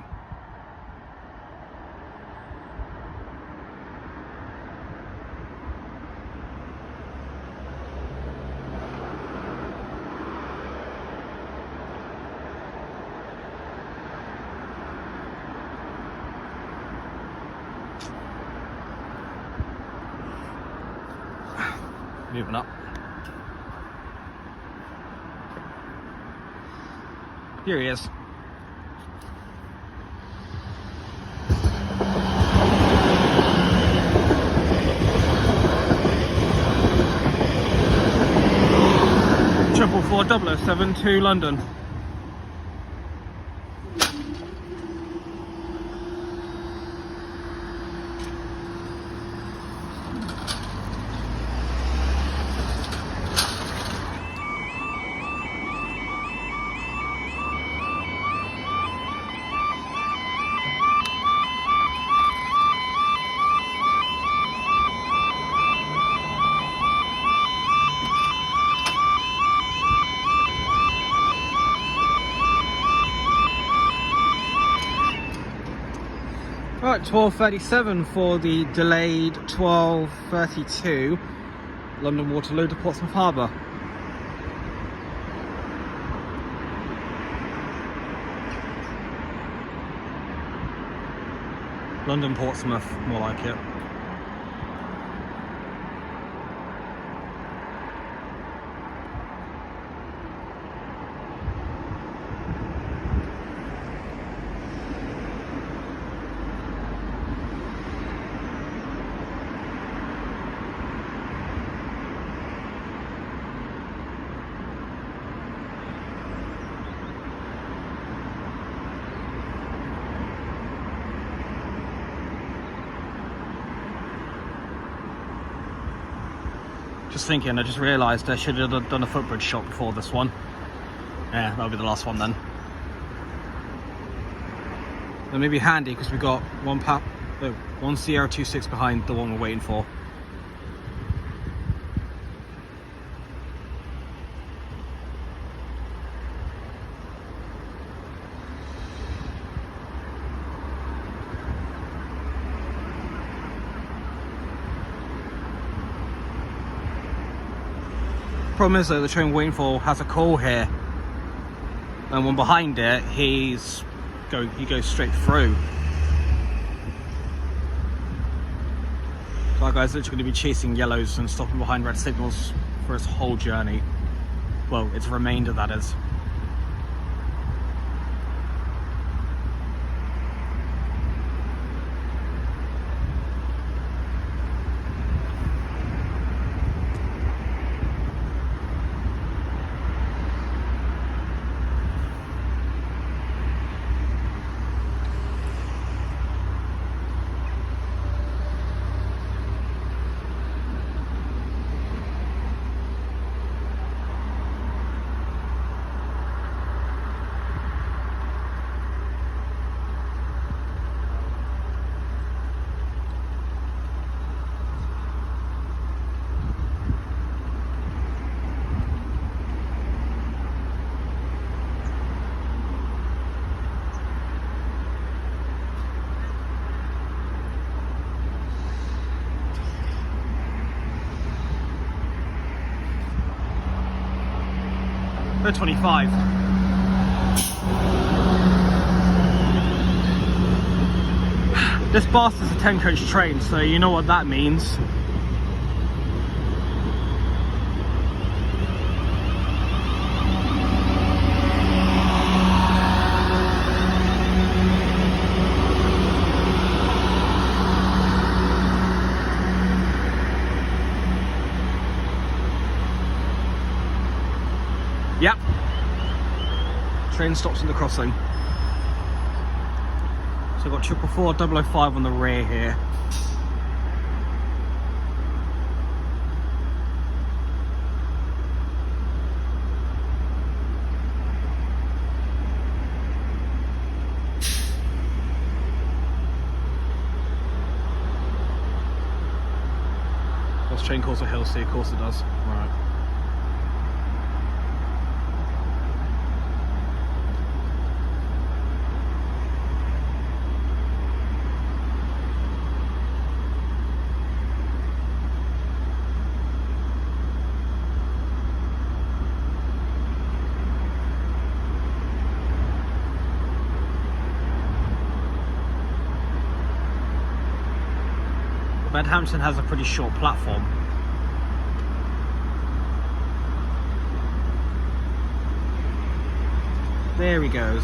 Moving up. Here he is. Triple 4007 to London. Right, 12:37 for the delayed 12:32 London Waterloo to Portsmouth Harbour. London Portsmouth, more like it. Just thinking, I just realised I should have done a footbridge shot before this one. Yeah, that'll be the last one then. That may be handy because we got one Oh, 1 Sierra 26 behind the one we're waiting for. Problem is though, the train we're waiting for has a call here, and one behind it, he goes straight through. So that guy's literally going to be chasing yellows and stopping behind red signals for his whole journey. Well, its remainder, that is. They're 25. This bastard's a 10-coach train, so you know what that means. Yep. Train stops in the crossing. So I've got 444 005 on the rear here. This train calls a Hillsea, of course it does. Right. Bedhampton has a pretty short platform. There he goes.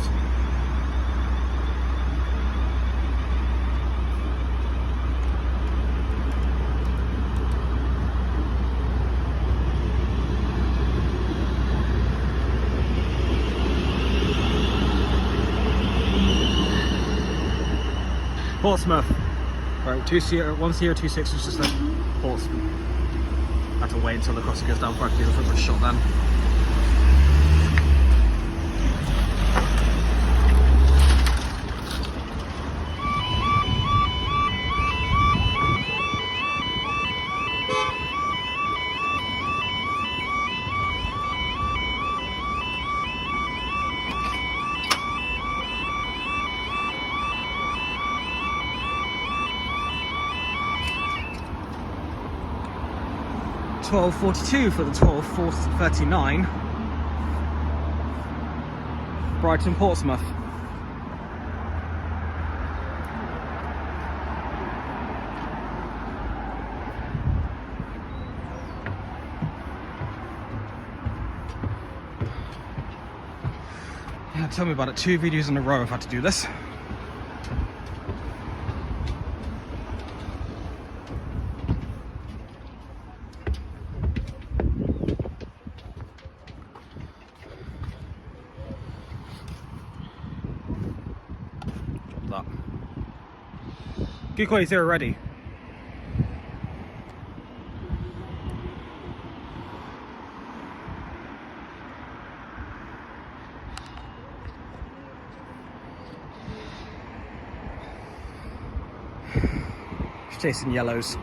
Portsmouth. Right, 1026 was just a Portsmouth. I have to wait until the crossing goes down before I can do the front shot then. £12.42 for the £12.39. Brighton Portsmouth. Yeah, tell me about it. 2 videos in a row I've had to do this. That. Good quality zero ready. Chasing yellows.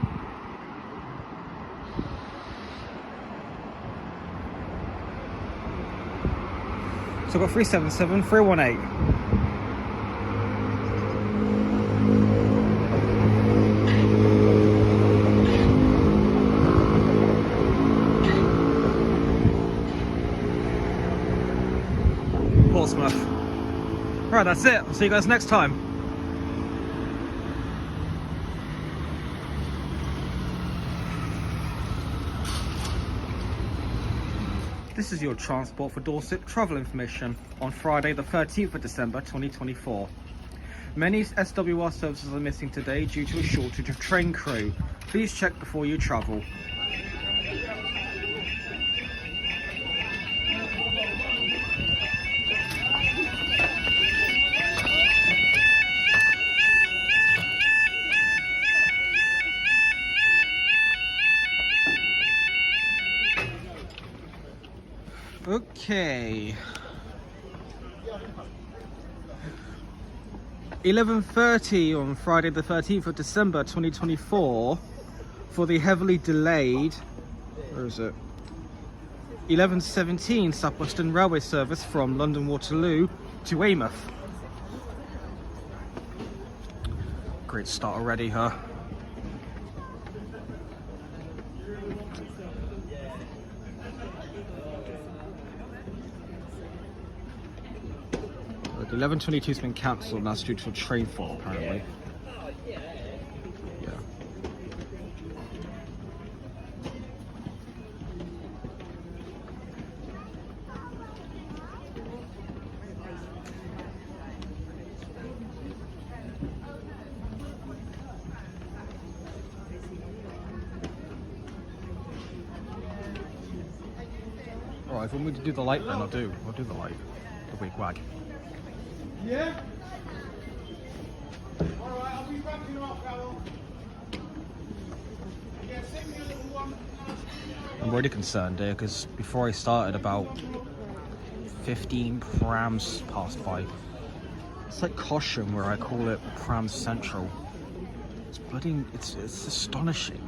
So I've got 377, 318. Portsmouth. Alright, that's it. I'll see you guys next time. This is your Transport for Dorset travel information on Friday the 13th of December 2024. Many SWR services are missing today due to a shortage of train crew. Please check before you travel. Okay. 11:30 on Friday the 13th of December 2024 for the heavily delayed, where is it? 11:17 South Western Railway service from London Waterloo to Weymouth. Great start already, huh? The 11:22 has been cancelled, and that's due to a train fault apparently. Yeah. Alright, if you want me to do the light then I'll do the light. The wig wag. Yeah? Alright, I'll be wrapping up, Carol. Yeah, send me a little one. I'm really concerned here because before I started about 15 prams passed by. It's like Cosham where I call it Pram Central. It's bloody, it's astonishing.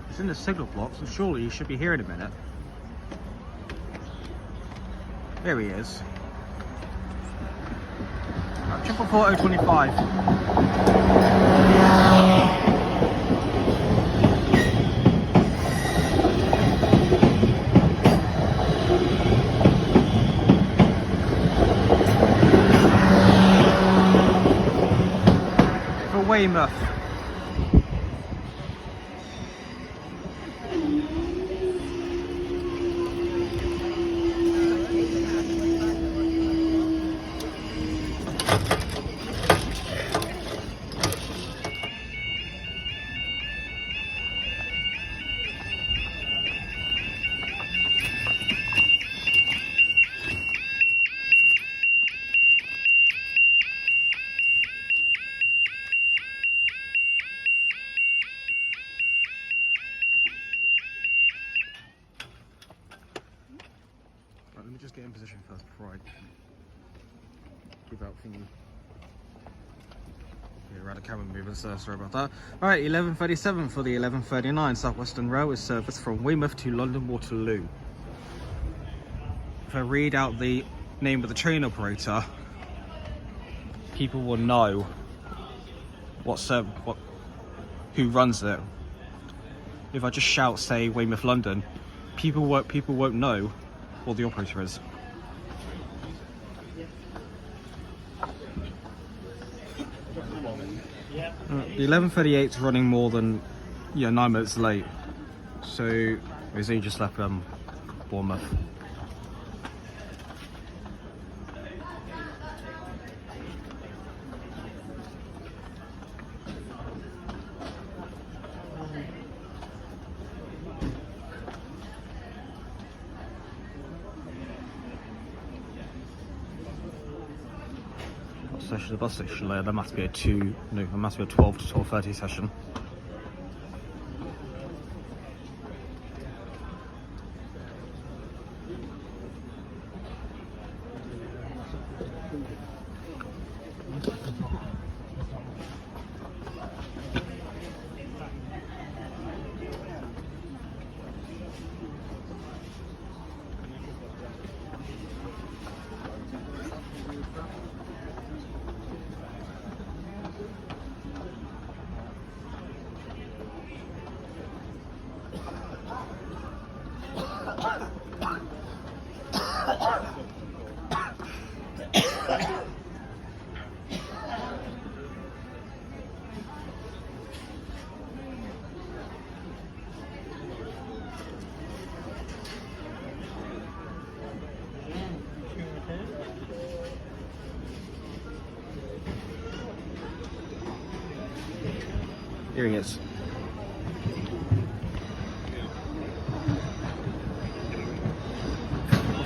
It's in the signal block, so surely you should be here in a minute. There he is. 44025. Weymouth. Let me just get in position first before I give out thingy. Yeah, around the camera movement, so sorry about that. Alright, 11:37 for the 11:39 South Western Railway service from Weymouth to London Waterloo. if I read out the name of the train operator, people will know who runs it. If I just shout, say Weymouth London, people won't know what the operator is. The 11:38 is running more than 9 minutes late, so it's only just left Bournemouth. The bus station layer, there must be a 12 to 12:30 session. Here he is.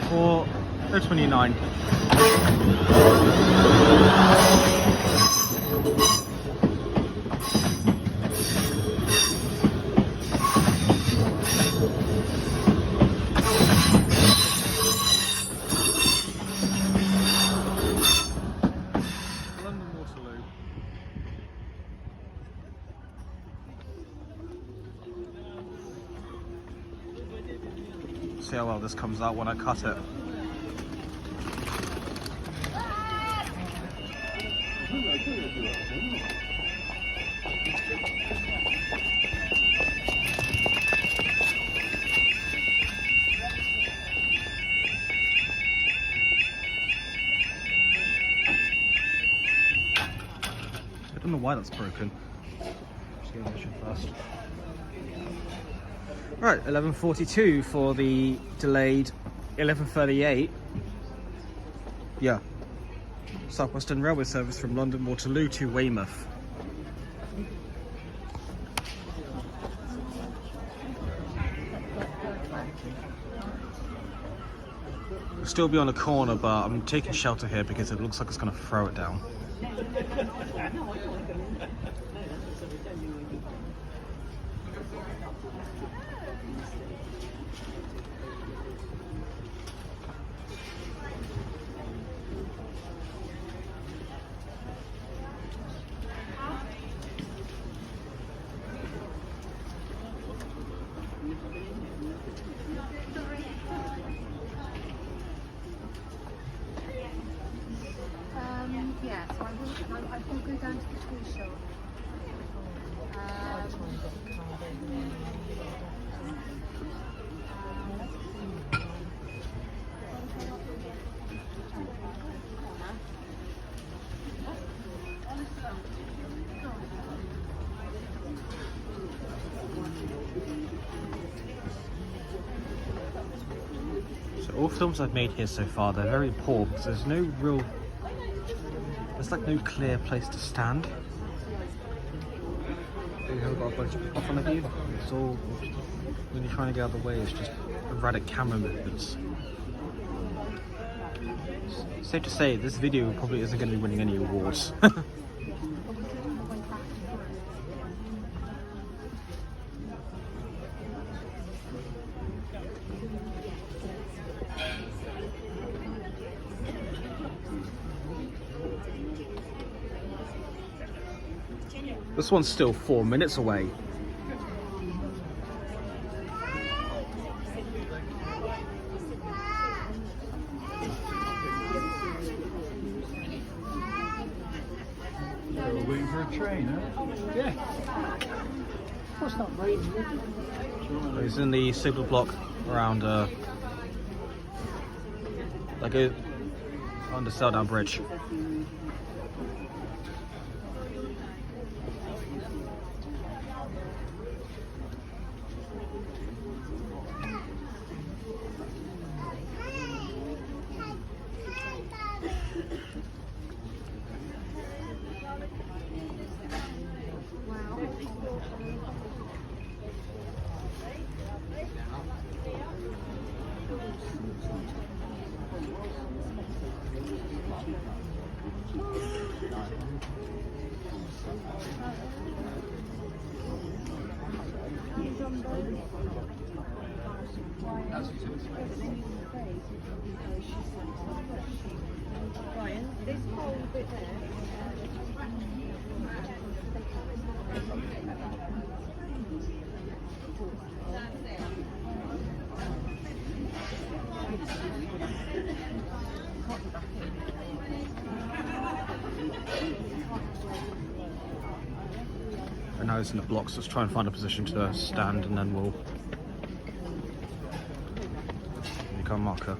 For 029. See how well this comes out when I cut it. I don't know why that's broken. Just get it first. Right, 11:42 for the delayed 11:38. Yeah. South Western Railway service from London Waterloo to Weymouth. It'll still be on the corner, but I'm taking shelter here because it looks like it's going to throw it down. Yeah, so I will go down to the toy shop. So all films I've made here so far, they're very poor because there's like no clear place to stand. You have got a bunch of people in front of you. It's all, when you're trying to get out of the way, it's just erratic camera movements. Safe to say, this video probably isn't going to be winning any awards. This one's still 4 minutes away. train, huh? Yeah. What's not raining? It's in the super block around like under Southampton Bridge. And now it's in the blocks. Let's try and find a position to stand, and then we'll become marker.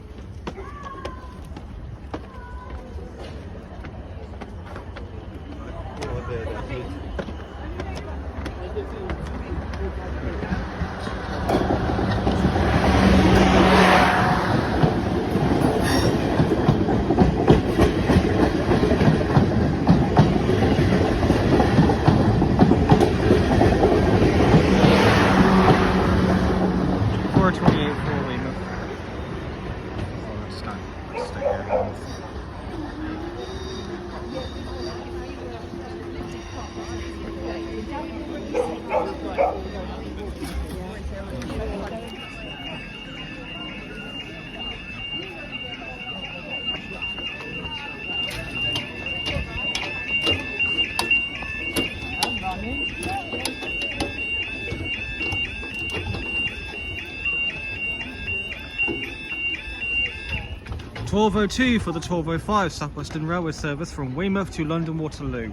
$12.02 for the 12.05 South Western Railway service from Weymouth to London Waterloo.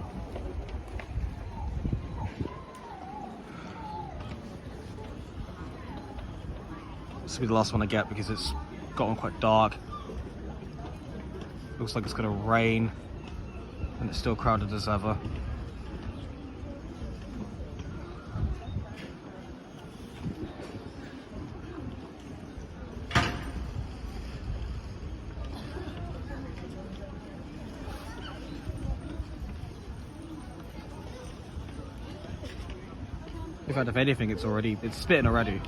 This will be the last one I get because it's gotten quite dark. Looks like it's going to rain and it's still crowded as ever. In fact, if anything, it's spitting already.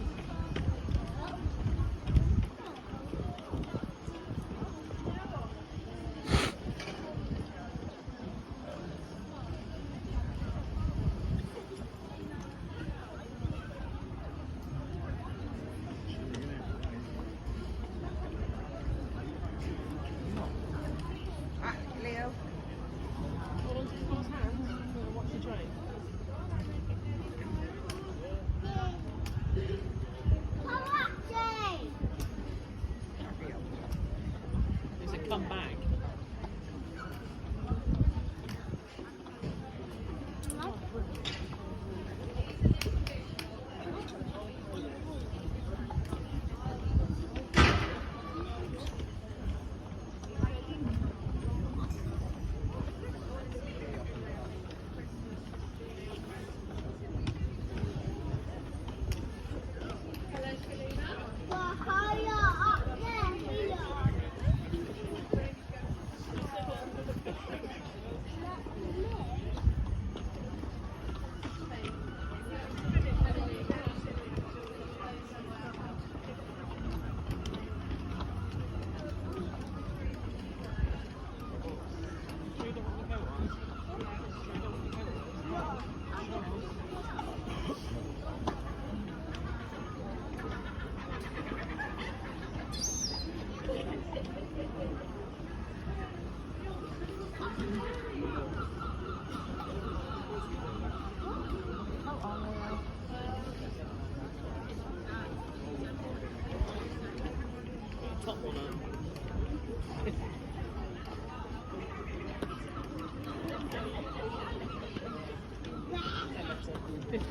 Little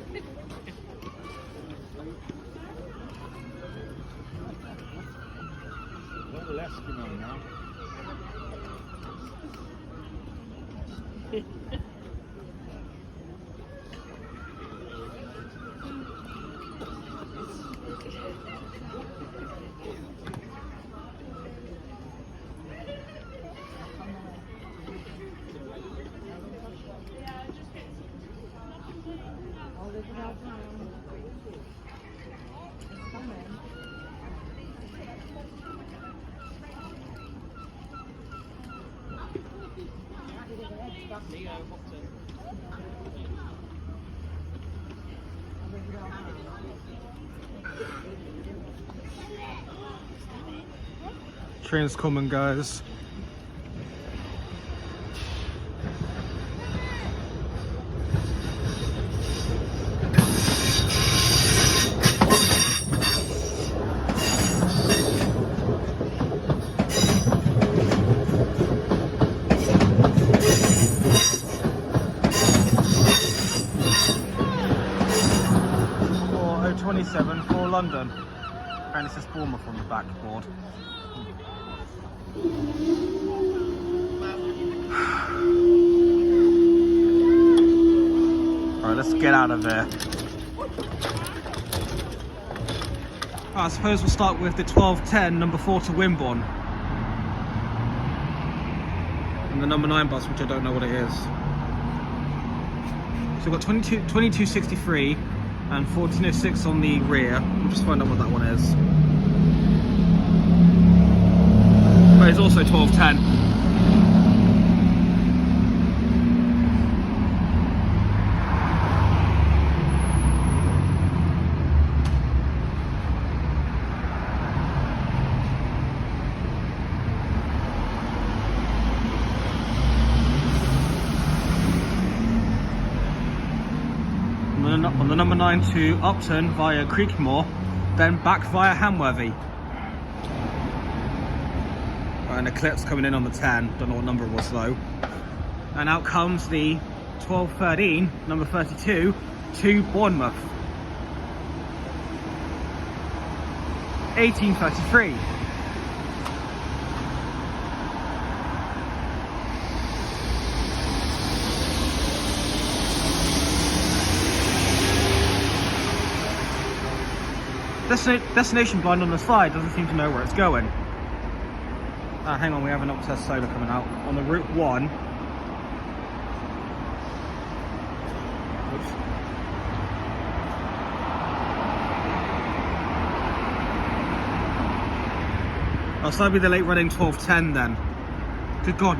Eskimo now. Trains come and goes. For 027 for London, and it says Bournemouth on the backboard. Alright, let's get out of there. I suppose we'll start with the 12:10, number 4 to Wimborne. And the number 9 bus, which I don't know what it is. So we've got 2263 and 1406 on the rear. We'll just find out what that one is. But it's also 12:10. On the number 9 to Upton via Creekmore, then back via Hamworthy. An Eclipse coming in on the 10, don't know what number it was though. And out comes the 1213, number 32, to Bournemouth. 1833. Destination blind on the side doesn't seem to know where it's going. Hang on, we have an Optest Solar coming out on the Route 1. Oops. Oh, so that'll be the late running 12:10 then. Good God,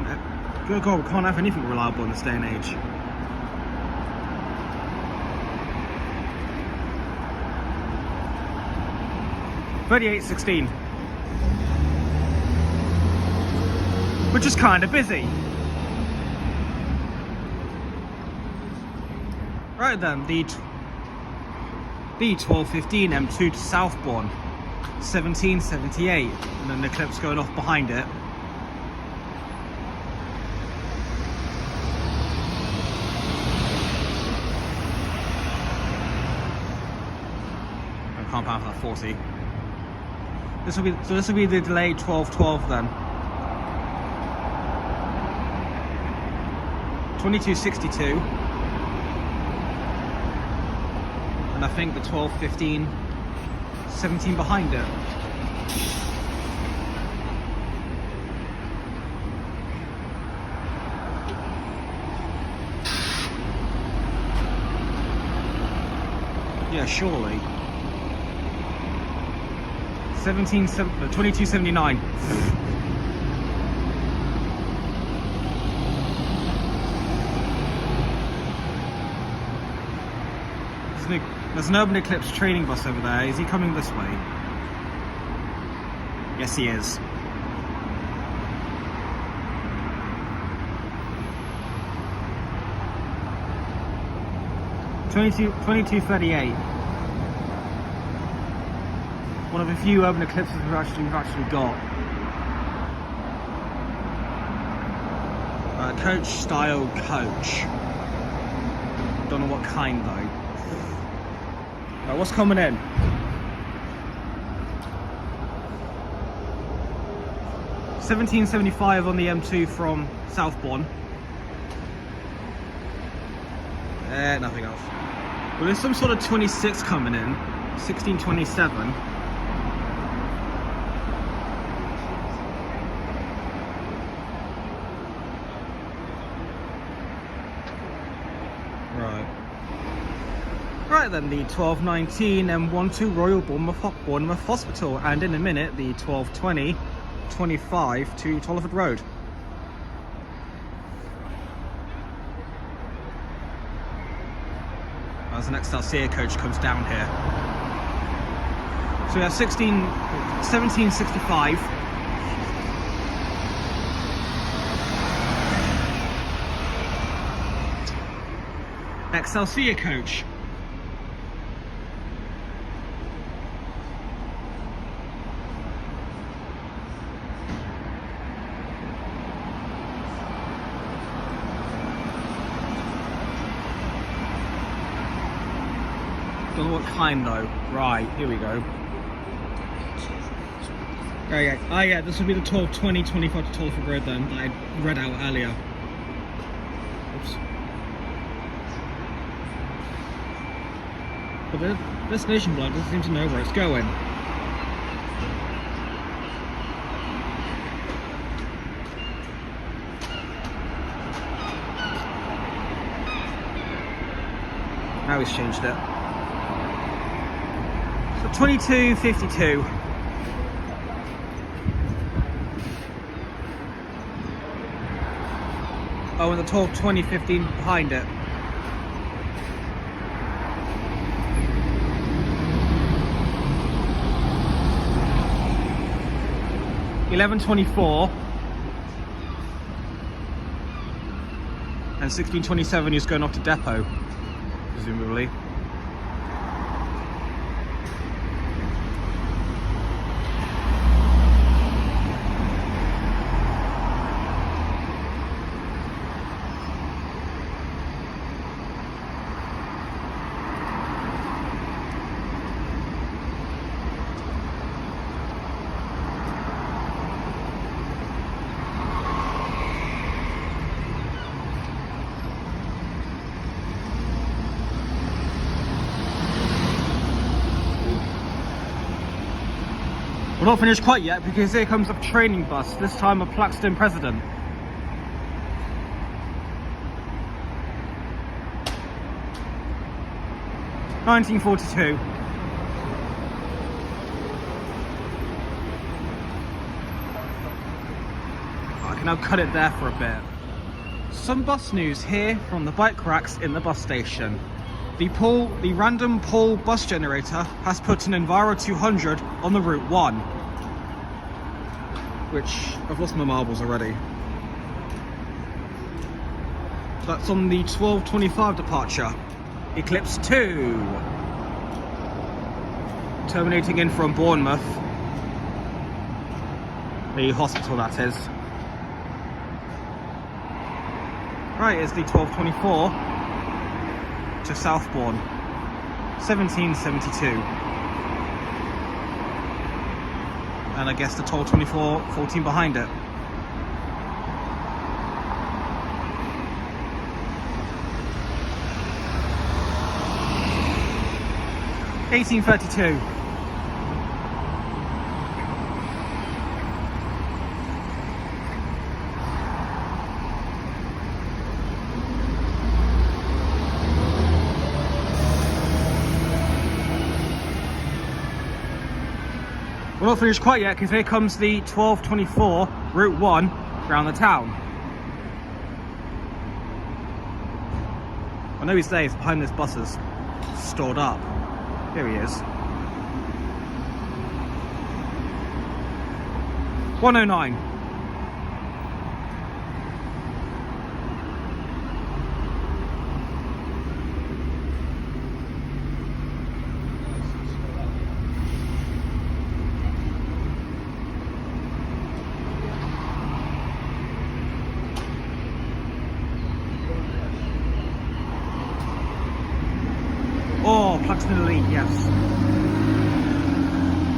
we can't have anything reliable in this day and age. $38.16. Which is kind of busy. Right then, the 1215 M2 to Southbourne, 1778, and then the Eclipse going off behind it. I can't pound for that 40. This will be the delayed 1212 then. 2262. And I think the 1215, 17 behind it. Yeah, surely. 2279. There's an Urban Eclipse training bus over there. Is he coming this way? Yes, he is. $22.38. One of the few Urban Eclipses we've actually got. Coach style coach. Don't know what kind though. Right, what's coming in? £17.75 on the M2 from Southbourne. Nothing else. Well, there's some sort of 26 coming in. 16.27. Right then, the 12.19 M12 Royal Bournemouth Hospital, and in a minute the 12.20.25 to Tollerford Road. As the next Alcea coach comes down here. So we have 17.65. Next Alcea coach. Don't know what kind though. Right, here we go. Oh yeah, this would be the 12.20.25 to Tollerford Road then, that I read out earlier. Oops. But the destination blood doesn't seem to know where it's going. Now he's changed it. So 22.52. Oh, and the 12.20.15 behind it. $11.24 and 16.27 is going off to depot, presumably. We're not finished quite yet because here comes a training bus, this time a Plaxton President. $19.42. I can now cut it there for a bit. Some bus news here from the bike racks in the bus station. The random Poole bus generator has put an Enviro 200 on the Route 1. Which, I've lost my marbles already. That's on the 12.25 departure. Eclipse 2. Terminating in from Bournemouth. The hospital, that is. Right, it's the 12.24. To Southbourne, 17.72, and I guess the 12.24.14 behind it. $18.32. We're not finished quite yet because here comes the 12.24 Route 1 round the town. I know he's there, he's behind this buses, stored up. Here he is. 109. Paxton Elite, yes.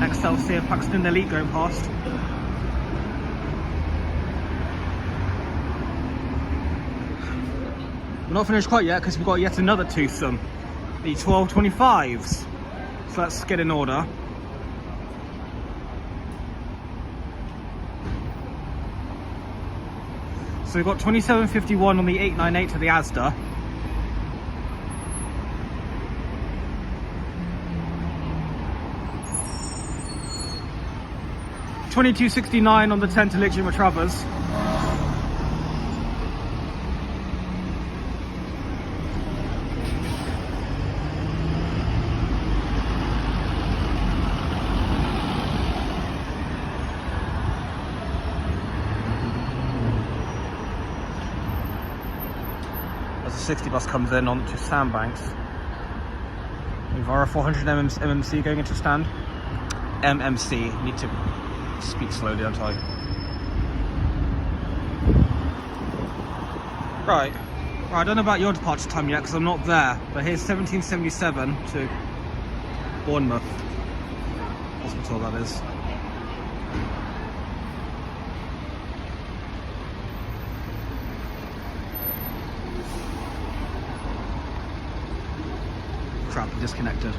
Excelsior Paxton Elite going past. We're not finished quite yet because we've got yet another twosome, the 1225s. So let's get in order. So we've got 2751 on the 898 to the Asda. $22.69 on the 10 to Legitima Travers. As the 60 bus comes in onto Sandbanks, we've our 400 MMC going into stand. MMC, need to speak slowly, don't I? Right, I don't know about your departure time yet because I'm not there, but here's 1777 to Bournemouth Hospital, that is. Crap, disconnected.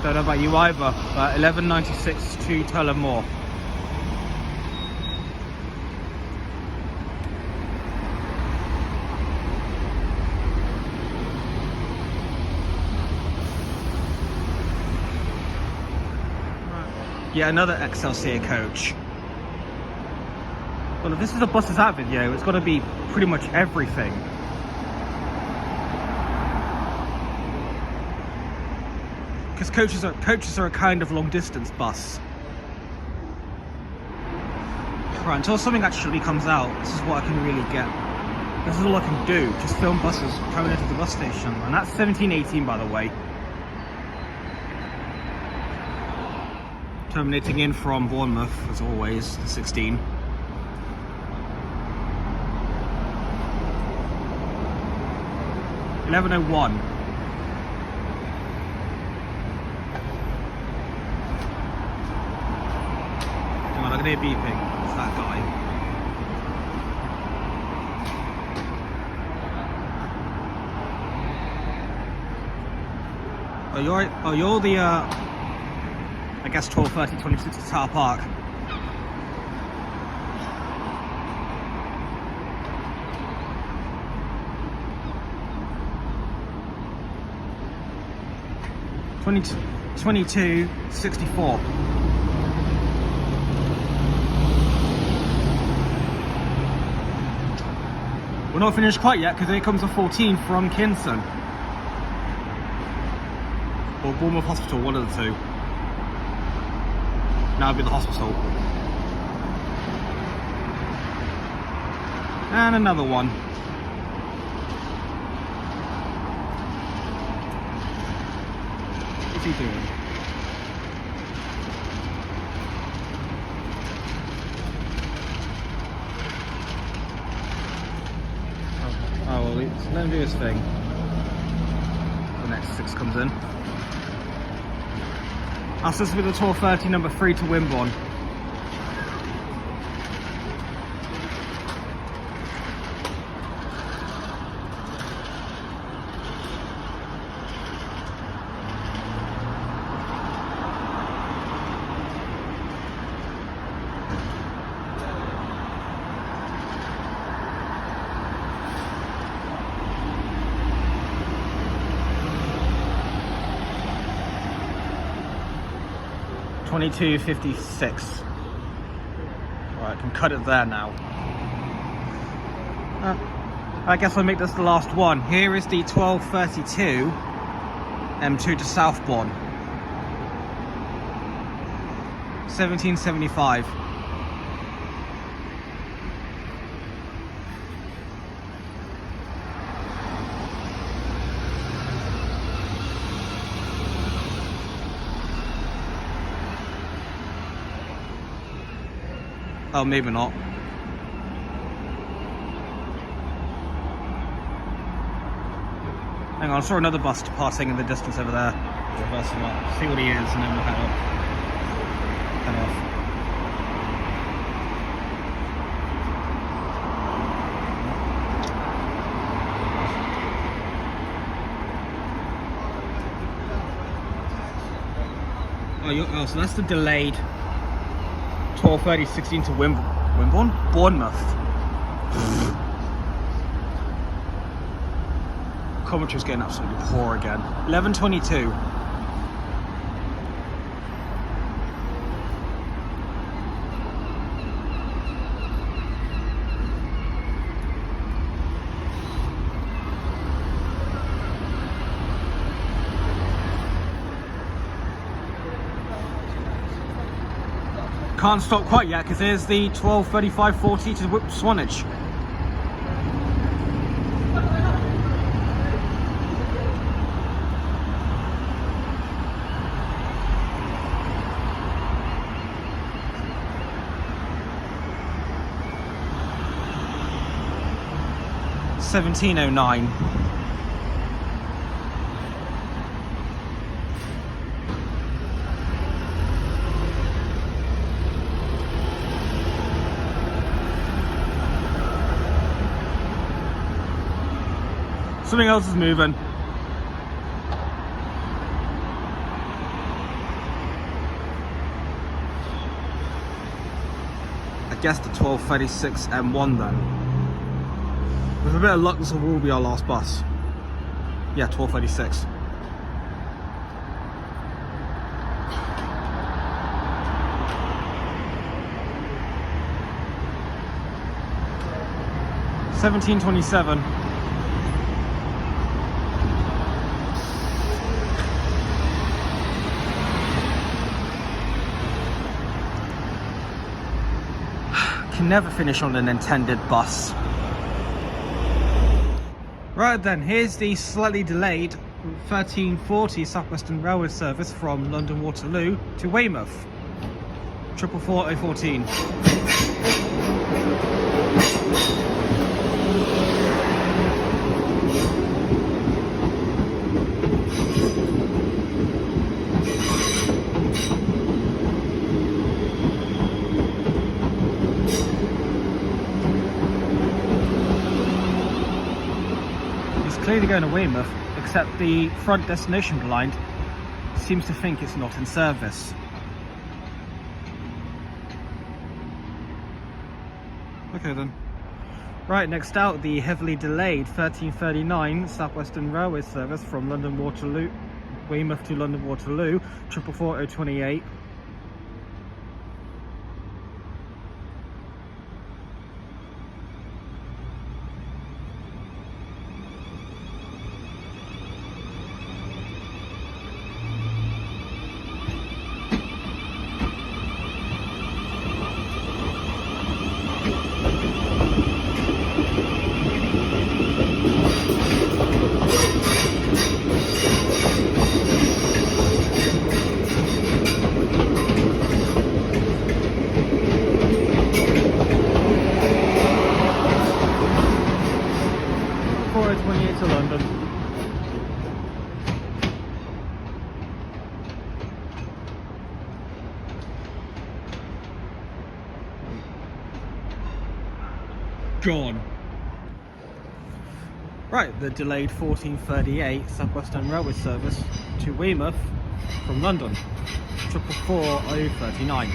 Don't know about you either, but 1196 to Tullamore. Yeah, another Excelsior coach. Well, if this is a buses out video, it's got to be pretty much everything. Because coaches are a kind of long distance bus. Right, until something actually comes out, this is what I can really get. This is all I can do, just film buses coming into the bus station. And that's 1718, by the way. Terminating in from Bournemouth, as always, the 16. $11.01. Hang on, I can hear beeping. It's that guy. Oh, you're the, I guess 12:30, 26 to Tower Park. $22.64. We're not finished quite yet because here comes a 14 from Kinson. Or Bournemouth Hospital, one of the two. Now it'll be the hospital. And another one. What's he doing? Oh well, let him do his thing. The next 6 comes in. That's just with the 12:30 number 3 to Wimborne. $22.56. Right, I can cut it there now. I guess I'll make this the last one. Here is the 12:32 M2 to Southbourne. 1775. Oh, maybe not. Hang on, I saw another bus passing in the distance over there. Reversing up, see what he is, and then we'll head off. Oh, so that's the delayed 12:30:16 to Bournemouth. Commentary's getting absolutely poor again. 11:22. Can't stop quite yet because there's the 12:35:40 to Swanage. $17.09. Something else is moving. I guess the 12:36 M1 then. With a bit of luck, this will be our last bus. Yeah, 12:36. $17.27. Can never finish on an intended bus. Right then, here's the slightly delayed 13:40 South Western Railway service from London Waterloo to Weymouth. 444-014. Clearly going to Weymouth, except the front destination blind seems to think it's not in service. Okay then. Right, next out, the heavily delayed 13:39 South Western Railway service from London Waterloo, Weymouth to London Waterloo, 444-028. To London. Gone. Right, the delayed 14:38 South Western Railway service to Weymouth from London, 444-039.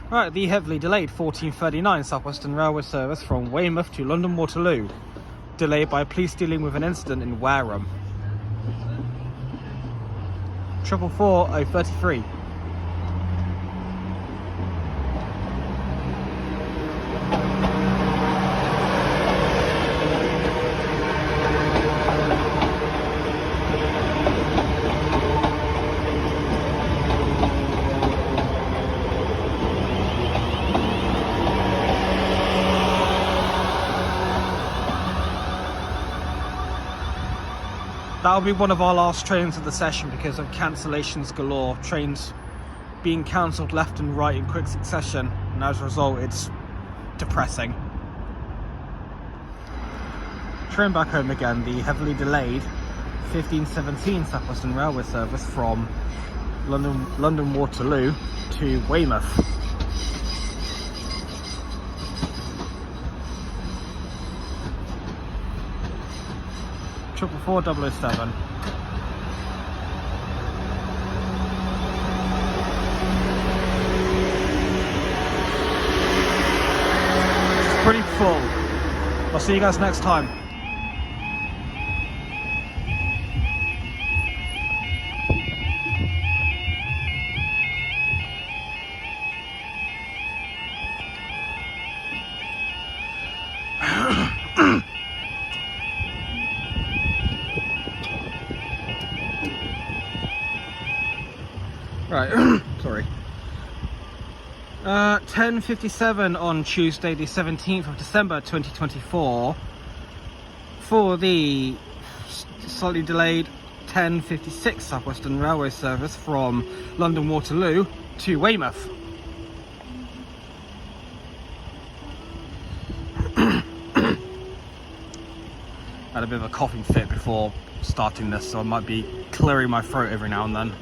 Right, the heavily delayed 14:39 South Western Railway service from Weymouth to London Waterloo, delayed by police dealing with an incident in Wareham. 444-033. that'll be one of our last trains of the session because of cancellations galore. Trains being cancelled left and right in quick succession, and as a result it's depressing. Train back home again, the heavily delayed 1517 South Western Railway service from London Waterloo to Weymouth. Triple 4007. It's pretty full. I'll see you guys next time. Right, sorry. 10:57 on Tuesday the 17th of December 2024 for the slightly delayed 10:56 South Western Railway service from London Waterloo to Weymouth. Had a bit of a coughing fit before starting this, so I might be clearing my throat every now and then.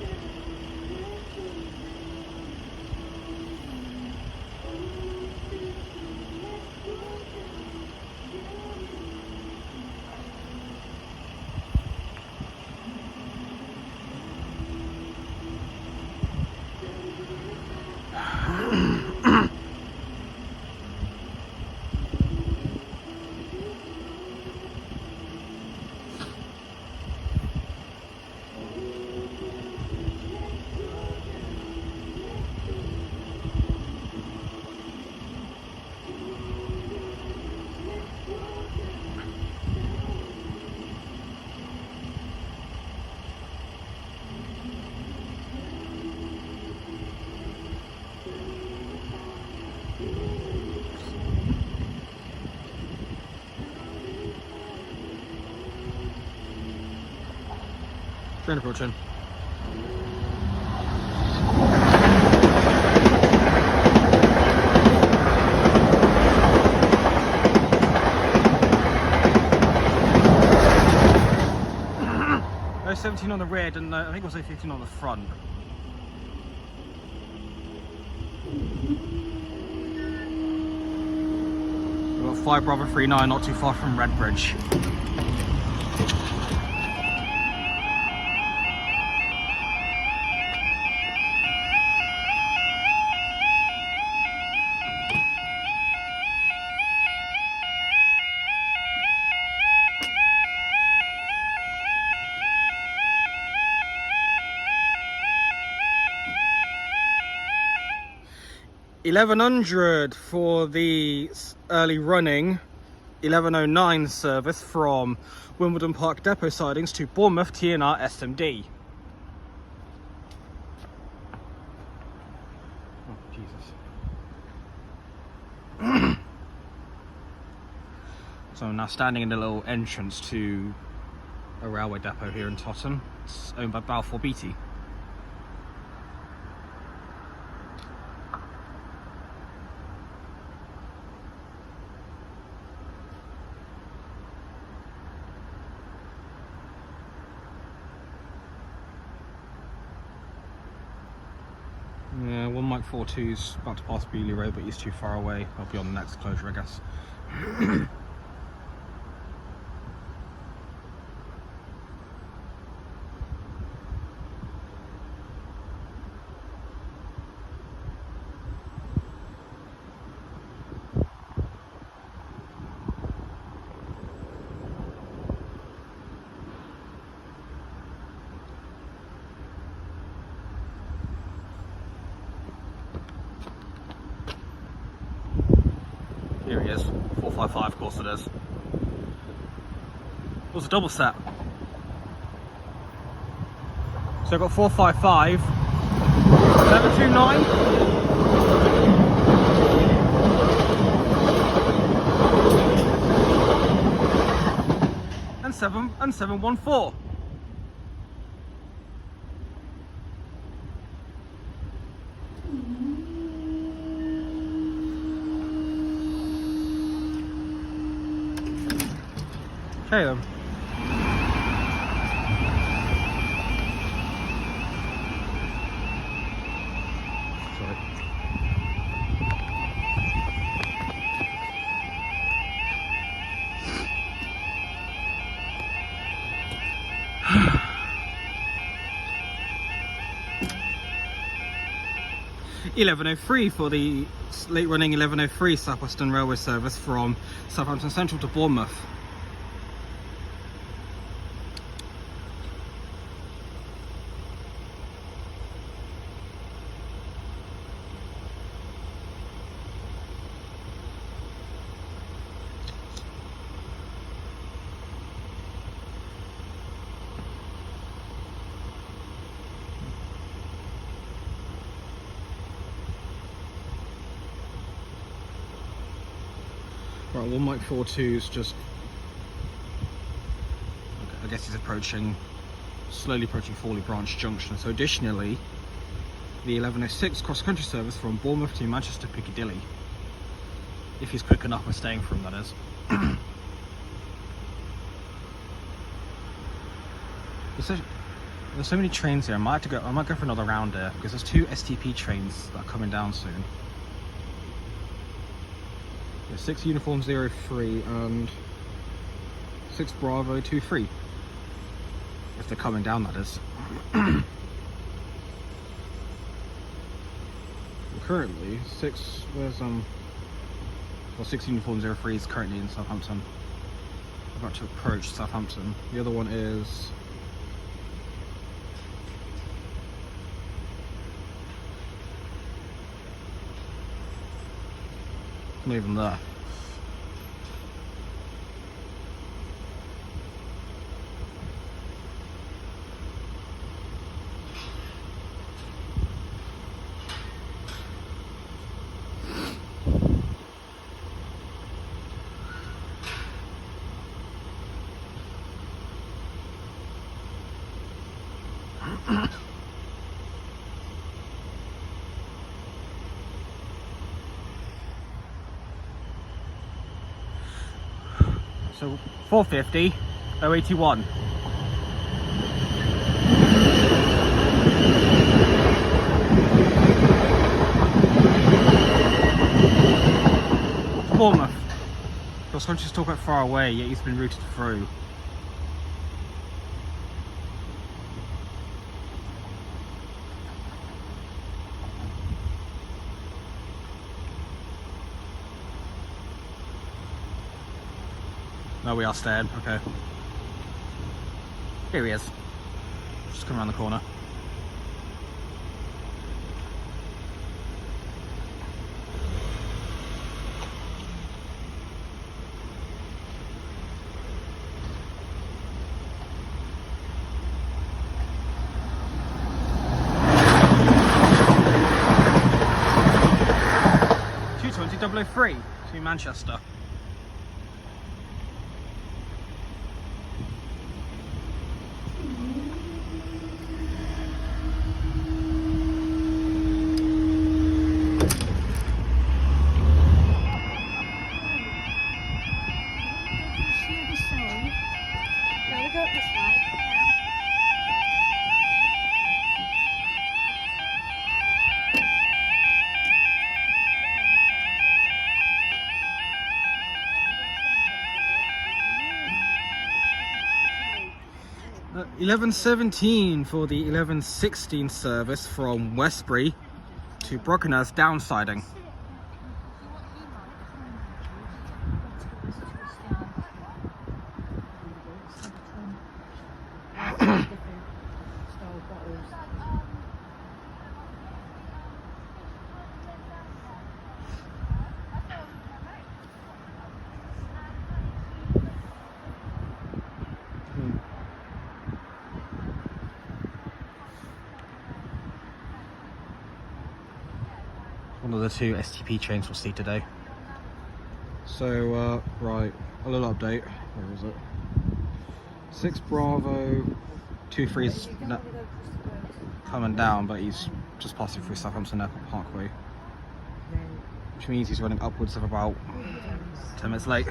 Train approaching. There's 17 on the rear, and I think it was 15 on the front. We've got 5 Bravo 39 not too far from Redbridge. $1100 for the early running 1109 service from Wimbledon Park Depot sidings to Bournemouth TNR SMD. Oh, Jesus. So I'm now standing in the little entrance to a railway depot here in Totton. It's owned by Balfour Beatty. Yeah, one Mike 42's about to pass Beeley Road, but he's too far away. I'll be on the next closure, I guess. Here he is, 455, of course it is. It was a double set. So I've got 455, 729, and 714. Okay then. Sorry. £11.03 for the late running 11.03 South Western Railway service from Southampton Central to Bournemouth. Right, 1 Mike 42 is just, I guess he's slowly approaching Fawley Branch Junction. So additionally, the 11.06 cross-country service from Bournemouth to Manchester Piccadilly. If he's quick enough with staying for him, that is. There's so many trains here. I might go for another round here because there's 2 STP trains that are coming down soon. 6 Uniform 03 and 6 Bravo 23. If they're coming down, that is. Currently, 6 Uniform 03 is currently in Southampton. About to approach Southampton. The other one is not even there. So 450, 081. Bournemouth. Cross country's still quite far away, yet he's been routed through. No, we are staying. Okay. Here he is. Just come around the corner. .003 to Manchester. £11.17 for the 11.16 service from Westbury to Brockenhurst downsiding. One of the 2 STP trains we'll see today. So, right, a little update. Where is it? 6 Bravo 23 is coming down, but he's just passing through Southampton Airport Parkway, which means he's running upwards of about 10 minutes late.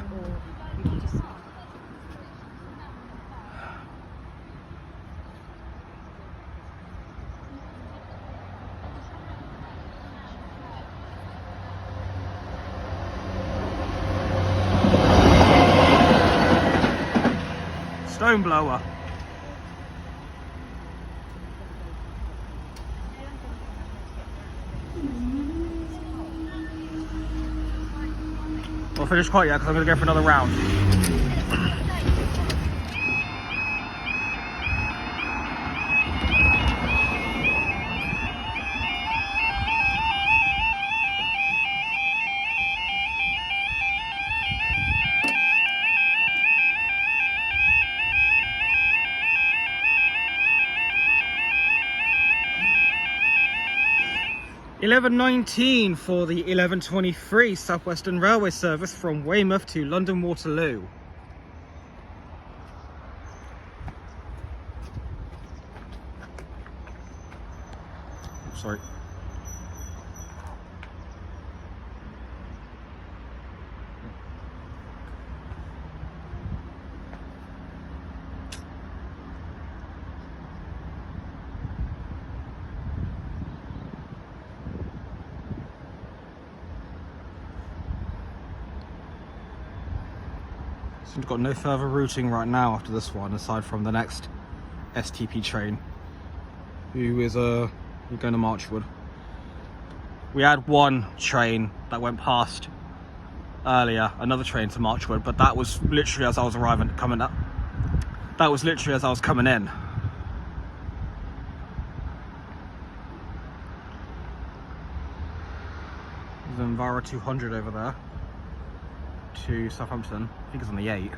stone blower. I'll finish quite yet because I'm going to go for another round. £11.19 for the 11:23 South Western Railway service from Weymouth to London Waterloo. Sorry. So we've got no further routing right now after this one, aside from the next STP train, who is we're going to Marchwood. We had one train that went past earlier, another train to Marchwood, but that was literally as I was coming up. That was literally as I was coming in. There's an Enviro 200 over there to Southampton. I think it's on the 8.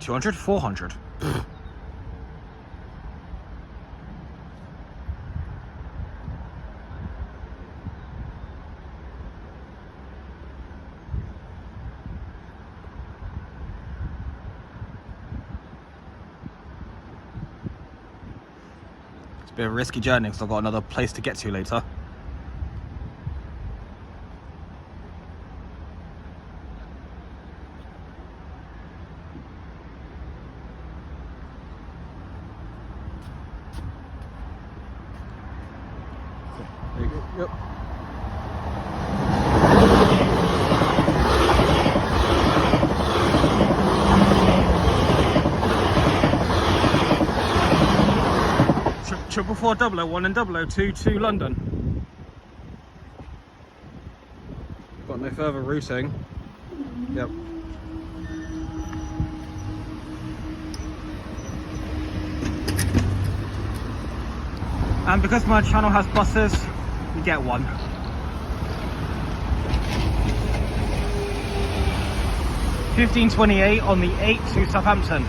200? 400. It's a bit of a risky journey because I've got another place to get to later. Yep. Triple 4 001 and 002 to London. Got no further routing. Yep. And because my channel has buses, you get one. £15.28 on the 8 to Southampton.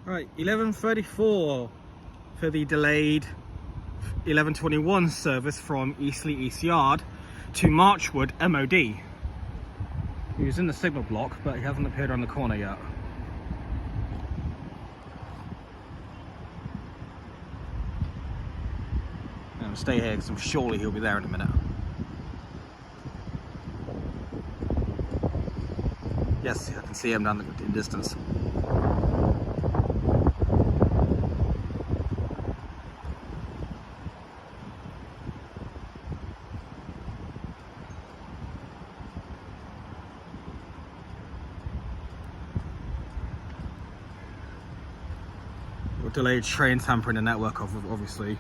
Right, 11:34 for the delayed 11:21 service from Eastleigh East Yard to Marchwood MOD. He was in the signal block, but he hasn't appeared on the corner yet. I'll stay here because I'm surely he'll be there in a minute. Yes, I can see him down in the distance. Delayed train tampering the network, obviously.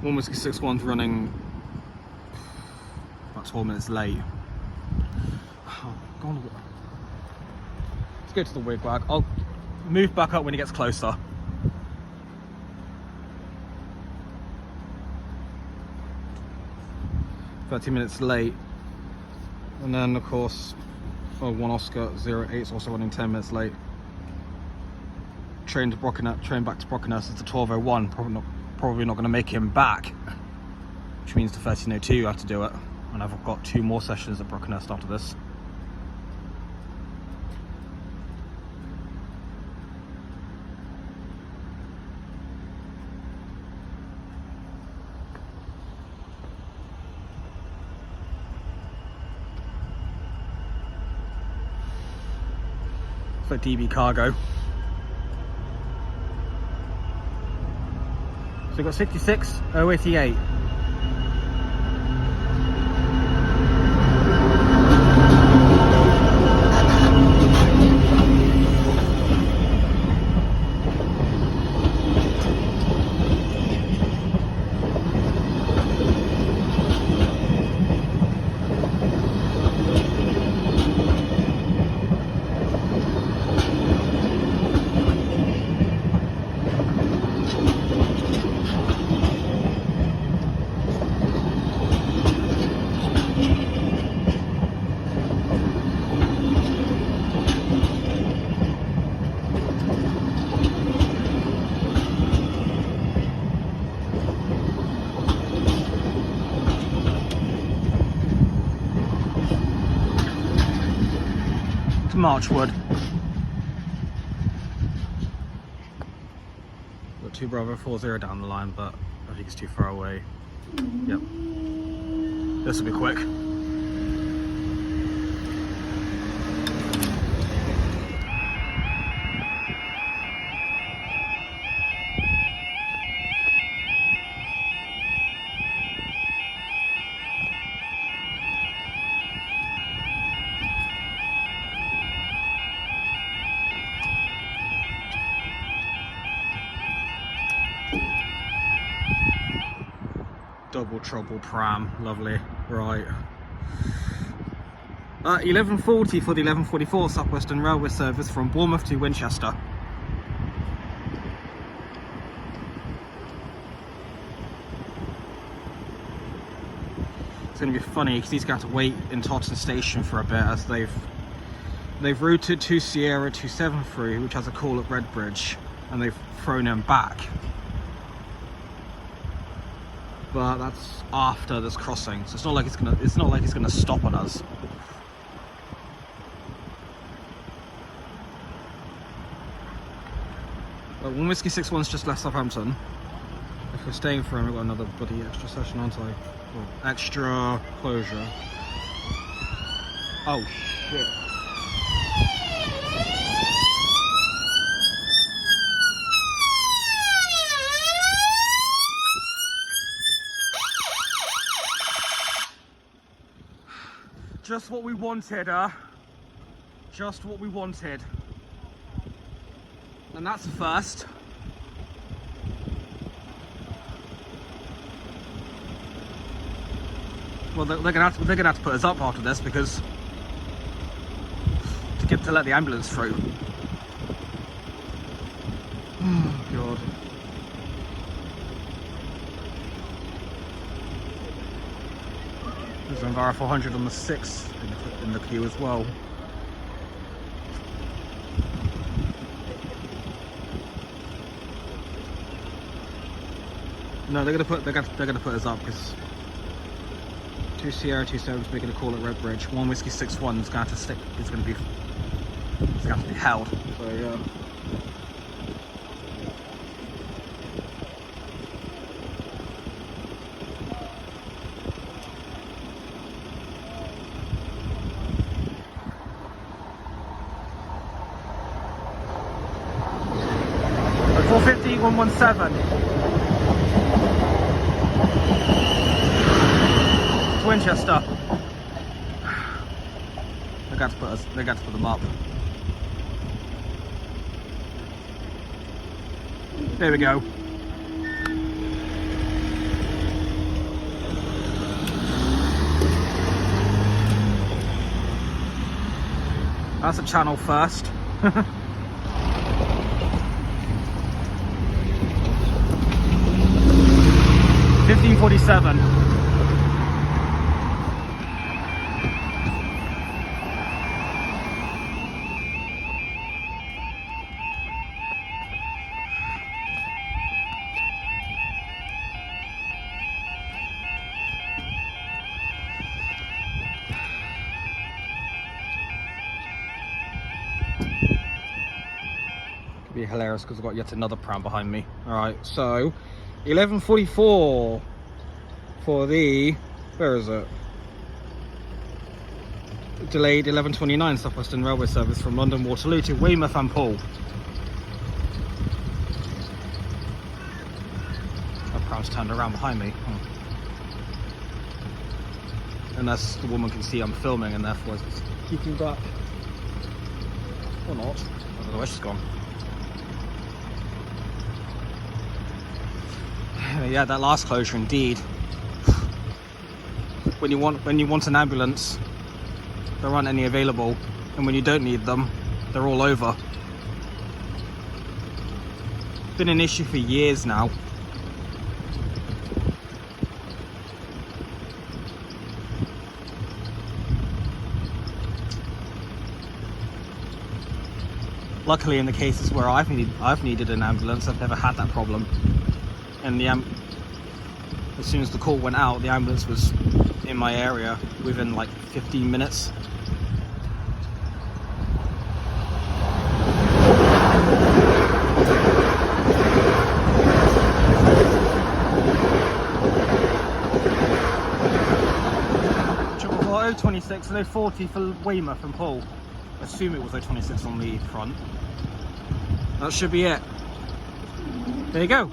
One Whiskey 61's running about 12 minutes late. Oh, go on. Let's go to the wigwag. I'll move back up when he gets closer. "30 minutes late." And then of course, one Oscar 08 is also running 10 minutes late. Train back to Brockenhurst is the 12:01. Probably not going to make him back, which means the 13:02 you have to do it. And I've got 2 more sessions at Brockenhurst after this. for DB cargo. So we've got 66,088. Marchwood. Got 2 Bravo 40 down the line, but I think it's too far away. Yep. This will be quick. Double trouble pram, lovely. Right. 11:40 for the 11:44 South Western Railway service from Bournemouth to Winchester. It's going to be funny because he's got to wait in Totton station for a bit as they've routed to Sierra 273, which has a call at Redbridge, and they've thrown him back. But that's after this crossing, so it's not like it's gonna stop on us. But 1 Whiskey 61's just left Southampton. If we're staying for him, we've got another bloody extra session, aren't I? Well, extra closure. Oh shit. Just what we wanted, just what we wanted. And that's the first. Well, they're gonna have to put us up after this because to let the ambulance through. Oh god. There's an Enviro 400 on the 6 in the queue as well. No, they're gonna put us up because 2 Sierra 27's making a call at Redbridge. 1 Whiskey 61 is gonna have to stick. It's gonna have to be held. So yeah. At 450 117. Winchester. They got to put them up. There we go. That's a channel first. 1547. Be hilarious because I've got yet another pram behind me. Alright, so 11:44 for the, where is it? delayed 11:29 South Western Railway service from London Waterloo to Weymouth and Poole. That pram's turned around behind me. Unless the woman can see I'm filming and therefore it's keeping back. Or not. I don't know where she's gone. Yeah, that last closure indeed. When you want an ambulance, there aren't any available, and when you don't need them, they're all over. Been an issue for years now. Luckily, in the cases where I've needed an ambulance, I've never had that problem. And as soon as the call went out, the ambulance was in my area within like 15 minutes. Triple 026 and 040 for Weymouth and Poole. I assume it was 026 on the front. That should be it. There you go.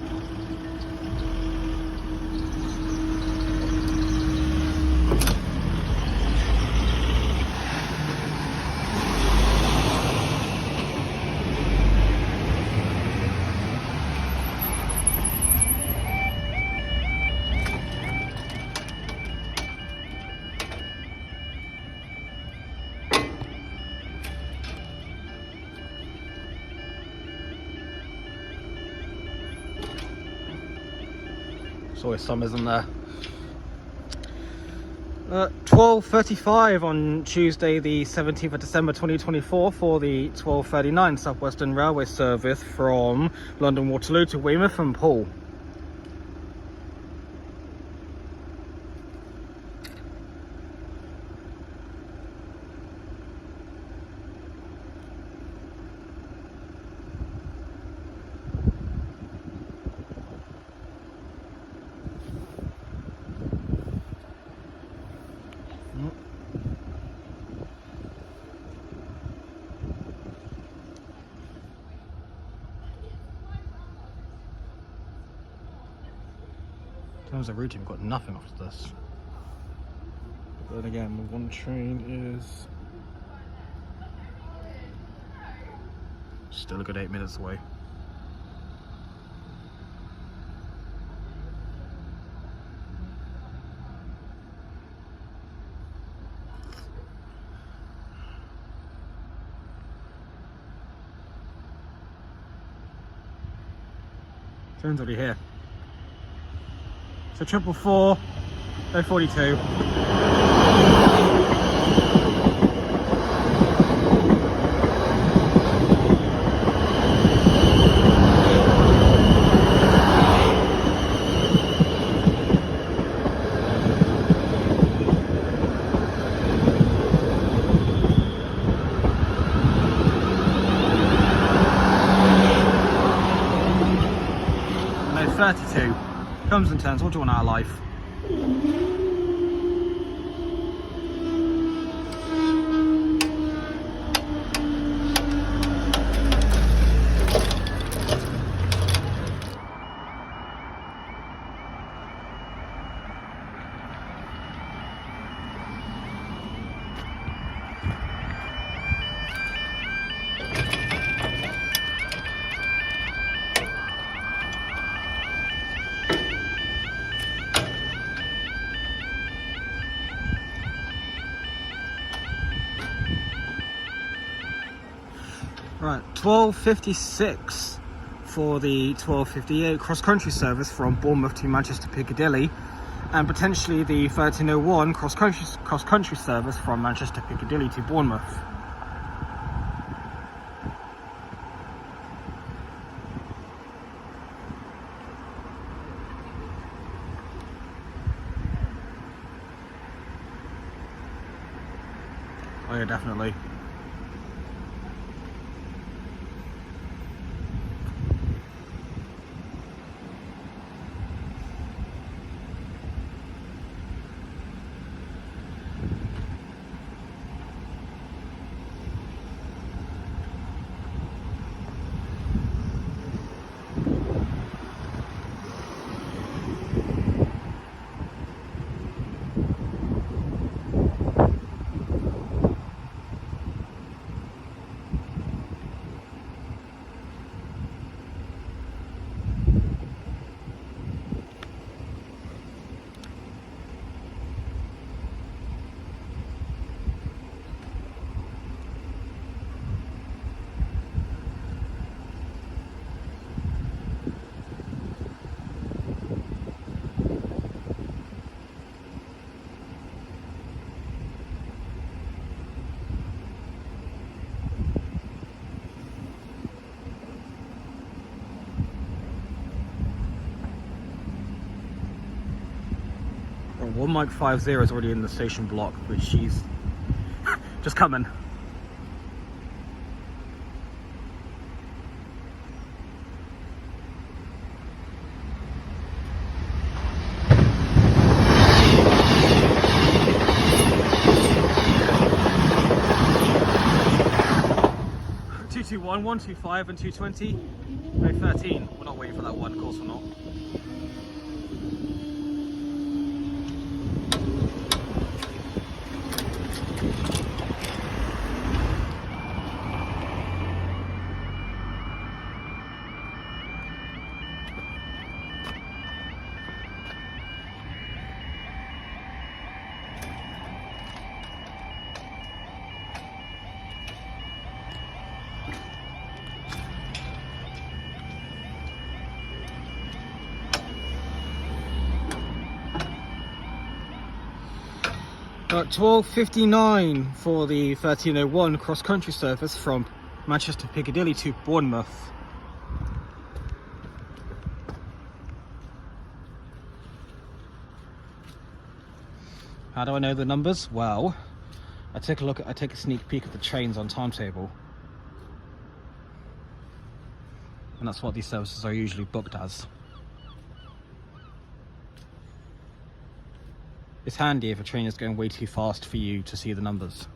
There's always some, isn't there? 12:35 on Tuesday the 17th of December 2024 for the 12:39 South Western Railway service from London Waterloo to Weymouth and Poole. In terms of routing, we've got nothing after this. But then again, the one train is still a good 8 minutes away. Train's already here. So 444, 042. No, 32. Comes and turns, what do you want out of life? Right, 12:56 for the 12:58 cross-country service from Bournemouth to Manchester Piccadilly, and potentially the 13:01 cross-country service from Manchester Piccadilly to Bournemouth. Oh yeah, definitely. One Mike 50 is already in the station block, which she's just coming. Two 125 and 220. No, 13. We're not waiting for that one, of course we're not. At 12:59 for the 1301 cross-country service from Manchester Piccadilly to Bournemouth. How do I know the numbers? Well, I take a sneak peek of the trains on timetable, and that's what these services are usually booked as. It's handy if a train is going way too fast for you to see the numbers.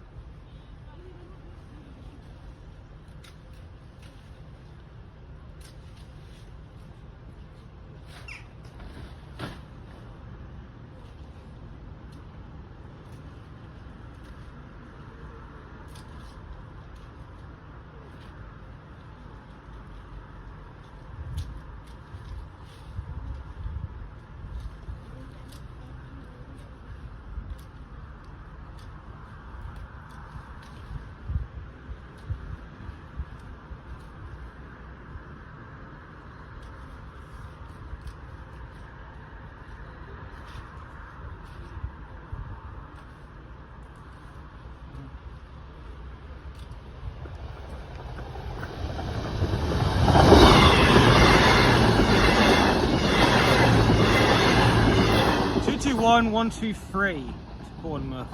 One 123 to Bournemouth.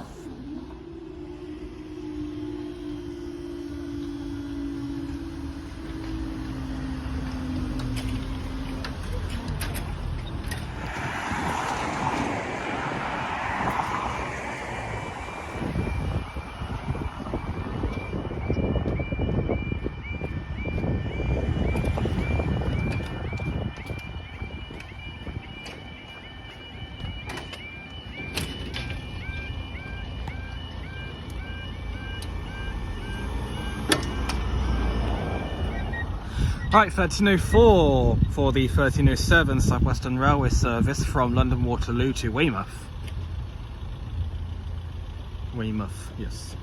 Right, 1304 for the 1307 South Western Railway service from London Waterloo to Weymouth. Weymouth, yes.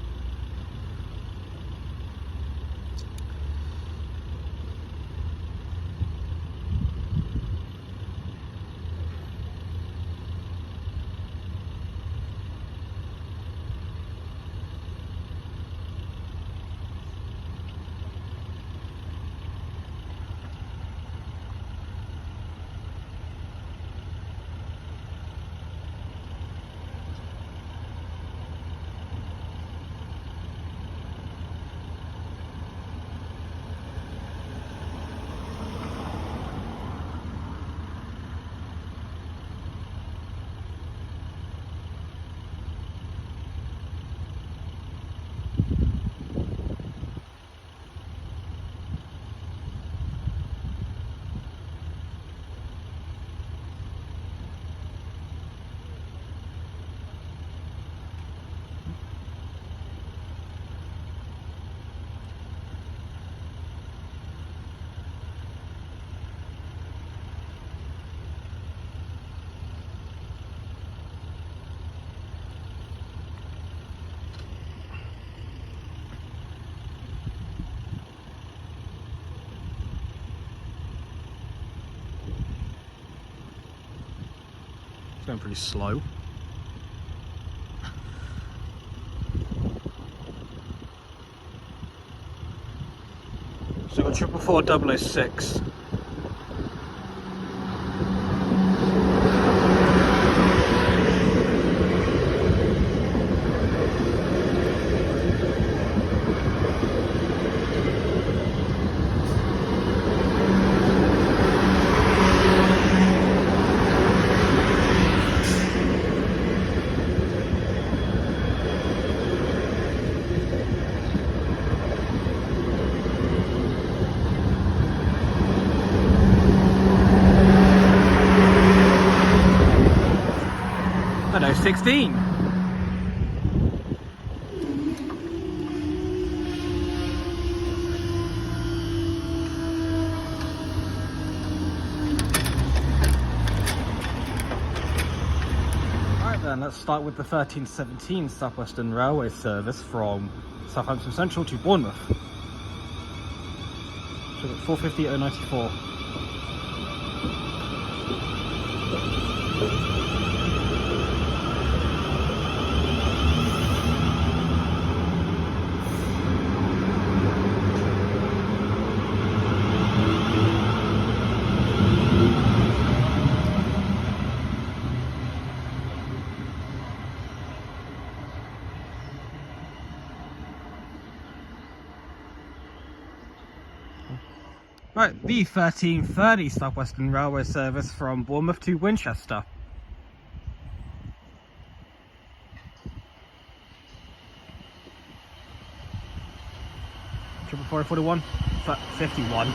It's going pretty slow. So we've got 444 006. 16. Right then, let's start with the 1317 South Western Railway service from Southampton Central to Bournemouth. So 450-094. Right, the 1330 South Western Railway service from Bournemouth to Winchester. Triple 441, 51.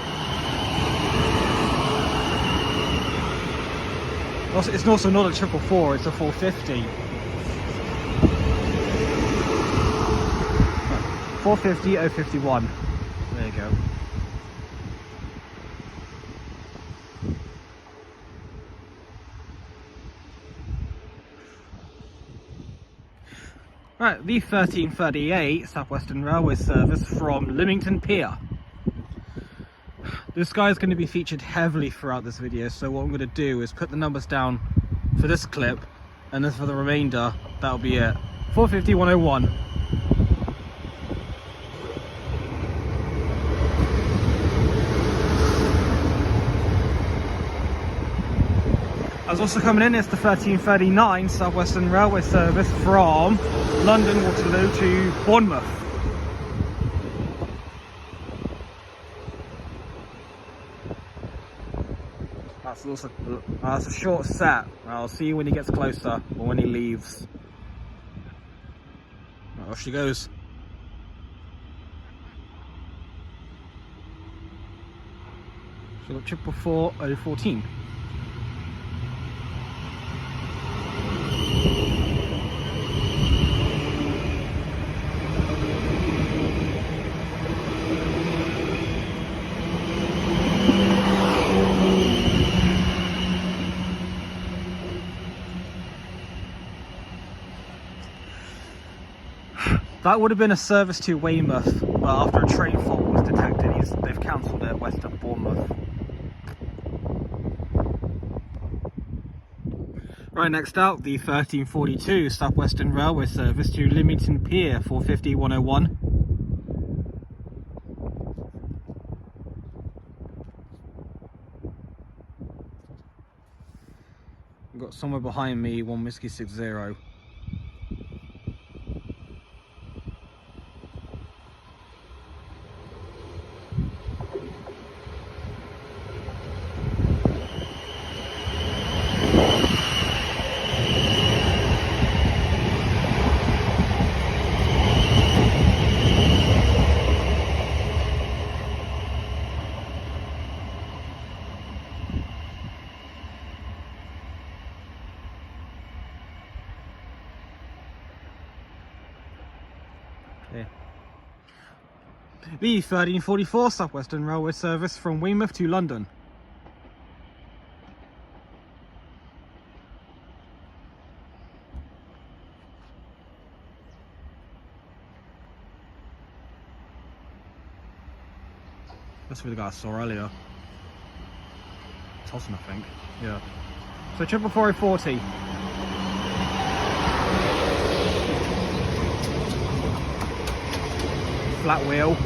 Also, it's also not a 444, it's a 450. 450-051. There you go. Right, the 1338 South Western Railway service from Lymington Pier. This guy is going to be featured heavily throughout this video, so what I'm going to do is put the numbers down for this clip, and then for the remainder, that'll be it. 450-101. As also coming in is the 1339 South Western Railway service from London Waterloo to Bournemouth. That's a short set. I'll see you when he gets closer or when he leaves. Right, off she goes. So we've got 444-014. That would have been a service to Weymouth, but after a train fault was detected, they've cancelled it west of Bournemouth. Right, next out, the 1342 South Western Railway service to Lymington Pier, 450-101. I've got somewhere behind me, 1 Whiskey 60. The 1344 South Western Railway service from Weymouth to London. That's where the guy I saw earlier. Totton, I think. Yeah. So 444-040. Flat wheel.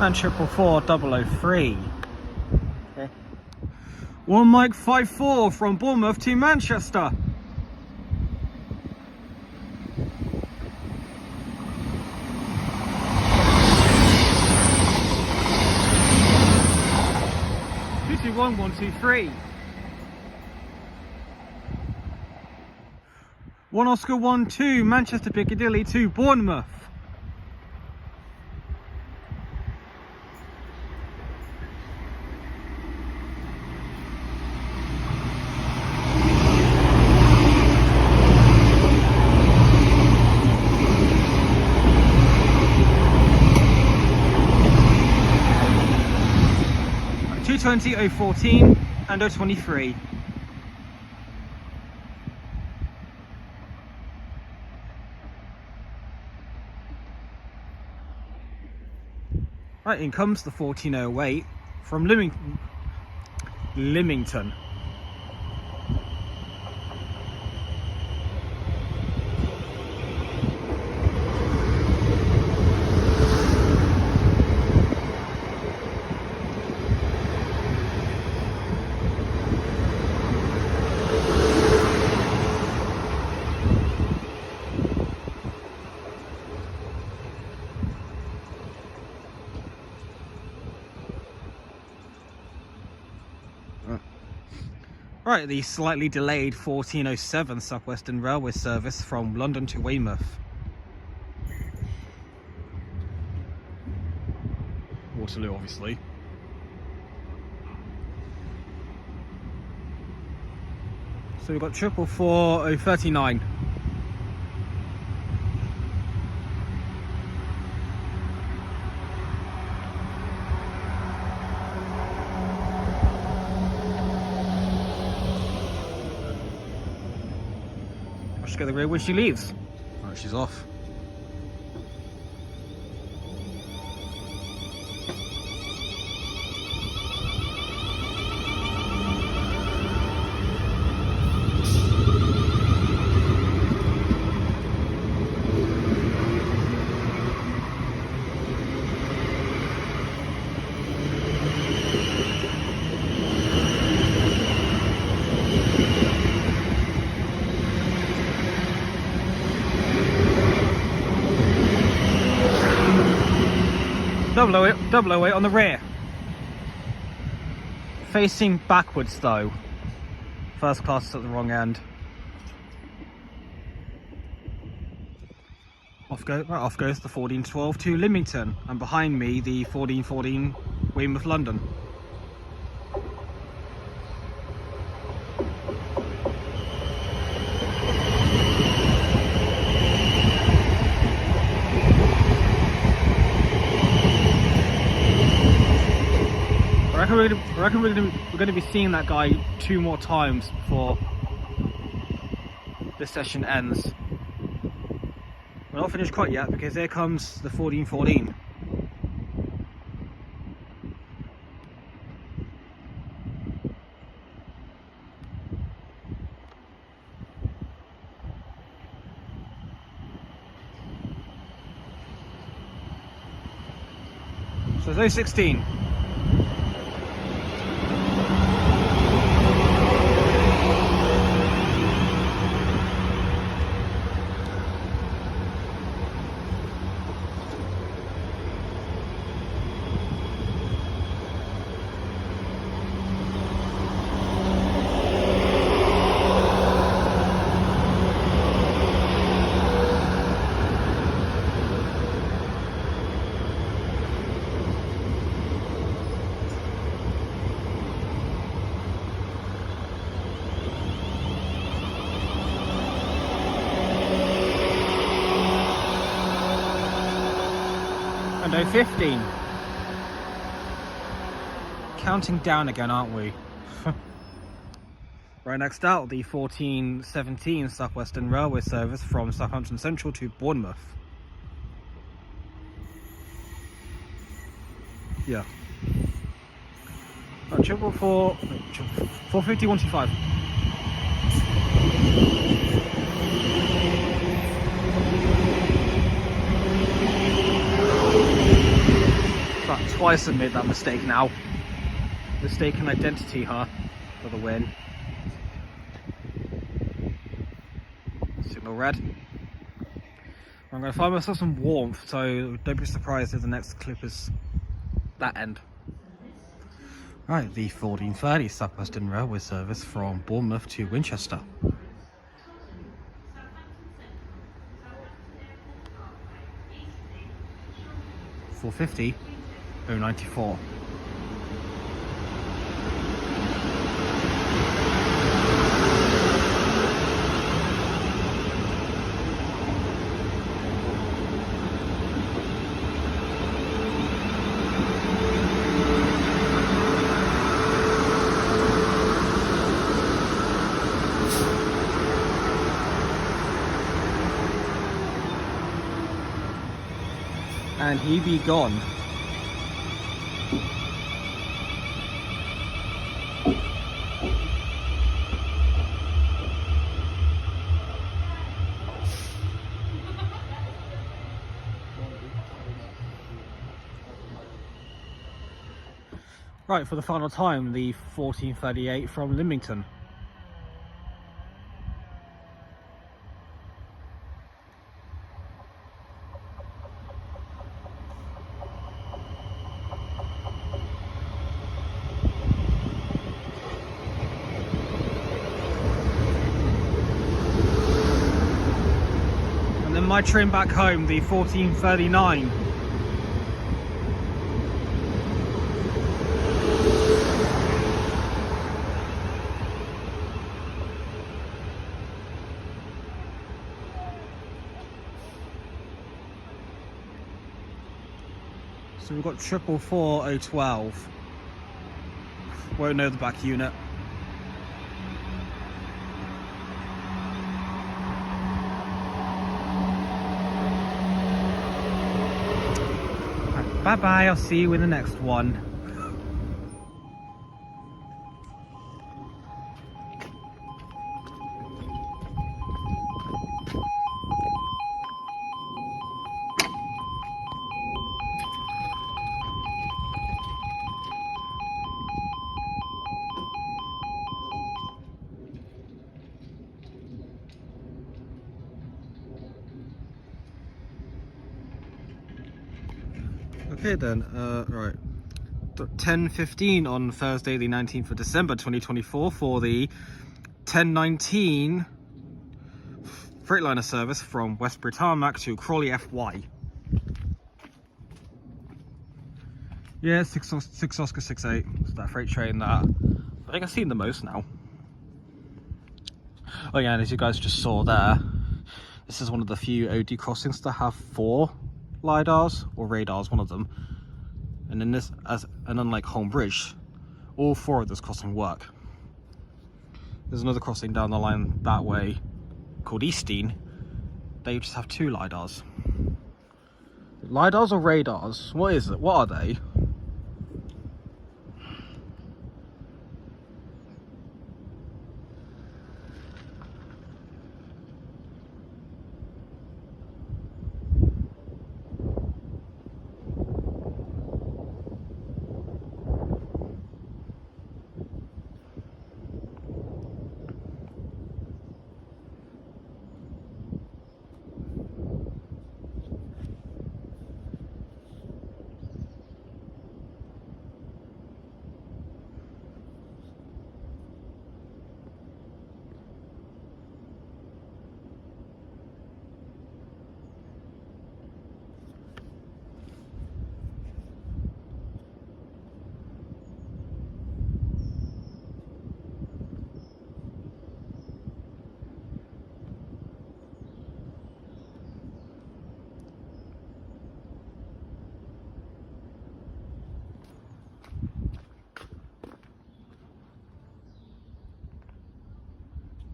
And 444-003. Okay. 1 Mike 54 from Bournemouth to Manchester. 121 123. 1 Oscar 12 Manchester Piccadilly to Bournemouth. .220 014 and 023. Right, in comes the 1408 from Lymington. Right, the slightly delayed 1407 South Western Railway service from London to Weymouth. Waterloo, obviously. So we've got 444 039. Get the rear when she leaves. Right, she's off. Double 08 on the rear. Facing backwards though. First class is at the wrong end. Off goes the 1412 to Lymington, and behind me the 1414 Weymouth London. I reckon we're going to be seeing that guy 2 more times before this session ends. We're not finished quite yet because here comes the 1414. So it's 016. And 015. Counting down again, aren't we? Right, next out, the 1417 South Western Railway service from Southampton Central to Bournemouth. Yeah. Right, 450 125. Twice I've made that mistake now. Mistaken identity, huh? For the win. Signal red. I'm going to find myself some warmth, so don't be surprised if the next clip is that end. Right, the 14:30 South Western Railway service from Bournemouth to Winchester. £4.50, 0.94. And he be gone. Right, for the final time, the 14:38 from Lymington. And then my train back home, the 14:39. So we've got 444-012. Won't know the back unit. Right, bye bye, I'll see you in the next one. Okay then, right. 10:15 on Thursday the 19th of December 2024 for the 10:19 Freightliner service from Westbury Tarmac to Crawley FY. Yeah, 6 Oscar 68. It's that freight train that I think I've seen the most now. Oh yeah, and as you guys just saw there, this is one of the few OD crossings to have 4 lidars or radars, one of them. And in this, and unlike Home Bridge, all 4 of this crossing work. There's another crossing down the line that way called Eastdean. They just have 2 lidars. Lidars or radars? What is it? What are they?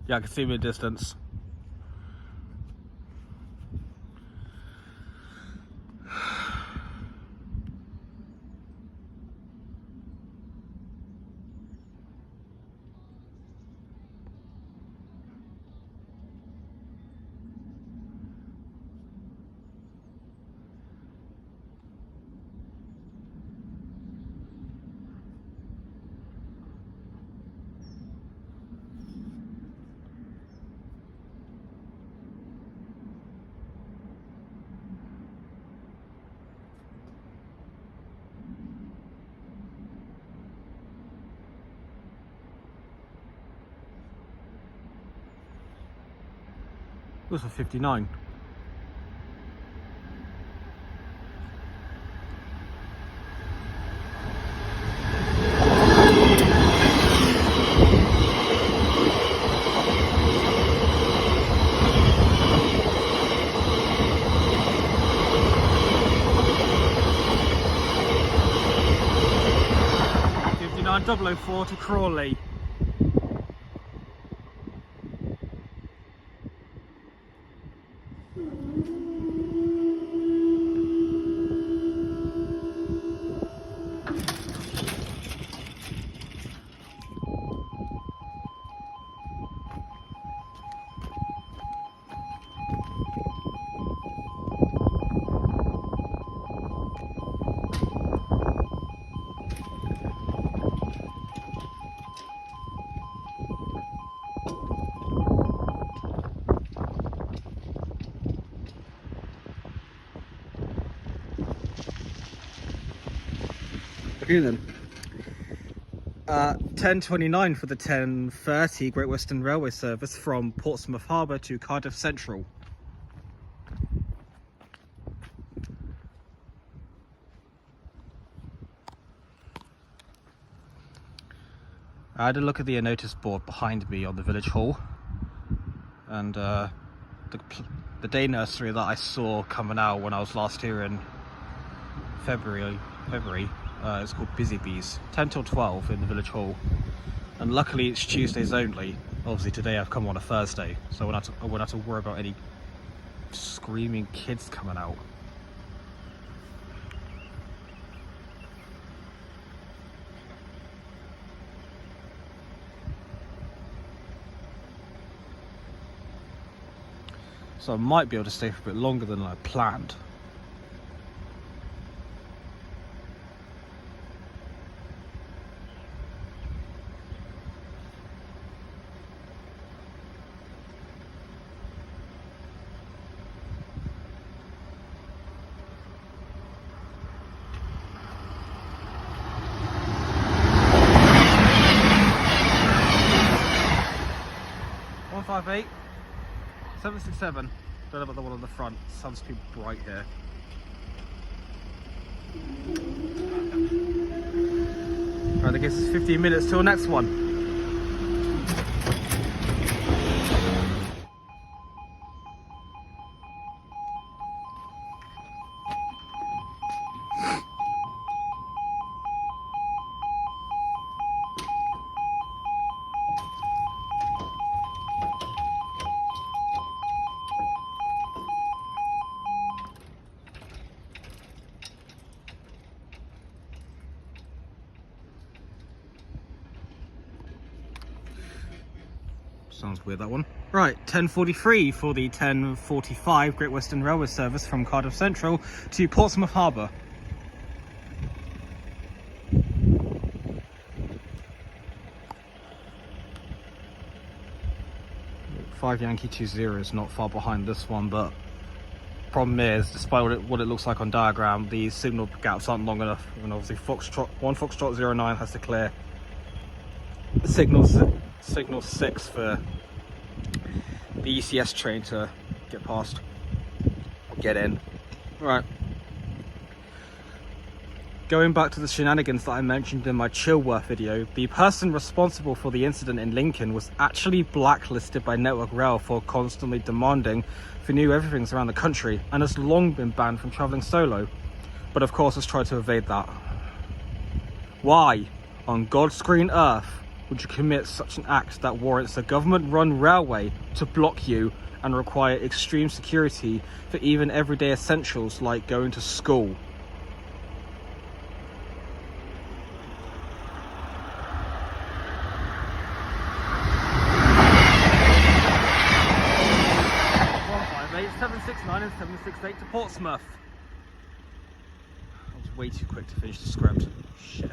Yeah, I can see them in the distance. It was for 59. .004 to Crawley. Okay then. 10:29 for the 10:30 Great Western Railway service from Portsmouth Harbour to Cardiff Central. I had a look at the notice board behind me on the village hall, and the day nursery that I saw coming out when I was last here in February, it's called Busy Bees, 10 till 12 in the village hall, and luckily it's Tuesdays only. Obviously today I've come on a Thursday, so I won't have to worry about any screaming kids coming out. So I might be able to stay for a bit longer than I planned. .158 767. Don't know about the one on the front. Sun's too bright here. Right, that gives us 15 minutes till next one. Sounds weird, that one. Right, 10:43 for the 10:45 Great Western Railway service from Cardiff Central to Portsmouth Harbour. Five Yankee 20 is not far behind this one, but problem is, despite what it looks like on diagram, the signal gaps aren't long enough, and obviously one Foxtrot 09 has to clear. Signal 6 for the ECS train to get past, get in. Right. Going back to the shenanigans that I mentioned in my Chilworth video, the person responsible for the incident in Lincoln was actually blacklisted by Network Rail for constantly demanding for new everythings around the country, and has long been banned from travelling solo, but of course has tried to evade that. Why, on God's green earth, would you commit such an act that warrants a government-run railway to block you and require extreme security for even everyday essentials like going to school? .158 769 and 768 to Portsmouth. I was way too quick to finish the script. Shit.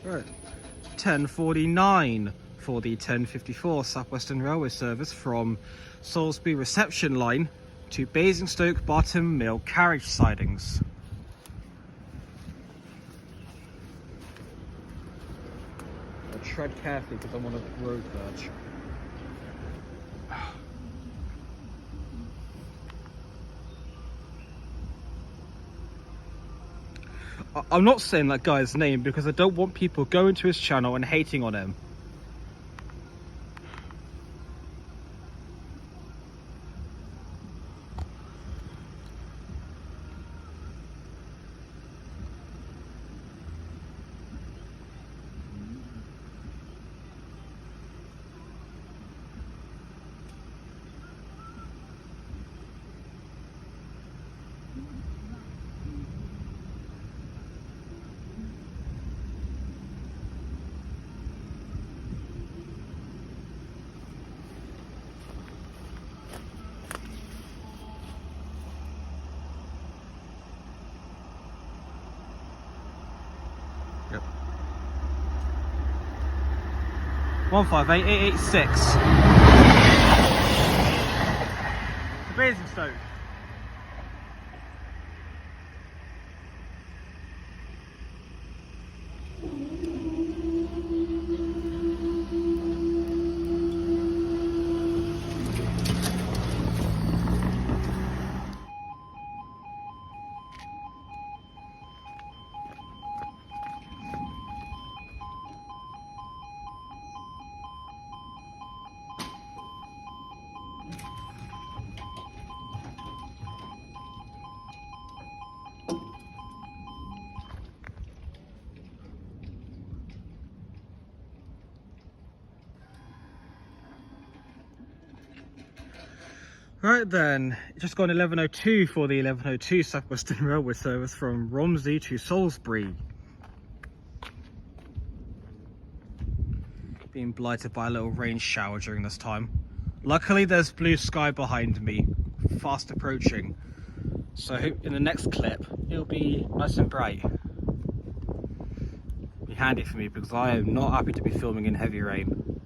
Right, 10:49 for the 10:54 South Western Railway service from Salisbury reception line to Basingstoke Bottom Mill carriage sidings. I'll tread carefully because I'm on a road verge. I'm not saying that guy's name because I don't want people going to his channel and hating on him. Yep. 158886. Basingstoke. Right then, just gone 11:02 for the 11:02 South Western Railway service from Romsey to Salisbury. Being blighted by a little rain shower during this time. Luckily there's blue sky behind me, fast approaching. So in the next clip, it'll be nice and bright. Be handy for me because I am not happy to be filming in heavy rain.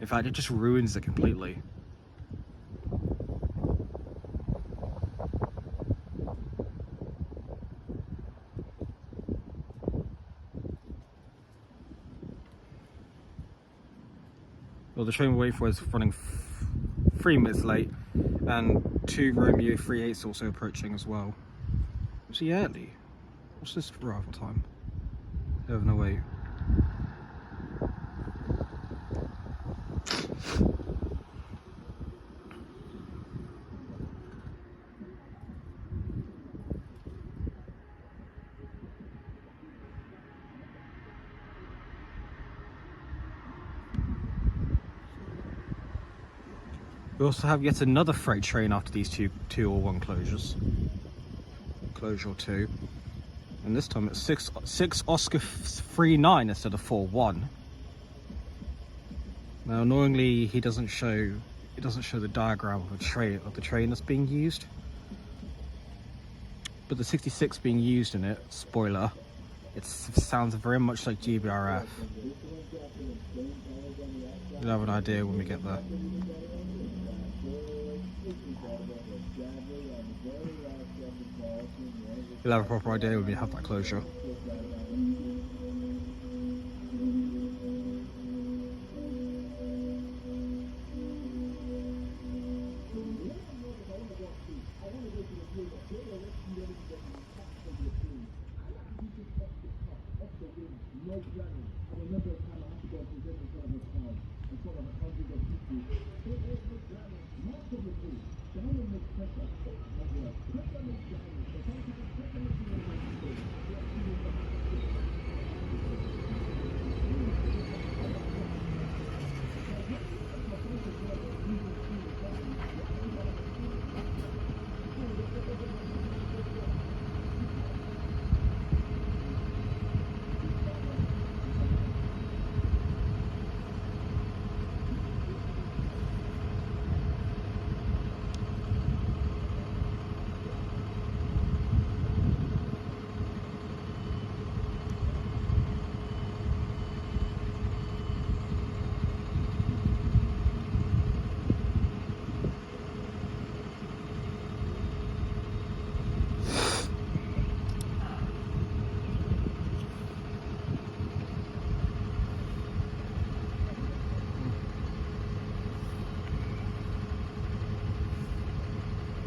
In fact, it just ruins it completely. Well, the train we're waiting for is running 3 minutes late, and 2 Romeo 38s also approaching as well. Is he early? What's this arrival time? 11:08. We also have yet another freight train after these two or one closures. Closure 2. And this time it's 6 Oscar 39 instead of 41. Now annoyingly it doesn't show the diagram of the train that's being used. But the 66 being used in it, spoiler, it sounds very much like GBRF. You'll have an idea when we get there. You'll have a proper idea when we have that closure.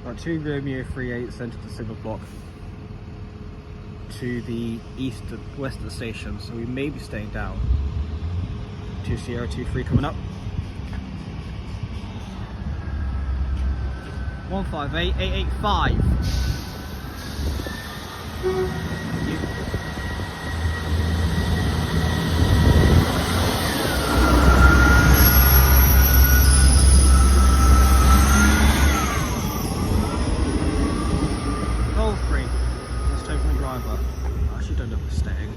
Right, 2 Romeo 38 centre the signal block to the east and west of the station, so we may be staying down. 2 Sierra 23 coming up. 158 885. Roll free. Let's take my driver. I actually don't know if we're staying.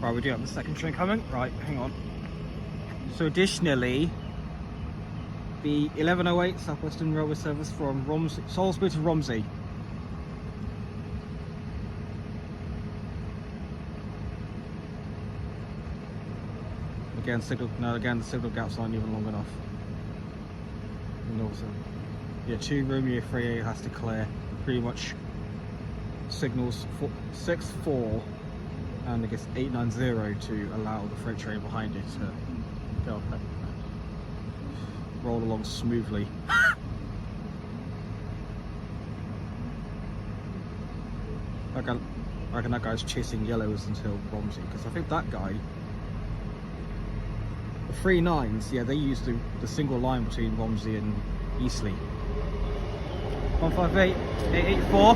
Right, we do have the second train coming. Right, hang on. So additionally, the 1108 South Western Railway service from Romsey, Salisbury to Romsey. Again, the signal gaps aren't even long enough. And also, yeah, 2 Romeo 38 has to clear pretty much signals 6, 4. And I guess 890 to allow the freight train behind it to go roll along smoothly. I reckon that guy's chasing yellows until Romsey, because I think that guy, the 39s, yeah, they use the single line between Romsey and Eastleigh. 158 884.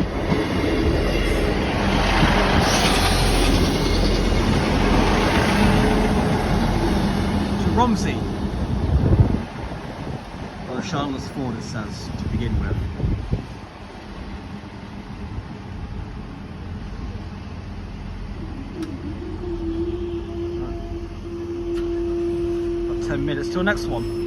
Romsey, or Charlotte's Ford, it says to begin with. Right. About 10 minutes till next one.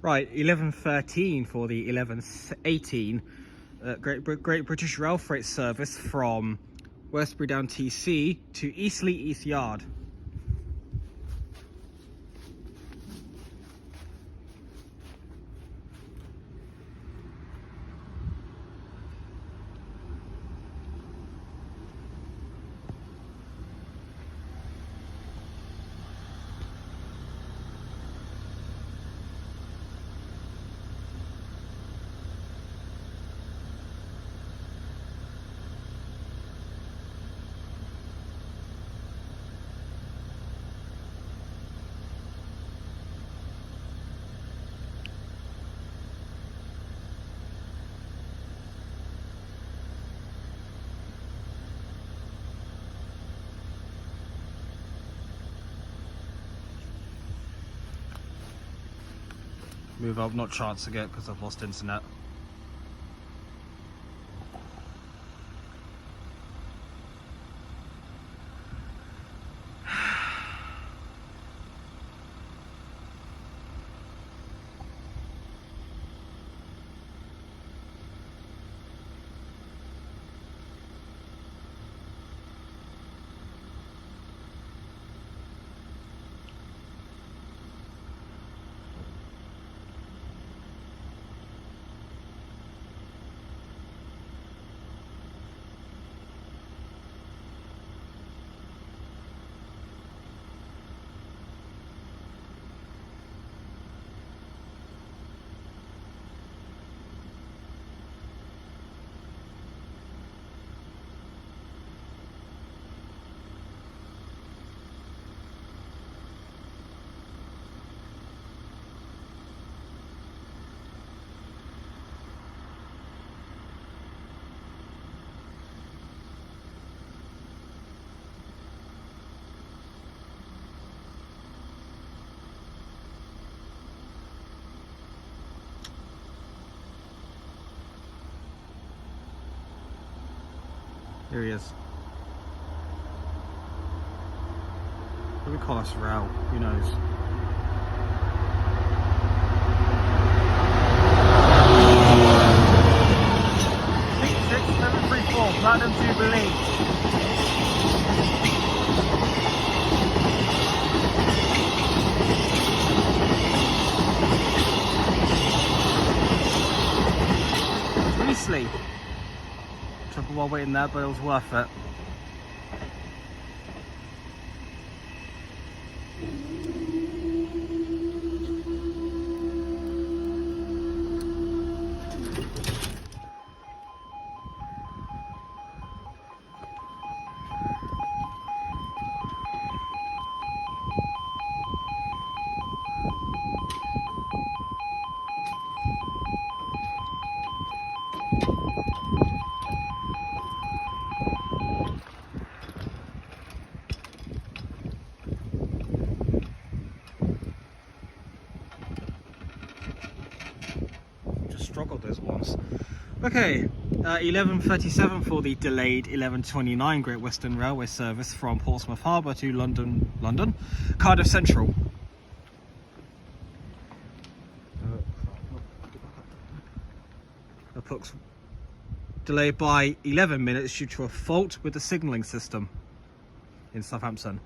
Right, 11:13 for the 11:18 Great British Rail Freight service from Westbury down TC to Eastleigh East Yard. Move up, not chancing it because I've lost internet. Here he is. Maybe call us Raoul, who knows? Platinum Jubilee. Really sleep. Took a while waiting there, but it was worth it. Struggled those ones. Okay, 11:37 for the delayed 11:29 Great Western Railway service from Portsmouth Harbour to London, Cardiff Central. The puck's delayed by 11 minutes due to a fault with the signalling system in Southampton.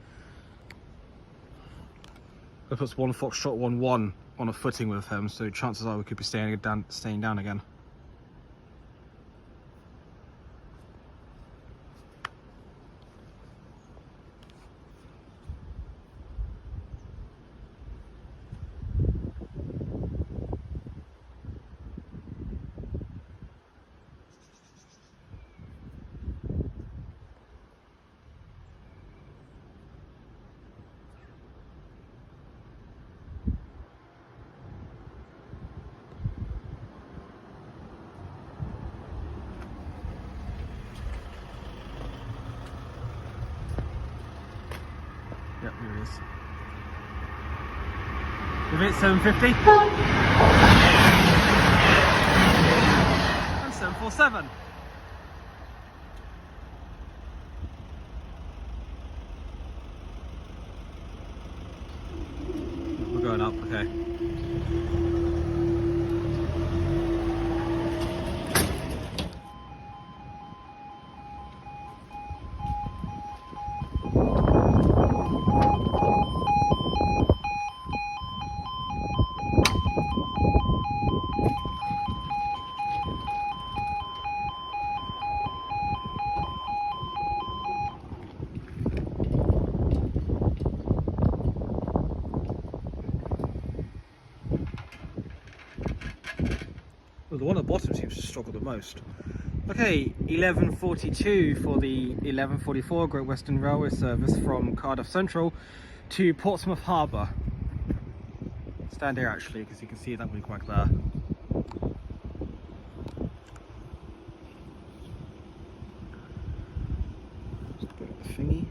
That puts 1 Foxtrot 1-1 on a footing with him, so chances are we could be staying down again. Yep, here it is. Give it 750. And 747. We're going up, okay. Well, the one at the bottom seems to struggle the most. Okay, 11:42 for the 11:44 Great Western Railway service from Cardiff Central to Portsmouth Harbour. Stand here actually, because you can see that wing back there. Just put up the thingy.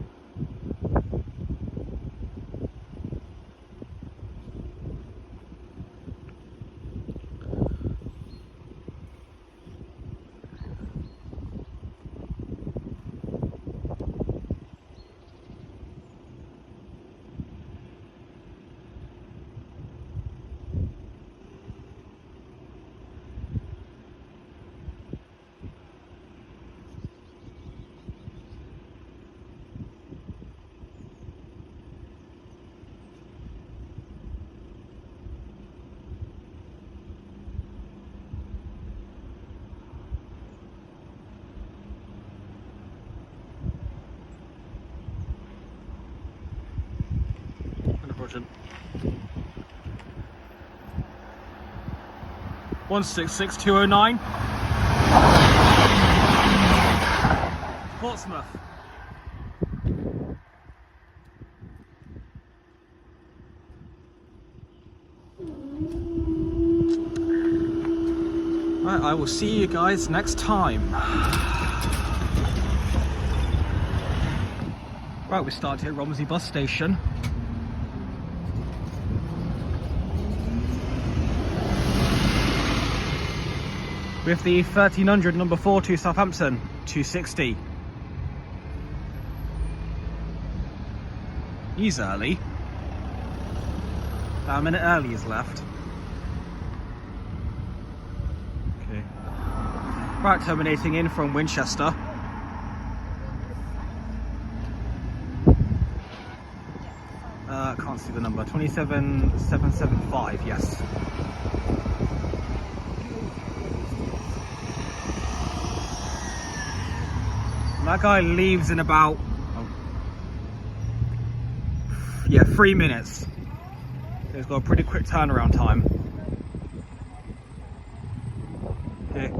Approaching. 166209. Portsmouth. Right, I will see you guys next time. Right, we started here at Romsey bus station. With the 1300 number 4 to Southampton, 260. He's early. About a minute early is left. Okay. Right, terminating in from Winchester. Can't see the number. 27775, yes. That guy leaves in about, 3 minutes. He's got a pretty quick turnaround time. Okay.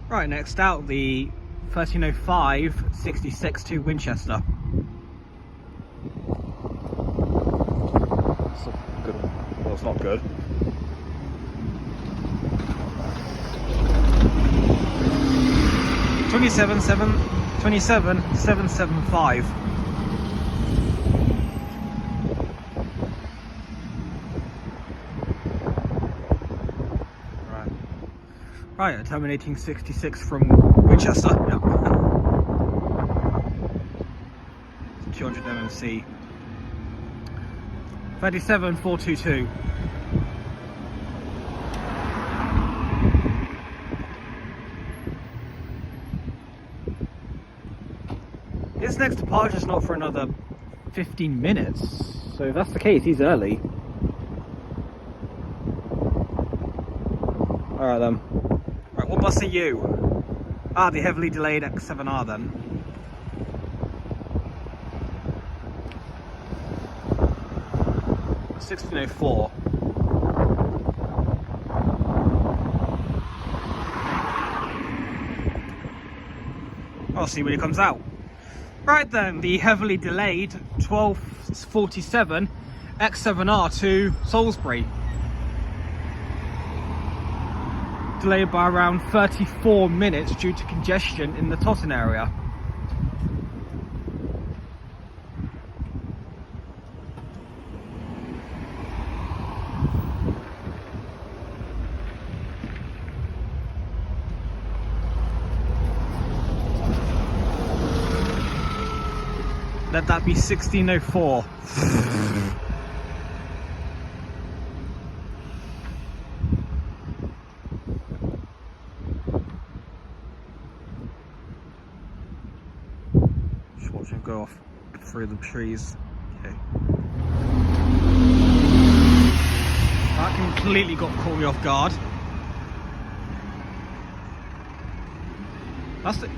Right, next out, the 1305-66 to Winchester. That's a good one. Well, it's not good. $27,775. Right, terminating 66 from Winchester. Yeah. 200 MMC. 37,422. His next departure is not for another 15 minutes, so if that's the case, he's early. Alright then. Right, what bus are you? Ah, the heavily delayed X7R then. $16.04. I'll see when he comes out. Right then, the heavily delayed 12:47 X7R to Salisbury. Delayed by around 34 minutes due to congestion in the Totton area. Let that be 16:04. Just watch him go off through the trees. Okay. That completely caught me off guard.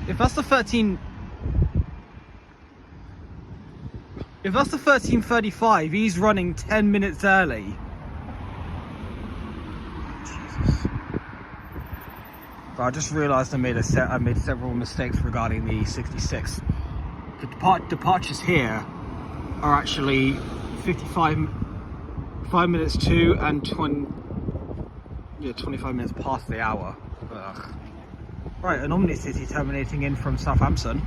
If that's the 1335, he's running 10 minutes early. Jesus. But I just realised I made several mistakes regarding the 66. The departures here are actually 5 minutes to and 25 minutes past the hour. Ugh. Right, an Omni City terminating in from Southampton.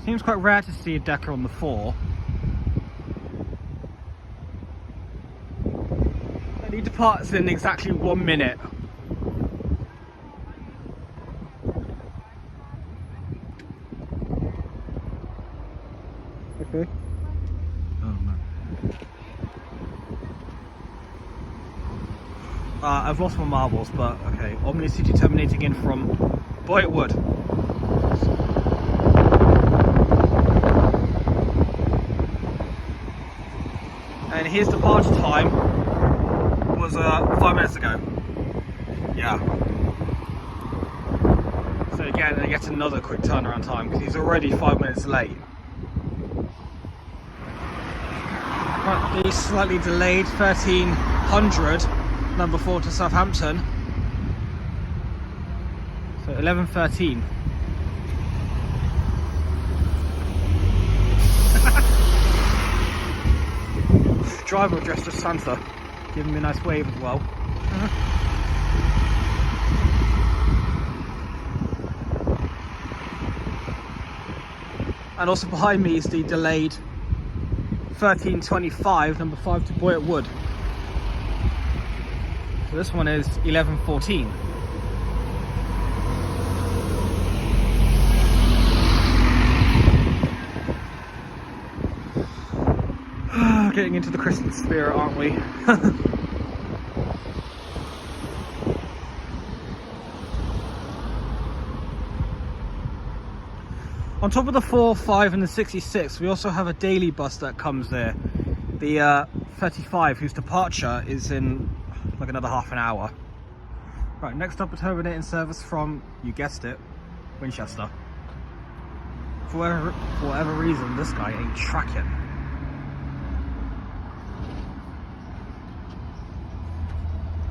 Seems quite rare to see a Decker on the 4. And he departs in exactly 1 minute. Okay. Oh no. I've lost my marbles, but okay. Omni City terminating in from Boywood. And his departure time was 5 minutes ago. Yeah. So again, I get another quick turnaround time because he's already 5 minutes late. Right, the slightly delayed 1300, number 4 to Southampton. So 11:13. Driver dressed as Santa, giving me a nice wave as well. And also behind me is the delayed 1325, number 5 to Boywood. So this one is 11:14. Getting into the Christmas spirit, aren't we? On top of the 4, 5 and the 66, we also have a daily bus that comes there. The 35, whose departure is in like another half an hour. Right, next up, a terminating service from, you guessed it, Winchester. For whatever reason, this guy ain't tracking.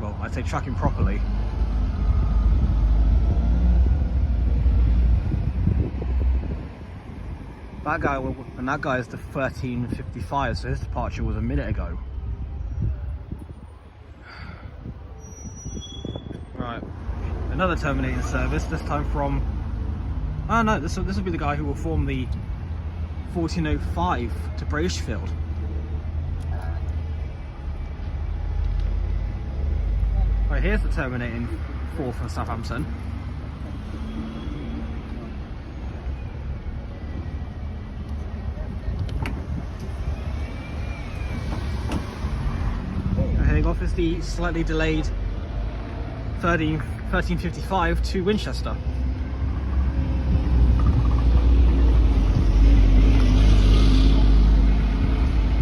Well, I'd say tracking properly. That guy, and that guy is the 13:55, so his departure was a minute ago. Right, another terminating service, this time from, oh no, this will be the guy who will form the 14:05 to Bracefield. Right, here's the terminating 4 from Southampton. Heading off is the slightly delayed 13:55 to Winchester.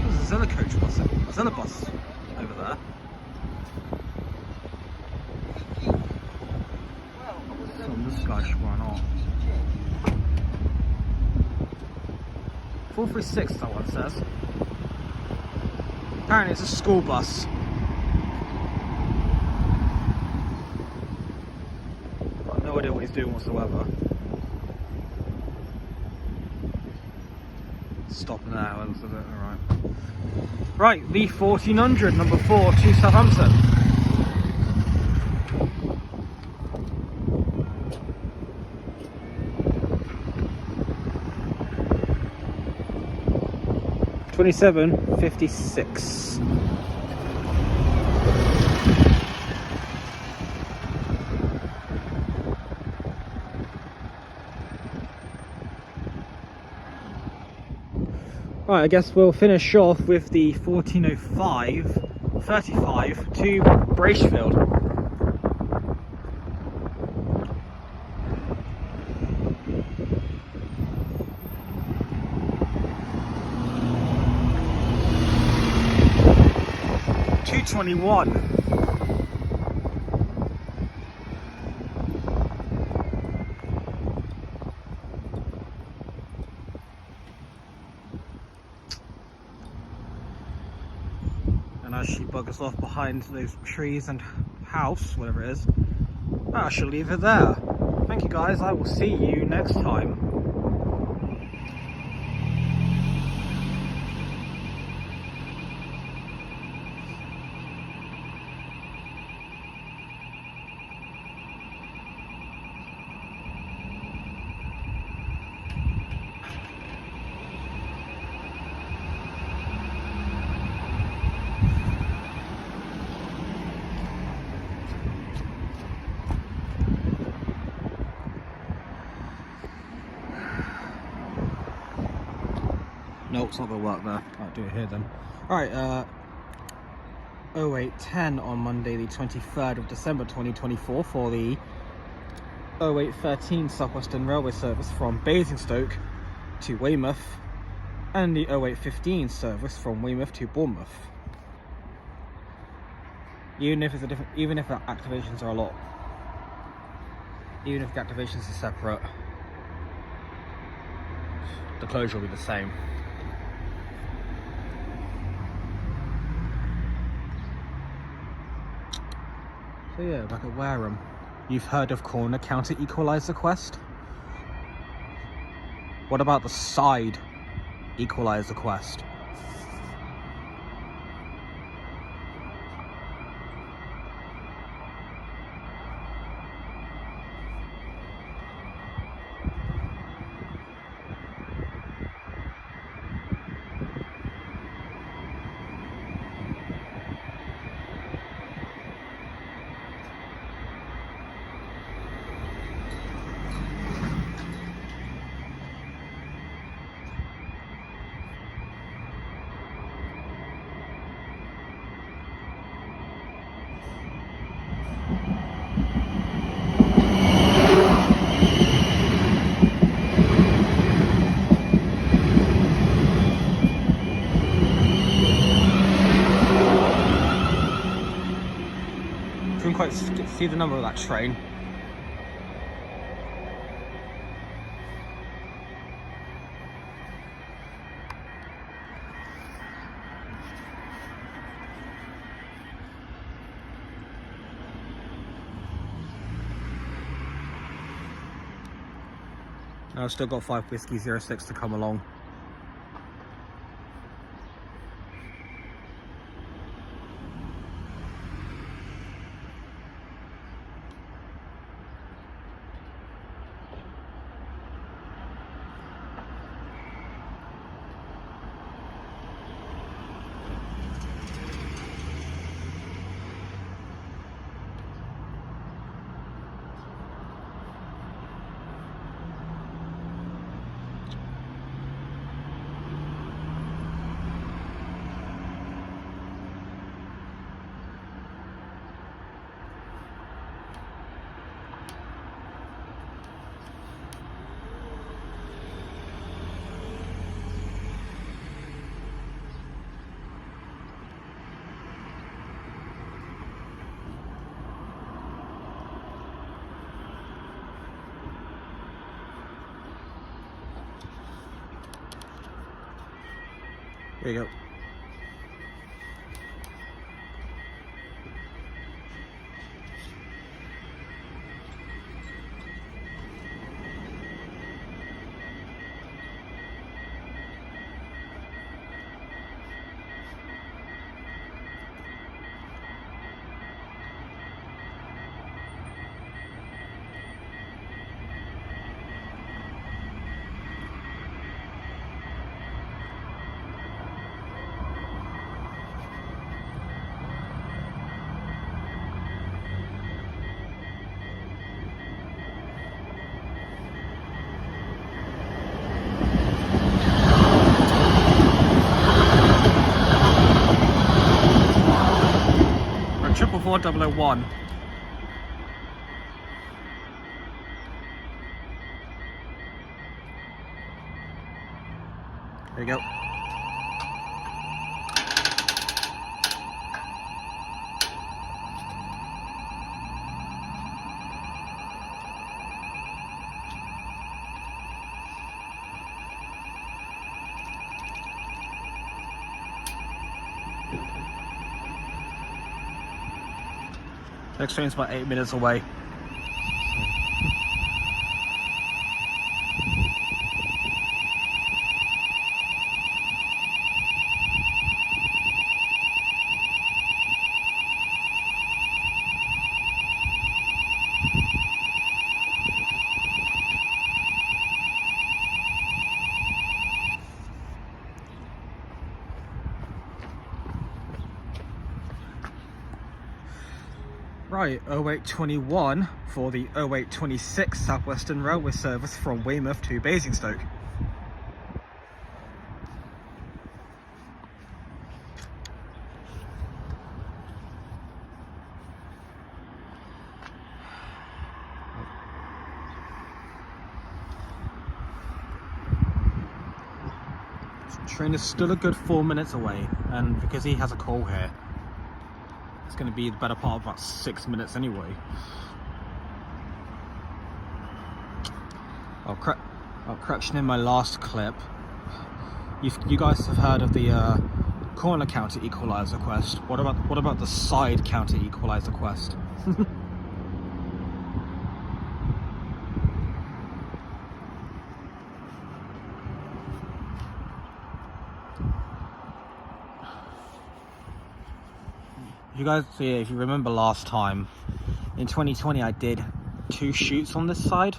There's another coach bus, there's another bus over there. So this guy should run on. 436, that one says. Apparently it's a school bus. I've no idea what he's doing whatsoever. Stopping now, looks of it. Alright. Right, the 1400, number 4 to Southampton. $27.56. Right, I guess we'll finish off with the 14:05:35 to Bracefield. $2.21. And as she buggers off behind those trees and house, whatever it is, I shall leave it there. Thank you guys, I will see you next time. No, it's not going to work there. I'll do it here then. Alright, 08:10 on Monday the 23rd of December 2024 for the 08:13 South Western Railway service from Basingstoke to Weymouth, and the 08:15 service from Weymouth to Bournemouth. Even if the activations are a lot, even if the activations are separate, the closure will be the same. So yeah, back at Wareham. You've heard of corner counter equaliser quest? What about the side equaliser quest? Couldn't quite see the number of that train. I've still got 5 Whiskey 06 to come along. There you go. Triple 4001. There you go. Next train's about 8 minutes away. Right, 0821 for the 0826 South Western Railway service from Weymouth to Basingstoke. The train is still a good 4 minutes away, and because he has a call here, it's going to be the better part of about 6 minutes anyway. Correction in my last clip. You guys have heard of the corner counter equalizer quest. What about the side counter equalizer quest? You guys, if you remember last time, in 2020 I did 2 shoots on this side,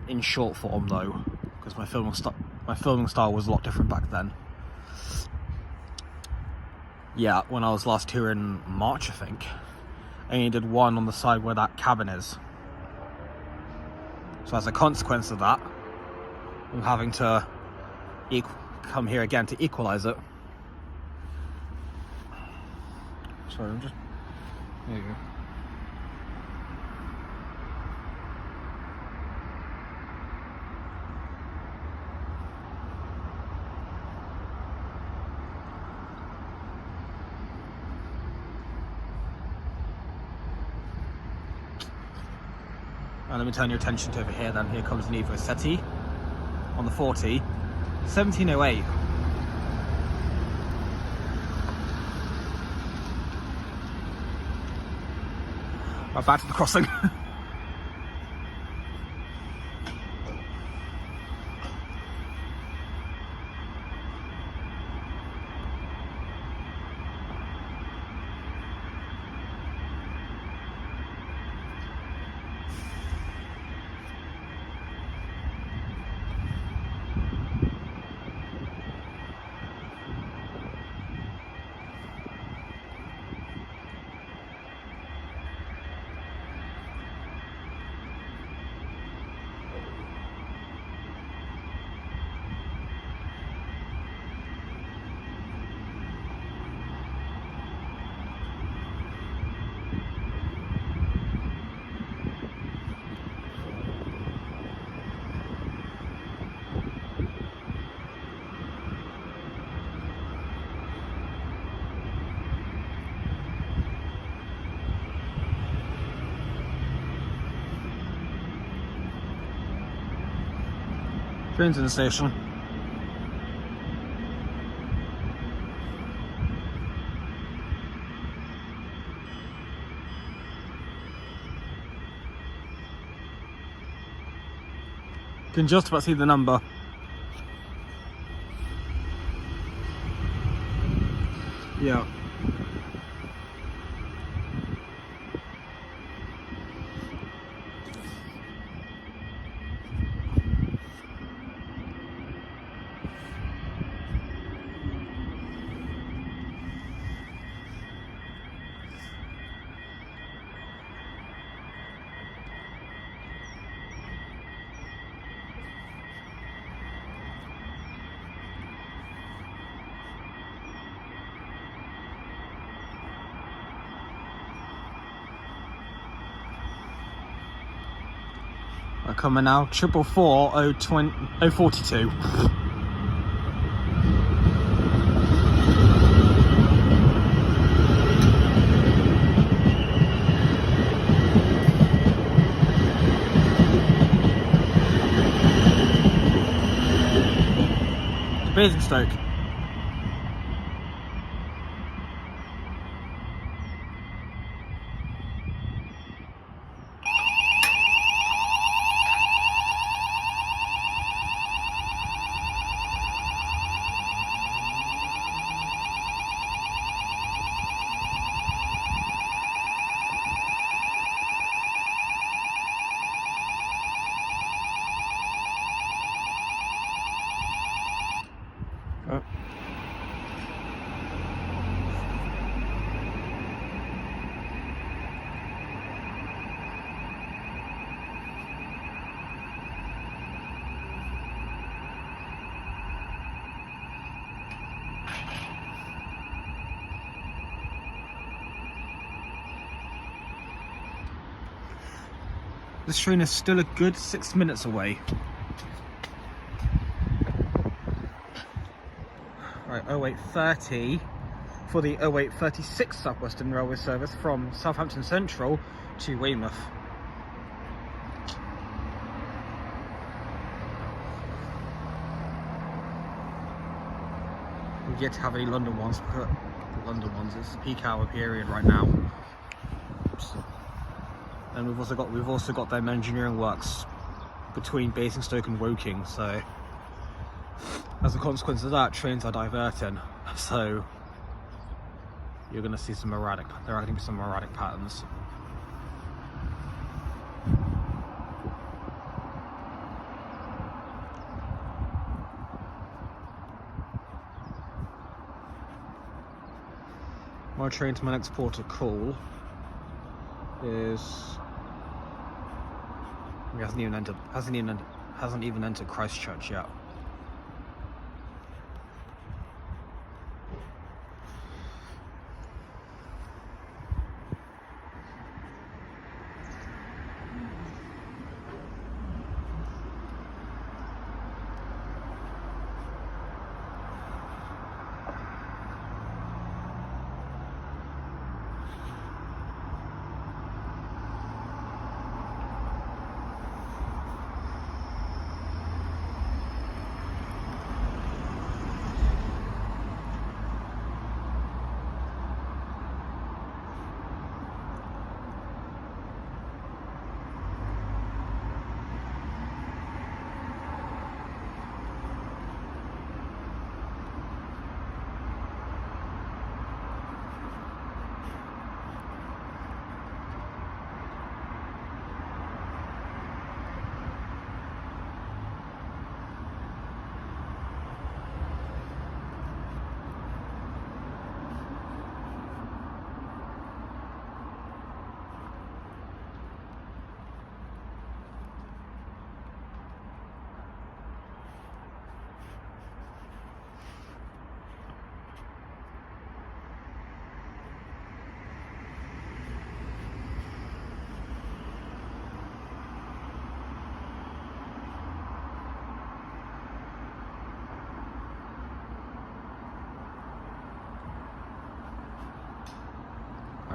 in short form though, because my filming style was a lot different back then. Yeah, when I was last here in March, I think, I only did 1 on the side where that cabin is. So as a consequence of that, I'm having to come here again to equalize it. Sorry, I'm just... There you go. And let me turn your attention to over here then. Here comes Nevo Setti on the 40. 1708. Right, back to the crossing. Train's in the station. Can just about see the number. Yeah. We're coming now, 444 042. Basingstoke. This train is still a good 6 minutes away. Right, 0830 for the 0836 South Western Railway service from Southampton Central to Weymouth. We've yet to have any London ones, but the London ones, it's the peak hour period right now. And we've also got them engineering works between Basingstoke and Woking, so as a consequence of that, trains are diverting. So you're going to see some erratic. There are going to be some erratic patterns. My train to my next port of call is. He hasn't even entered Christchurch yet.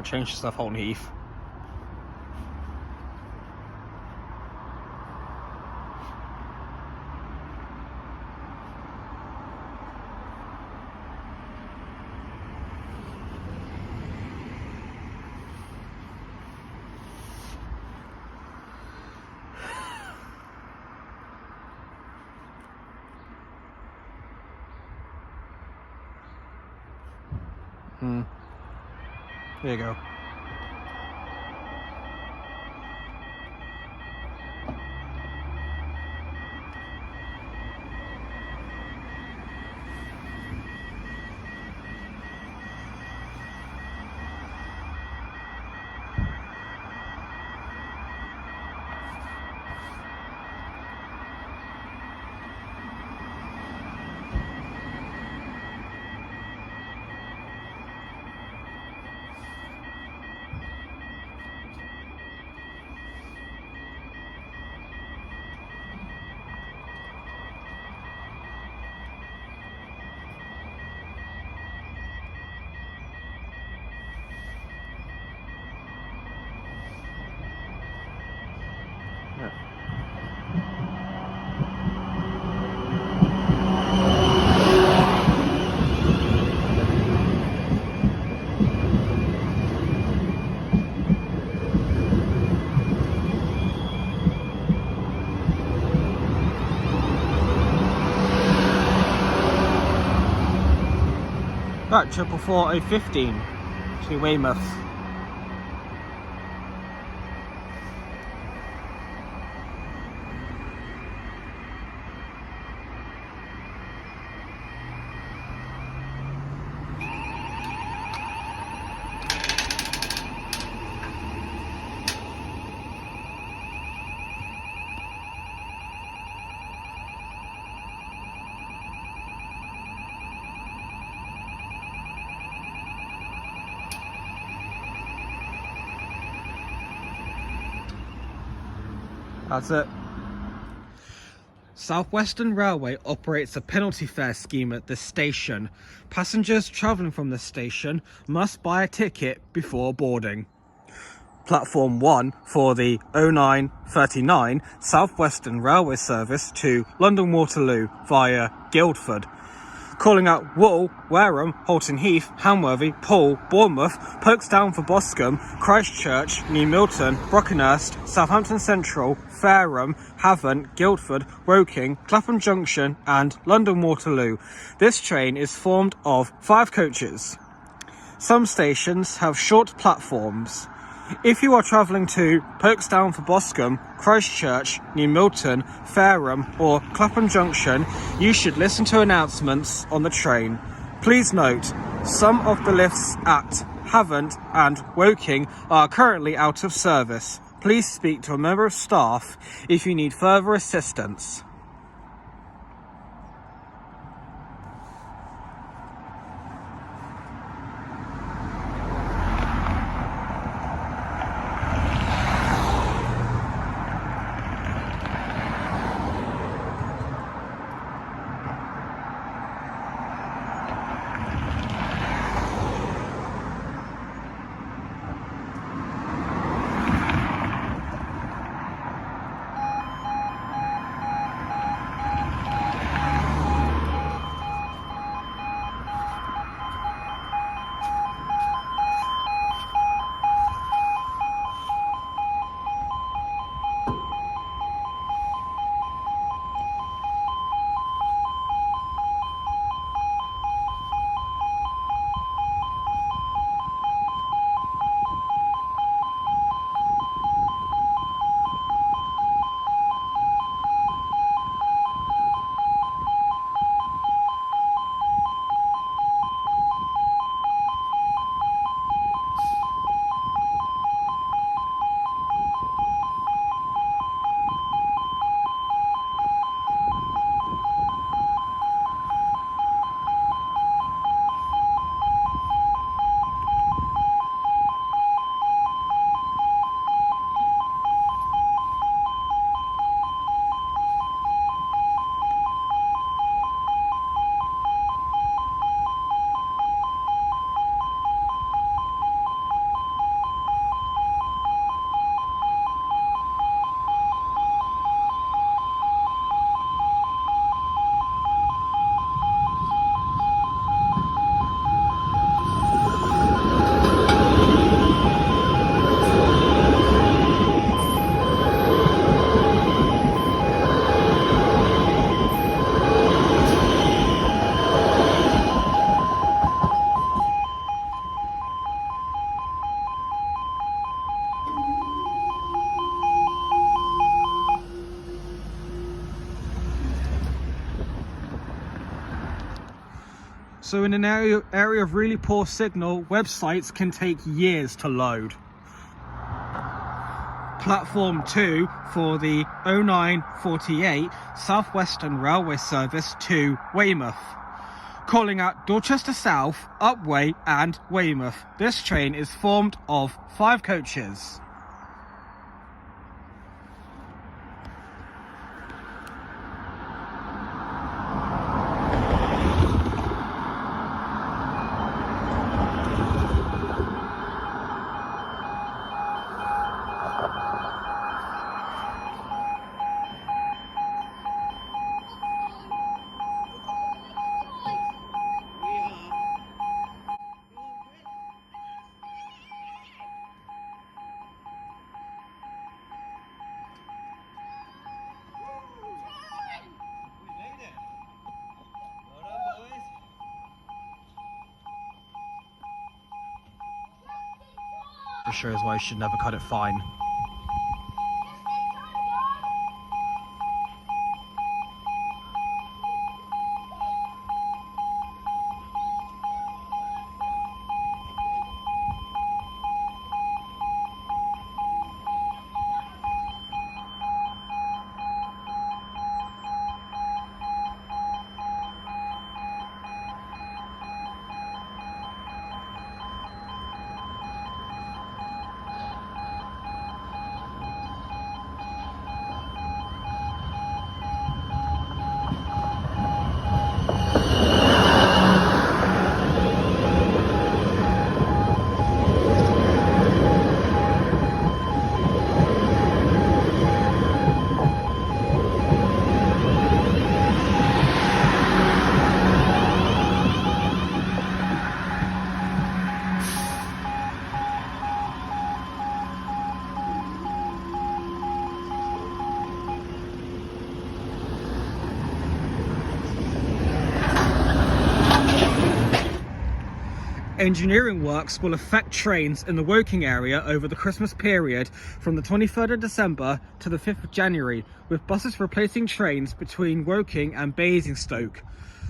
change to Southampton Heath. There you go. Right, 444 A15 to Weymouth. That's it. South Western Railway operates a penalty fare scheme at this station. Passengers travelling from this station must buy a ticket before boarding. Platform 1 for the 0939 South Western Railway service to London Waterloo via Guildford. Calling at Wool, Wareham, Halton Heath, Hamworthy, Poole, Bournemouth, Folkestone for Boscombe, Christchurch, New Milton, Brockenhurst, Southampton Central, Fareham, Havant, Guildford, Woking, Clapham Junction and London Waterloo. This train is formed of 5 coaches. Some stations have short platforms. If you are travelling to Folkestone for Boscombe, Christchurch, New Milton, Fareham or Clapham Junction, you should listen to announcements on the train. Please note, some of the lifts at Havant and Woking are currently out of service. Please speak to a member of staff if you need further assistance. So in an area of really poor signal, websites can take years to load. Platform 2 for the 0948 Southwestern Railway service to Weymouth, calling at Dorchester South, Upwey and Weymouth. This train is formed of 5 coaches. This shows why you should never cut it fine. Engineering works will affect trains in the Woking area over the Christmas period from the 23rd of December to the 5th of January, with buses replacing trains between Woking and Basingstoke.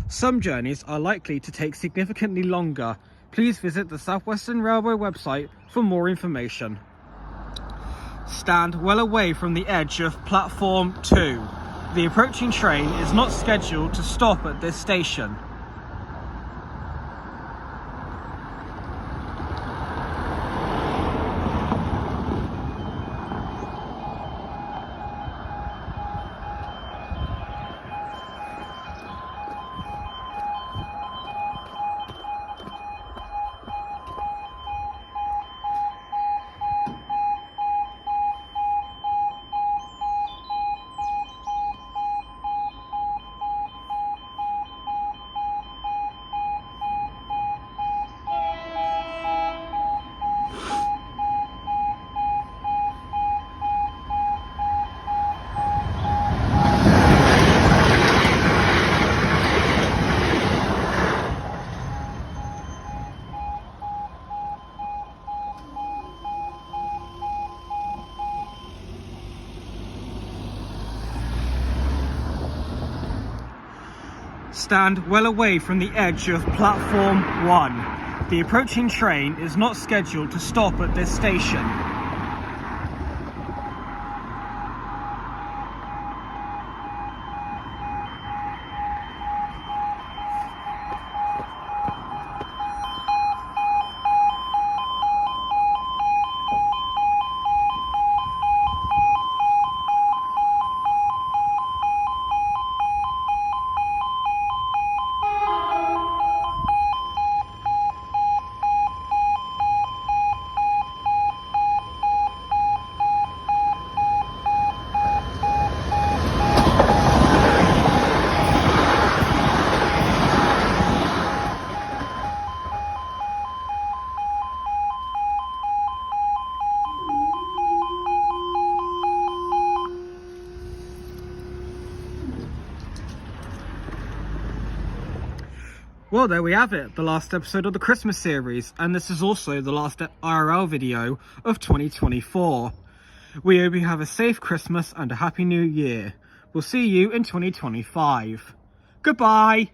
Some journeys are likely to take significantly longer. Please visit the South Western Railway website for more information. Stand well away from the edge of platform 2. The approaching train is not scheduled to stop at this station. Stand well away from the edge of platform 1. The approaching train is not scheduled to stop at this station. Well, there we have it, the last episode of the Christmas series, and this is also the last IRL video of 2024. We hope you have a safe Christmas and a happy new year. We'll see you in 2025. Goodbye!